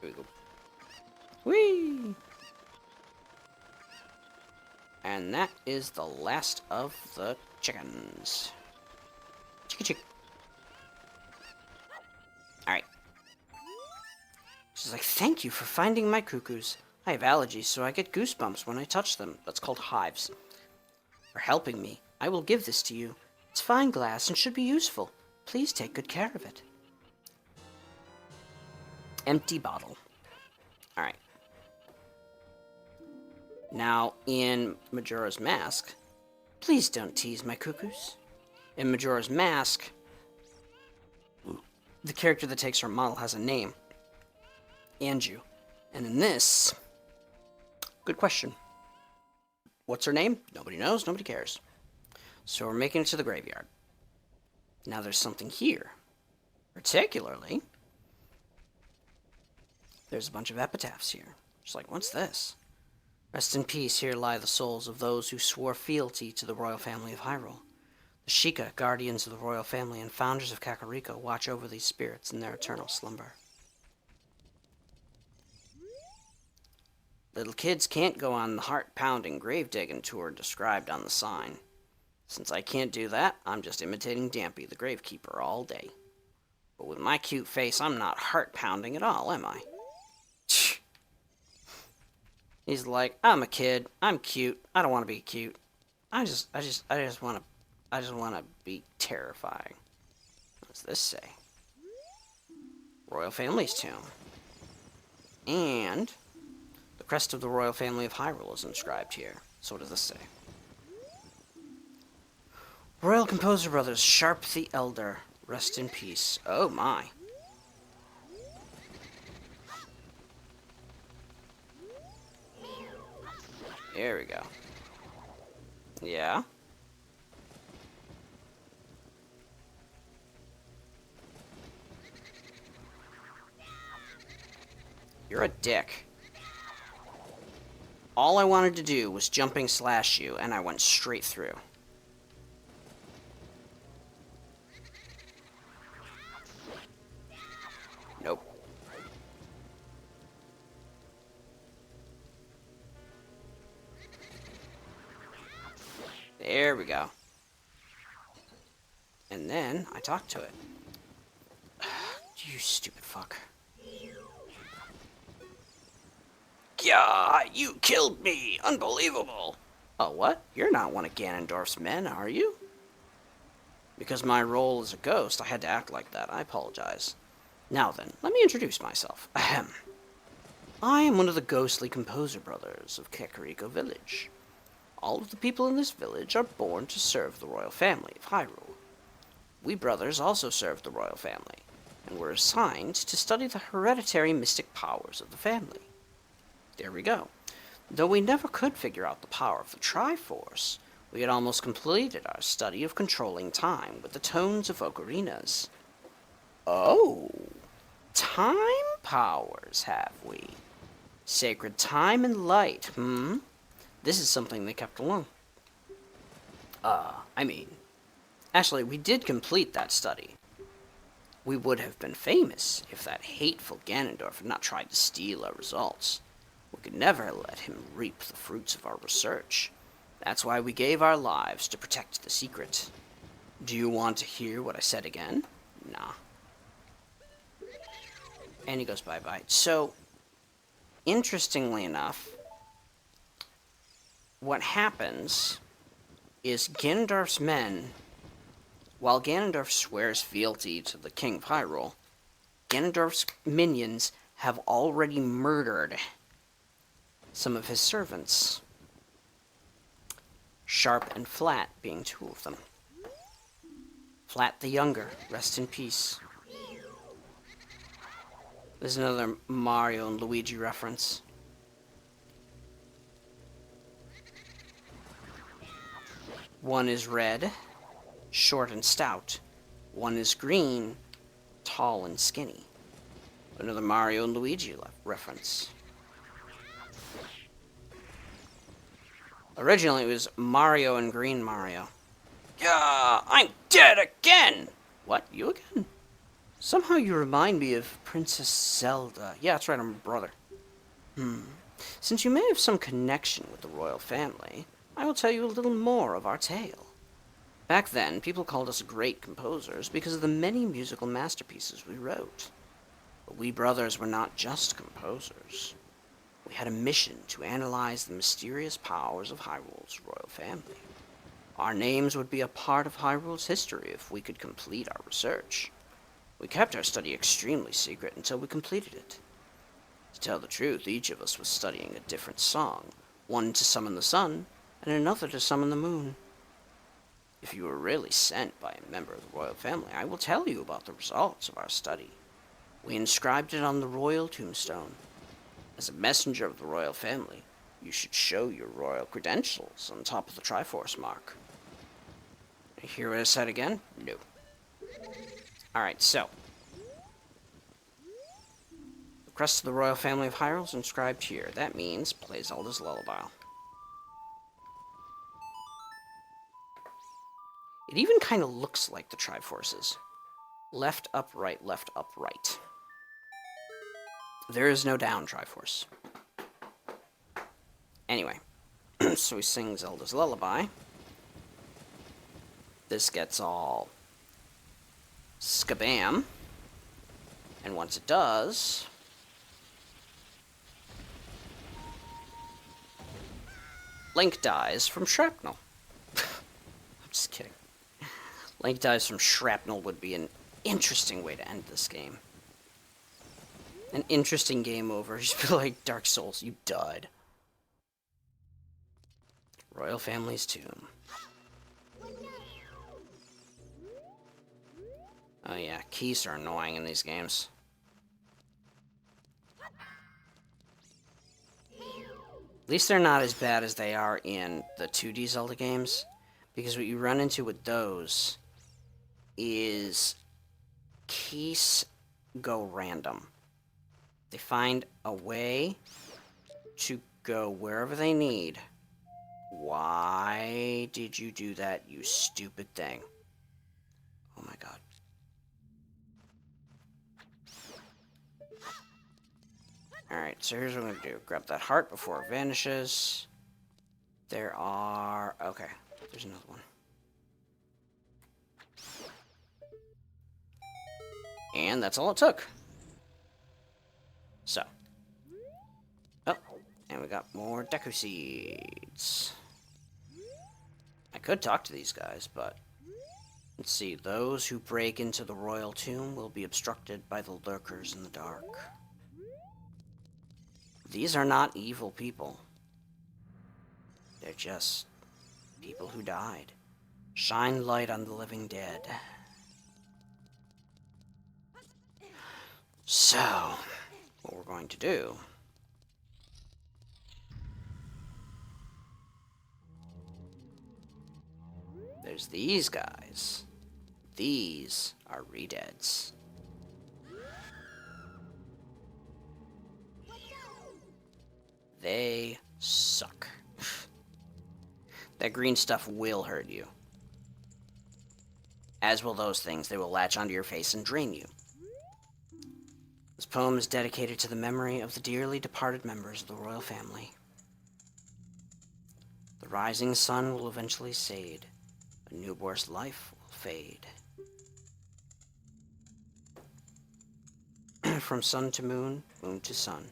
Here we go. Whee! And that is the last of the chickens. Chicka chick. Alright. She's like, thank you for finding my cuckoos. I have allergies, so I get goosebumps when I touch them. That's called hives. For helping me, I will give this to you. It's fine glass and should be useful. Please take good care of it. Empty bottle. Alright. Now, in Majora's Mask, please don't tease my cuckoos. In Majora's Mask, the character that takes her model has a name. Anju. And in this, good question. What's her name? Nobody knows, nobody cares. So we're making it to the graveyard. Now there's something here. Particularly, there's a bunch of epitaphs here. Just like, what's this? Rest in peace, here lie the souls of those who swore fealty to the royal family of Hyrule. The Sheikah, guardians of the royal family and founders of Kakariko, watch over these spirits in their eternal slumber. Little kids can't go on the heart-pounding grave-digging tour described on the sign. Since I can't do that, I'm just imitating Dampy, the gravekeeper, all day. But with my cute face, I'm not heart-pounding at all, am I? He's like, I'm a kid. I'm cute. I don't want to be cute. I just want to be terrifying. What does this say? Royal Family's tomb. And the crest of the royal family of Hyrule is inscribed here. So what does this say? Royal Composer Brothers, Sharp the Elder. Rest in peace. Oh my. There we go. Yeah? You're a dick. All I wanted to do was jumping slash you, and I went straight through. Nope. There we go. And then I talked to it. You stupid fuck. Yeah, you killed me! Unbelievable! Oh, what? You're not one of Ganondorf's men, are you? Because my role as a ghost, I had to act like that. I apologize. Now then, let me introduce myself. Ahem. I am one of the ghostly composer brothers of Kakariko Village. All of the people in this village are born to serve the royal family of Hyrule. We brothers also serve the royal family, and were assigned to study the hereditary mystic powers of the family. There we go. Though we never could figure out the power of the Triforce, we had almost completed our study of controlling time with the tones of ocarinas. Oh, time powers have we? Sacred time and light, This is something they kept along. Actually, we did complete that study. We would have been famous if that hateful Ganondorf had not tried to steal our results. We could never let him reap the fruits of our research. That's why we gave our lives to protect the secret. Do you want to hear what I said again? Nah. And he goes bye-bye. So, interestingly enough, what happens is Ganondorf's men, while Ganondorf swears fealty to the King of Hyrule, Ganondorf's minions have already murdered some of his servants. Sharp and Flat being two of them. Flat the Younger, rest in peace. There's another Mario and Luigi reference. One is red, short and stout. One is green, tall and skinny. Another Mario and Luigi reference. Originally, it was Mario and Green Mario. Yeah, I'm dead again! What, you again? Somehow you remind me of Princess Zelda. Yeah, that's right, I'm a brother. Since you may have some connection with the royal family, I will tell you a little more of our tale. Back then, people called us great composers because of the many musical masterpieces we wrote. But we brothers were not just composers. We had a mission to analyze the mysterious powers of Hyrule's royal family. Our names would be a part of Hyrule's history if we could complete our research. We kept our study extremely secret until we completed it. To tell the truth, each of us was studying a different song, one to summon the sun, and another to summon the moon. If you were really sent by a member of the royal family, I will tell you about the results of our study. We inscribed it on the royal tombstone. As a messenger of the royal family, you should show your royal credentials on top of the Triforce mark. You hear what I said again? No. Alright, so. The crest of the royal family of Hyrule is inscribed here. That means play Zelda's Lullaby. It even kind of looks like the Triforces. Left, up, right, left, up, right. There is no down Triforce. Anyway, so we sing Zelda's Lullaby. This gets all skabam. And once it does, Link dies from shrapnel. I'm just kidding. Link dies from shrapnel would be an interesting way to end this game. An interesting game over. Just be like, Dark Souls, you died. Royal Family's Tomb. Oh yeah, keys are annoying in these games. At least they're not as bad as they are in the 2D Zelda games. Because what you run into with those is keys go random. They find a way to go wherever they need. Why did you do that, you stupid thing? Oh my god. Alright, so here's what I'm going to do. Grab that heart before it vanishes. There are... Okay, there's another one. And that's all it took. So. Oh, and we got more Deku Seeds. I could talk to these guys, but... Let's see, those who break into the royal tomb will be obstructed by the lurkers in the dark. These are not evil people. They're just people who died. Shine light on the living dead. So, what we're going to do... There's these guys. These are Redeads. They suck. That green stuff will hurt you. As will those things. They will latch onto your face and drain you. This poem is dedicated to the memory of the dearly departed members of the royal family. The rising sun will eventually sade. A newborn's life will fade. From sun to moon, moon to sun.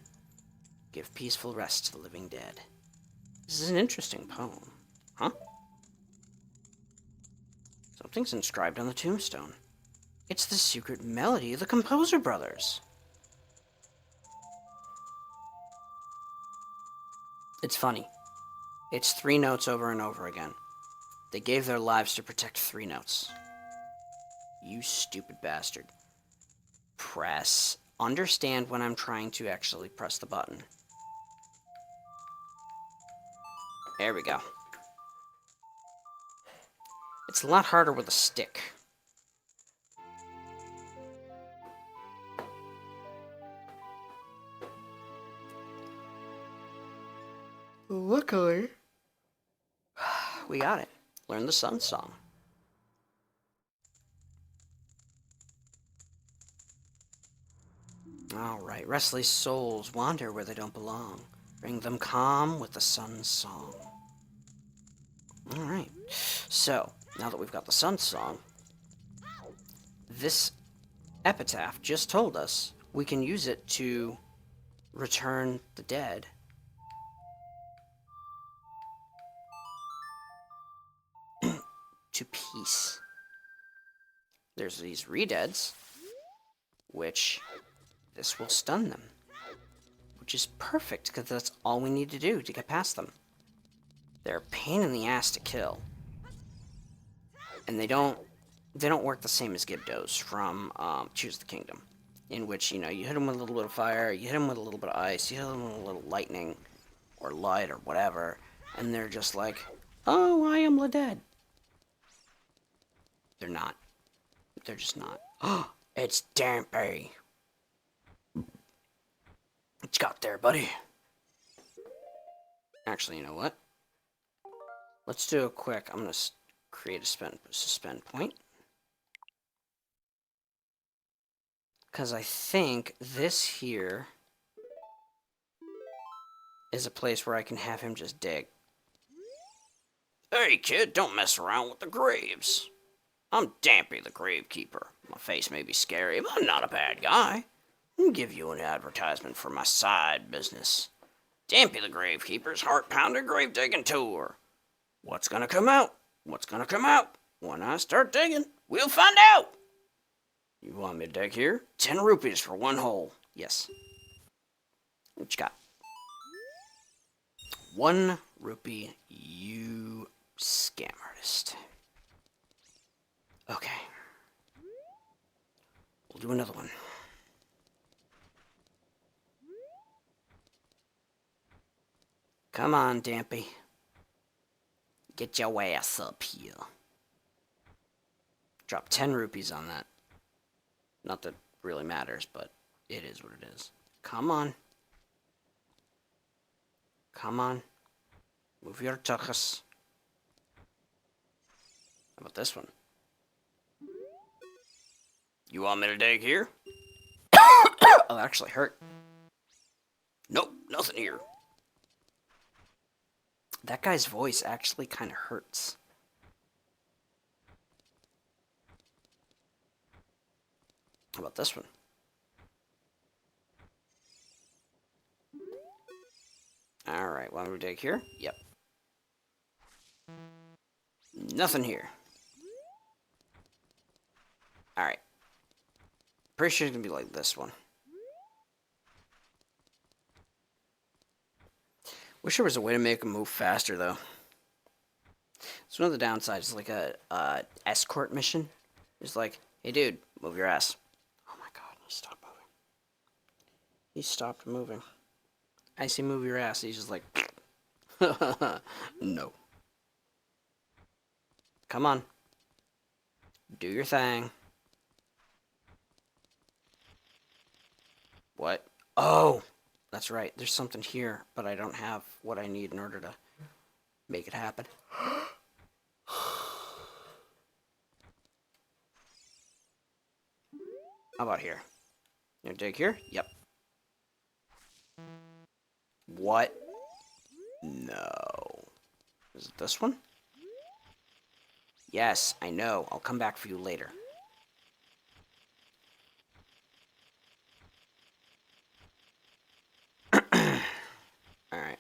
Give peaceful rest to the living dead. This is an interesting poem. Huh? Something's inscribed on the tombstone. It's the secret melody of the Composer Brothers. It's funny. It's 3 notes over and over again. They gave their lives to protect 3 notes. You stupid bastard. Press. Understand when I'm trying to actually press the button. There we go. It's a lot harder with a stick. Luckily, we got it. Learn the Sun Song. Alright, restless souls wander where they don't belong. Bring them calm with the Sun Song. Alright, so, now that we've got the Sun Song, this epitaph just told us we can use it to return the dead to peace. There's these redeads, which this will stun them. Which is perfect, because that's all we need to do to get past them. They're a pain in the ass to kill. And they don't work the same as Gibdos from Choose the Kingdom. In which, you hit them with a little bit of fire, you hit them with a little bit of ice, you hit them with a little lightning, or light, or whatever, and they're just like, oh, I am the dead. They're not. They're just not. Oh, it's Dampy. What you got there, buddy? Actually, you know what? Let's do a quick. I'm gonna create a suspend point. Because I think this here is a place where I can have him just dig. Hey, kid, don't mess around with the graves. I'm Dampy, the Gravekeeper. My face may be scary, but I'm not a bad guy. I'll give you an advertisement for my side business. Dampy, the Gravekeeper's heart-pounding grave-digging tour. What's gonna come out? What's gonna come out? When I start digging, we'll find out. You want me to dig here? 10 rupees for one hole. Yes. What you got? 1 rupee, you scam artist. Okay. We'll do another one. Come on, Dampy. Get your ass up here. Drop 10 rupees on that. Not that it really matters, but it is what it is. Come on. Come on. Move your tuchus. How about this one? You want me to dig here? Oh, that actually hurt. Nope, nothing here. That guy's voice actually kind of hurts. How about this one? Alright, want me to dig here? Yep. Nothing here. Alright. Pretty sure it's gonna be like this one. Wish there was a way to make him move faster, though. It's one of the downsides. It's like a escort mission. It's like, hey, dude, move your ass. Oh my god, he stopped moving. He stopped moving. I say move your ass. He's just like, no. Come on. Do your thing. What? Oh! That's right. There's something here, but I don't have what I need in order to make it happen. How about here? You dig here? Yep. What? No. Is it this one? Yes, I know. I'll come back for you later. Alright.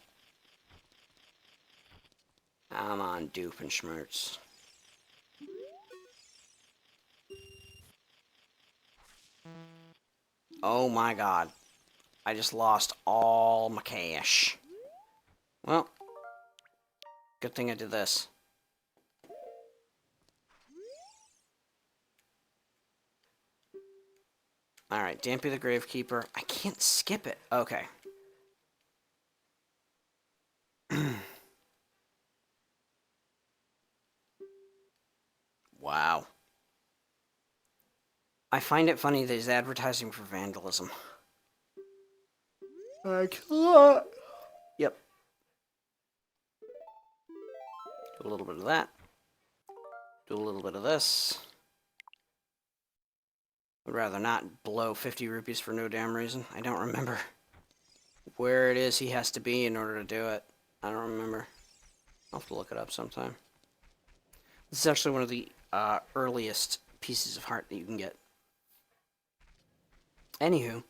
Come on, dupe and schmertz. Oh my god. I just lost all my cash. Well, good thing I did this. Alright, Dampy the Gravekeeper. I can't skip it. Okay. Wow. I find it funny that he's advertising for vandalism. I can't. Yep. Do a little bit of that. Do a little bit of this. I'd rather not blow 50 rupees for no damn reason. I don't remember where it is he has to be in order to do it. I don't remember. I'll have to look it up sometime. This is actually one of the earliest pieces of heart that you can get. Anywho,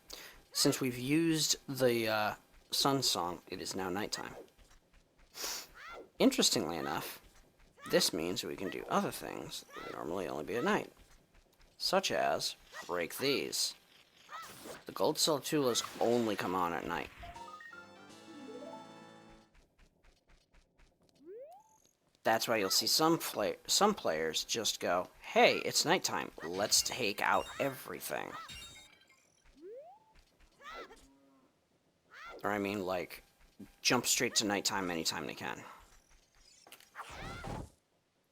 since we've used the sun song, it is now nighttime. Interestingly enough, This means we can do other things that would normally only be at night, such as break these. The gold celtulas only come on at night. That's why you'll see some players just go, hey, it's nighttime, let's take out everything. Or I mean, like, jump straight to nighttime anytime they can.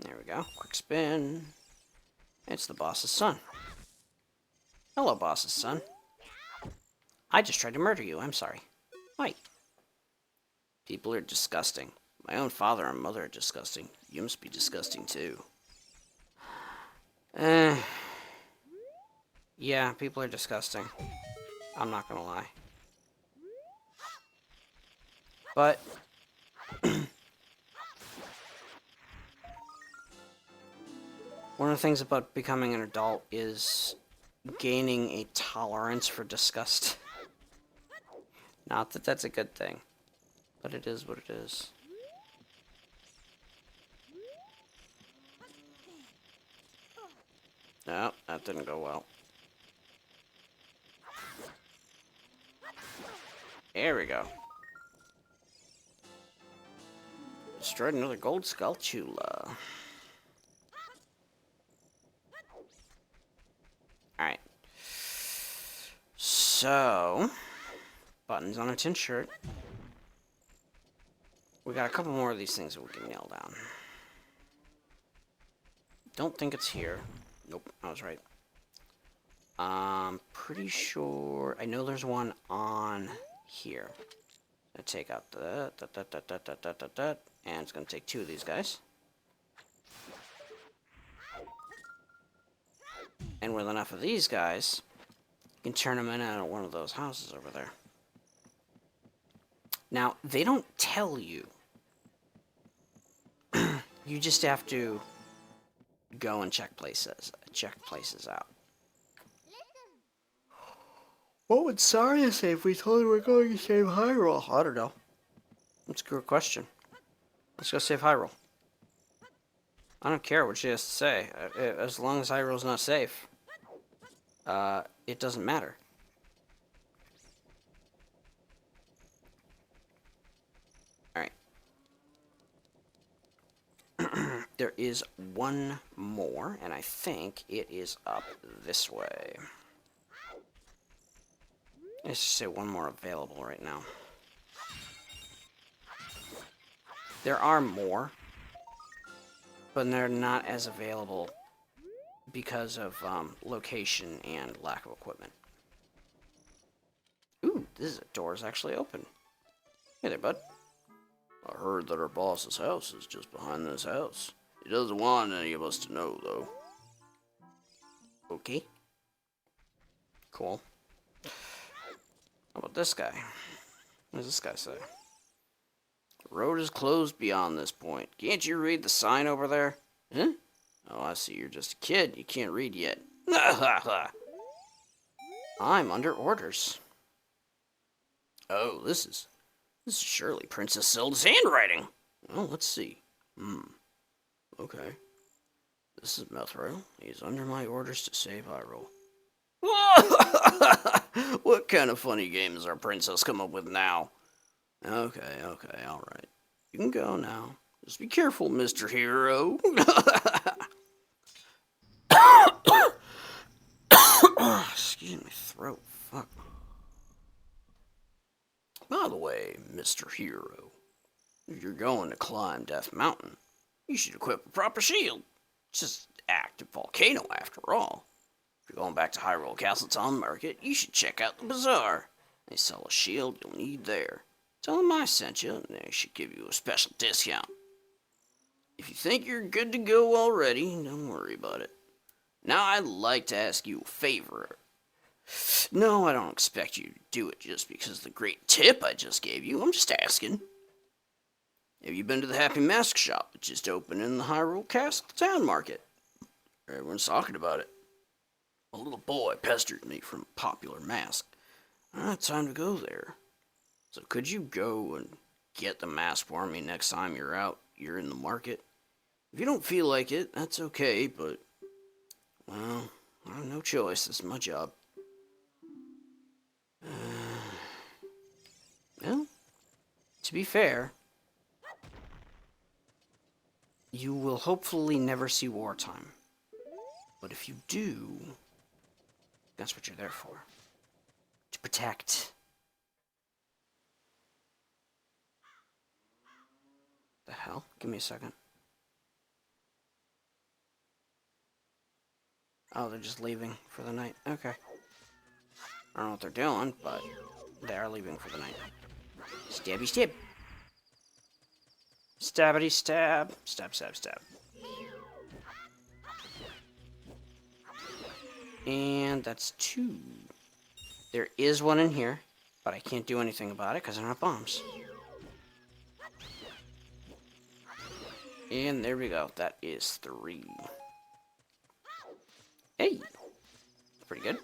There we go. Quick spin. It's the boss's son. Hello, boss's son. I just tried to murder you. I'm sorry. Why? People are disgusting. My own father and mother are disgusting. You must be disgusting too. Yeah, people are disgusting. I'm not gonna lie. But one of the things about becoming an adult is gaining a tolerance for disgust. Not that that's a good thing, but it is what it is. No, that didn't go well. There we go. Destroyed another gold skulltula. Alright. So, buttons on a tin shirt. We got a couple more of these things that we can nail down. Don't think it's here. Nope, I was right. Pretty sure... I know there's one on here. Gonna take out the... and it's gonna take two of these guys. And with enough of these guys, you can turn them in at one of those houses over there. Now, they don't tell you. You just have to go and check places out. What would Saria say if we told her we're going to save Hyrule? I don't know. That's a good question. Let's go save Hyrule. I don't care what she has to say. As long as Hyrule's not safe, it doesn't matter. Alright. There is one more, and I think it is up this way. Let's just say one more available right now. There are more, but they're not as available because of location and lack of equipment. Ooh, this door is actually open. Hey there, bud. I heard that our boss's house is just behind this house. He doesn't want any of us to know, though. Okay. Cool. How about this guy? What does this guy say? The road is closed beyond this point. Can't you read the sign over there? Huh? Oh, I see you're just a kid. You can't read yet. I'm under orders. Oh, this is surely Princess Zelda's handwriting. Well, let's see. Okay. This is Methrail. He's under my orders to save Hyrule. What kind of funny game has our princess come up with now? Okay, alright. You can go now. Just be careful, Mr. Hero. Excuse me, throat. Fuck. By the way, Mr. Hero, if you're going to climb Death Mountain, you should equip a proper shield. It's just an active volcano, after all. If you're going back to Hyrule Castle Town Market, you should check out the bazaar. They sell a shield you'll need there. Tell them I sent you, and they should give you a special discount. If you think you're good to go already, don't worry about it. Now I'd like to ask you a favor. No, I don't expect you to do it just because of the great tip I just gave you. I'm just asking. Have you been to the Happy Mask shop that just opened in the Hyrule Castle Town Market? Everyone's talking about it. A little boy pestered me from Popular Mask. Time to go there. So could you go and get the mask for me next time you're in the market? If you don't feel like it, that's okay, but, well, I have no choice. This is my job. Well, to be fair, you will hopefully never see wartime. But if you do, that's what you're there for. To protect. The hell? Give me a second. Oh, they're just leaving for the night. Okay. I don't know what they're doing, but they are leaving for the night. Stabby stab. Stabbity stab. Stab, stab, stab. And that's 2. There is one in here, but I can't do anything about it because I don't have bombs. And there we go. That is 3. Hey! Pretty good.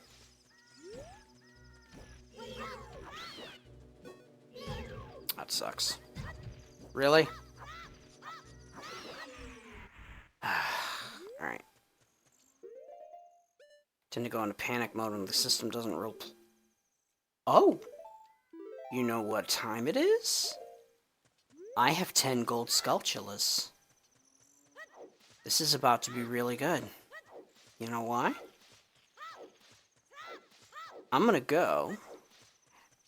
That sucks. Really? Alright. Tend to go into panic mode when the system doesn't roll. Oh! You know what time it is? I have 10 gold sculptulas. This is about to be really good. You know why? I'm gonna go.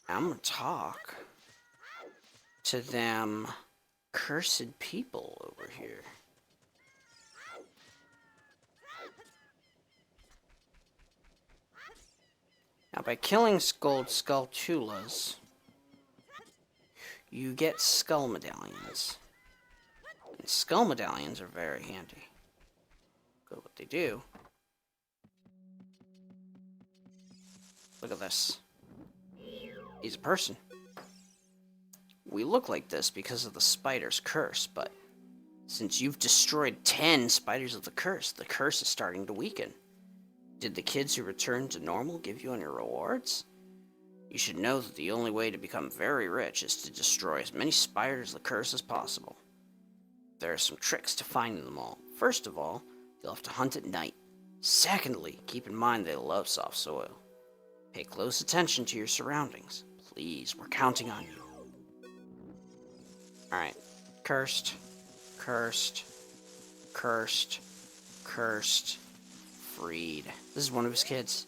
I'm gonna talk to them cursed people over here. Now, by killing gold sculptulas, you get skull medallions. And skull medallions are very handy. Go what they do. Look at this. He's a person. We look like this because of the spider's curse, but since you've destroyed 10 spiders of the curse is starting to weaken. Did the kids who returned to normal give you any rewards? You should know that the only way to become very rich is to destroy as many spiders of the curse as possible. There are some tricks to finding them all. First of all, you'll have to hunt at night. Secondly, keep in mind they love soft soil. Pay close attention to your surroundings. Please, we're counting on you. Alright. Cursed. Cursed. Cursed. Cursed. Freed. This is one of his kids.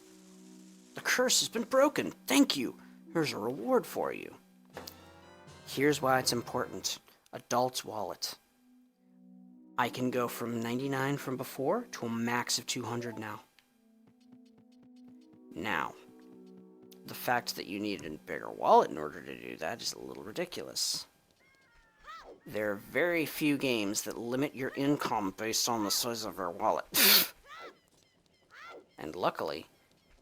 The curse has been broken. Thank you. Here's a reward for you. Here's why it's important. Adult's wallet. I can go from 99 from before to a max of 200 now. Now, the fact that you need a bigger wallet in order to do that is a little ridiculous. There are very few games that limit your income based on the size of your wallet. And luckily,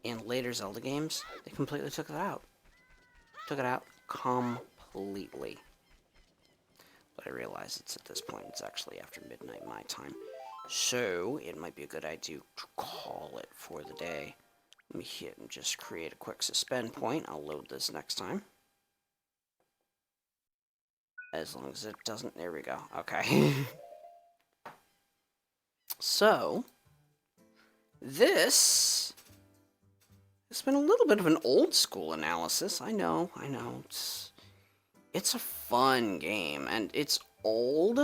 in later Zelda games, they completely took that out. Took it out completely. But I realize it's at this point, it's actually after midnight my time. So, it might be a good idea to call it for the day. Let me hit and just create a quick suspend point. I'll load this next time. As long as it doesn't... There we go. Okay. So, this has been a little bit of an old school analysis. I know. It's a fun game, and it's old,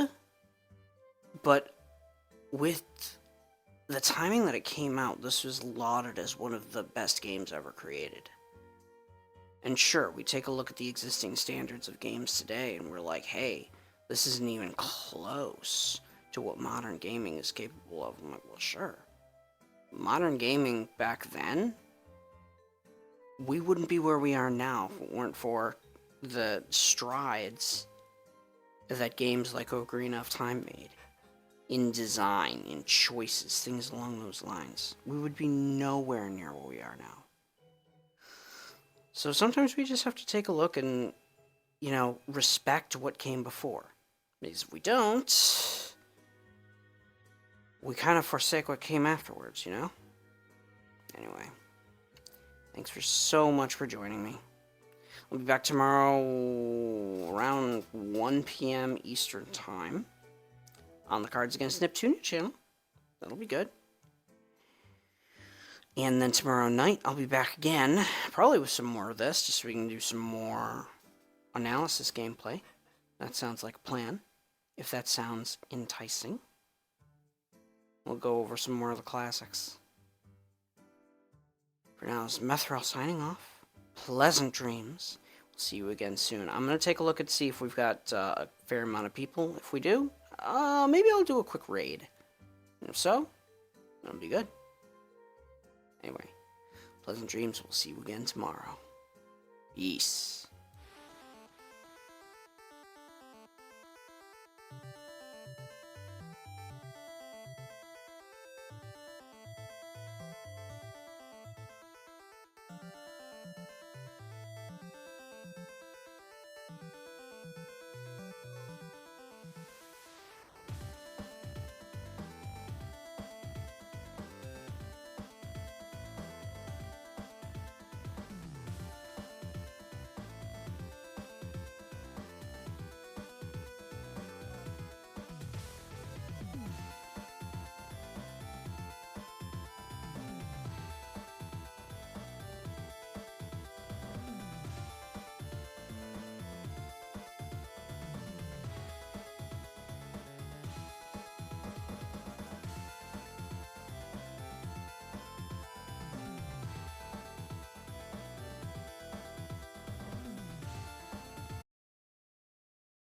but with the timing that it came out, this was lauded as one of the best games ever created. And sure, we take a look at the existing standards of games today, and we're like, hey, this isn't even close to what modern gaming is capable of. I'm like, well, sure. Modern gaming back then, we wouldn't be where we are now if it weren't for the strides that games like Ocarina of Time made. In design, in choices, things along those lines. We would be nowhere near where we are now. So sometimes we just have to take a look and, you know, respect what came before. Because if we don't, we kind of forsake what came afterwards, you know? Anyway, thanks so much for joining me. I'll be back tomorrow around 1 p.m. Eastern Time. on the Cards Against Neptunia channel. That'll be good. And then tomorrow night, I'll be back again, probably with some more of this, just so we can do some more analysis gameplay. That sounds like a plan. If that sounds enticing, we'll go over some more of the classics. For now, this is Methrel signing off. Pleasant dreams. We'll see you again soon. I'm going to take a look and see if we've got a fair amount of people. If we do, maybe I'll do a quick raid. And if so, that'll be good. Anyway, pleasant dreams. We'll see you again tomorrow. Peace.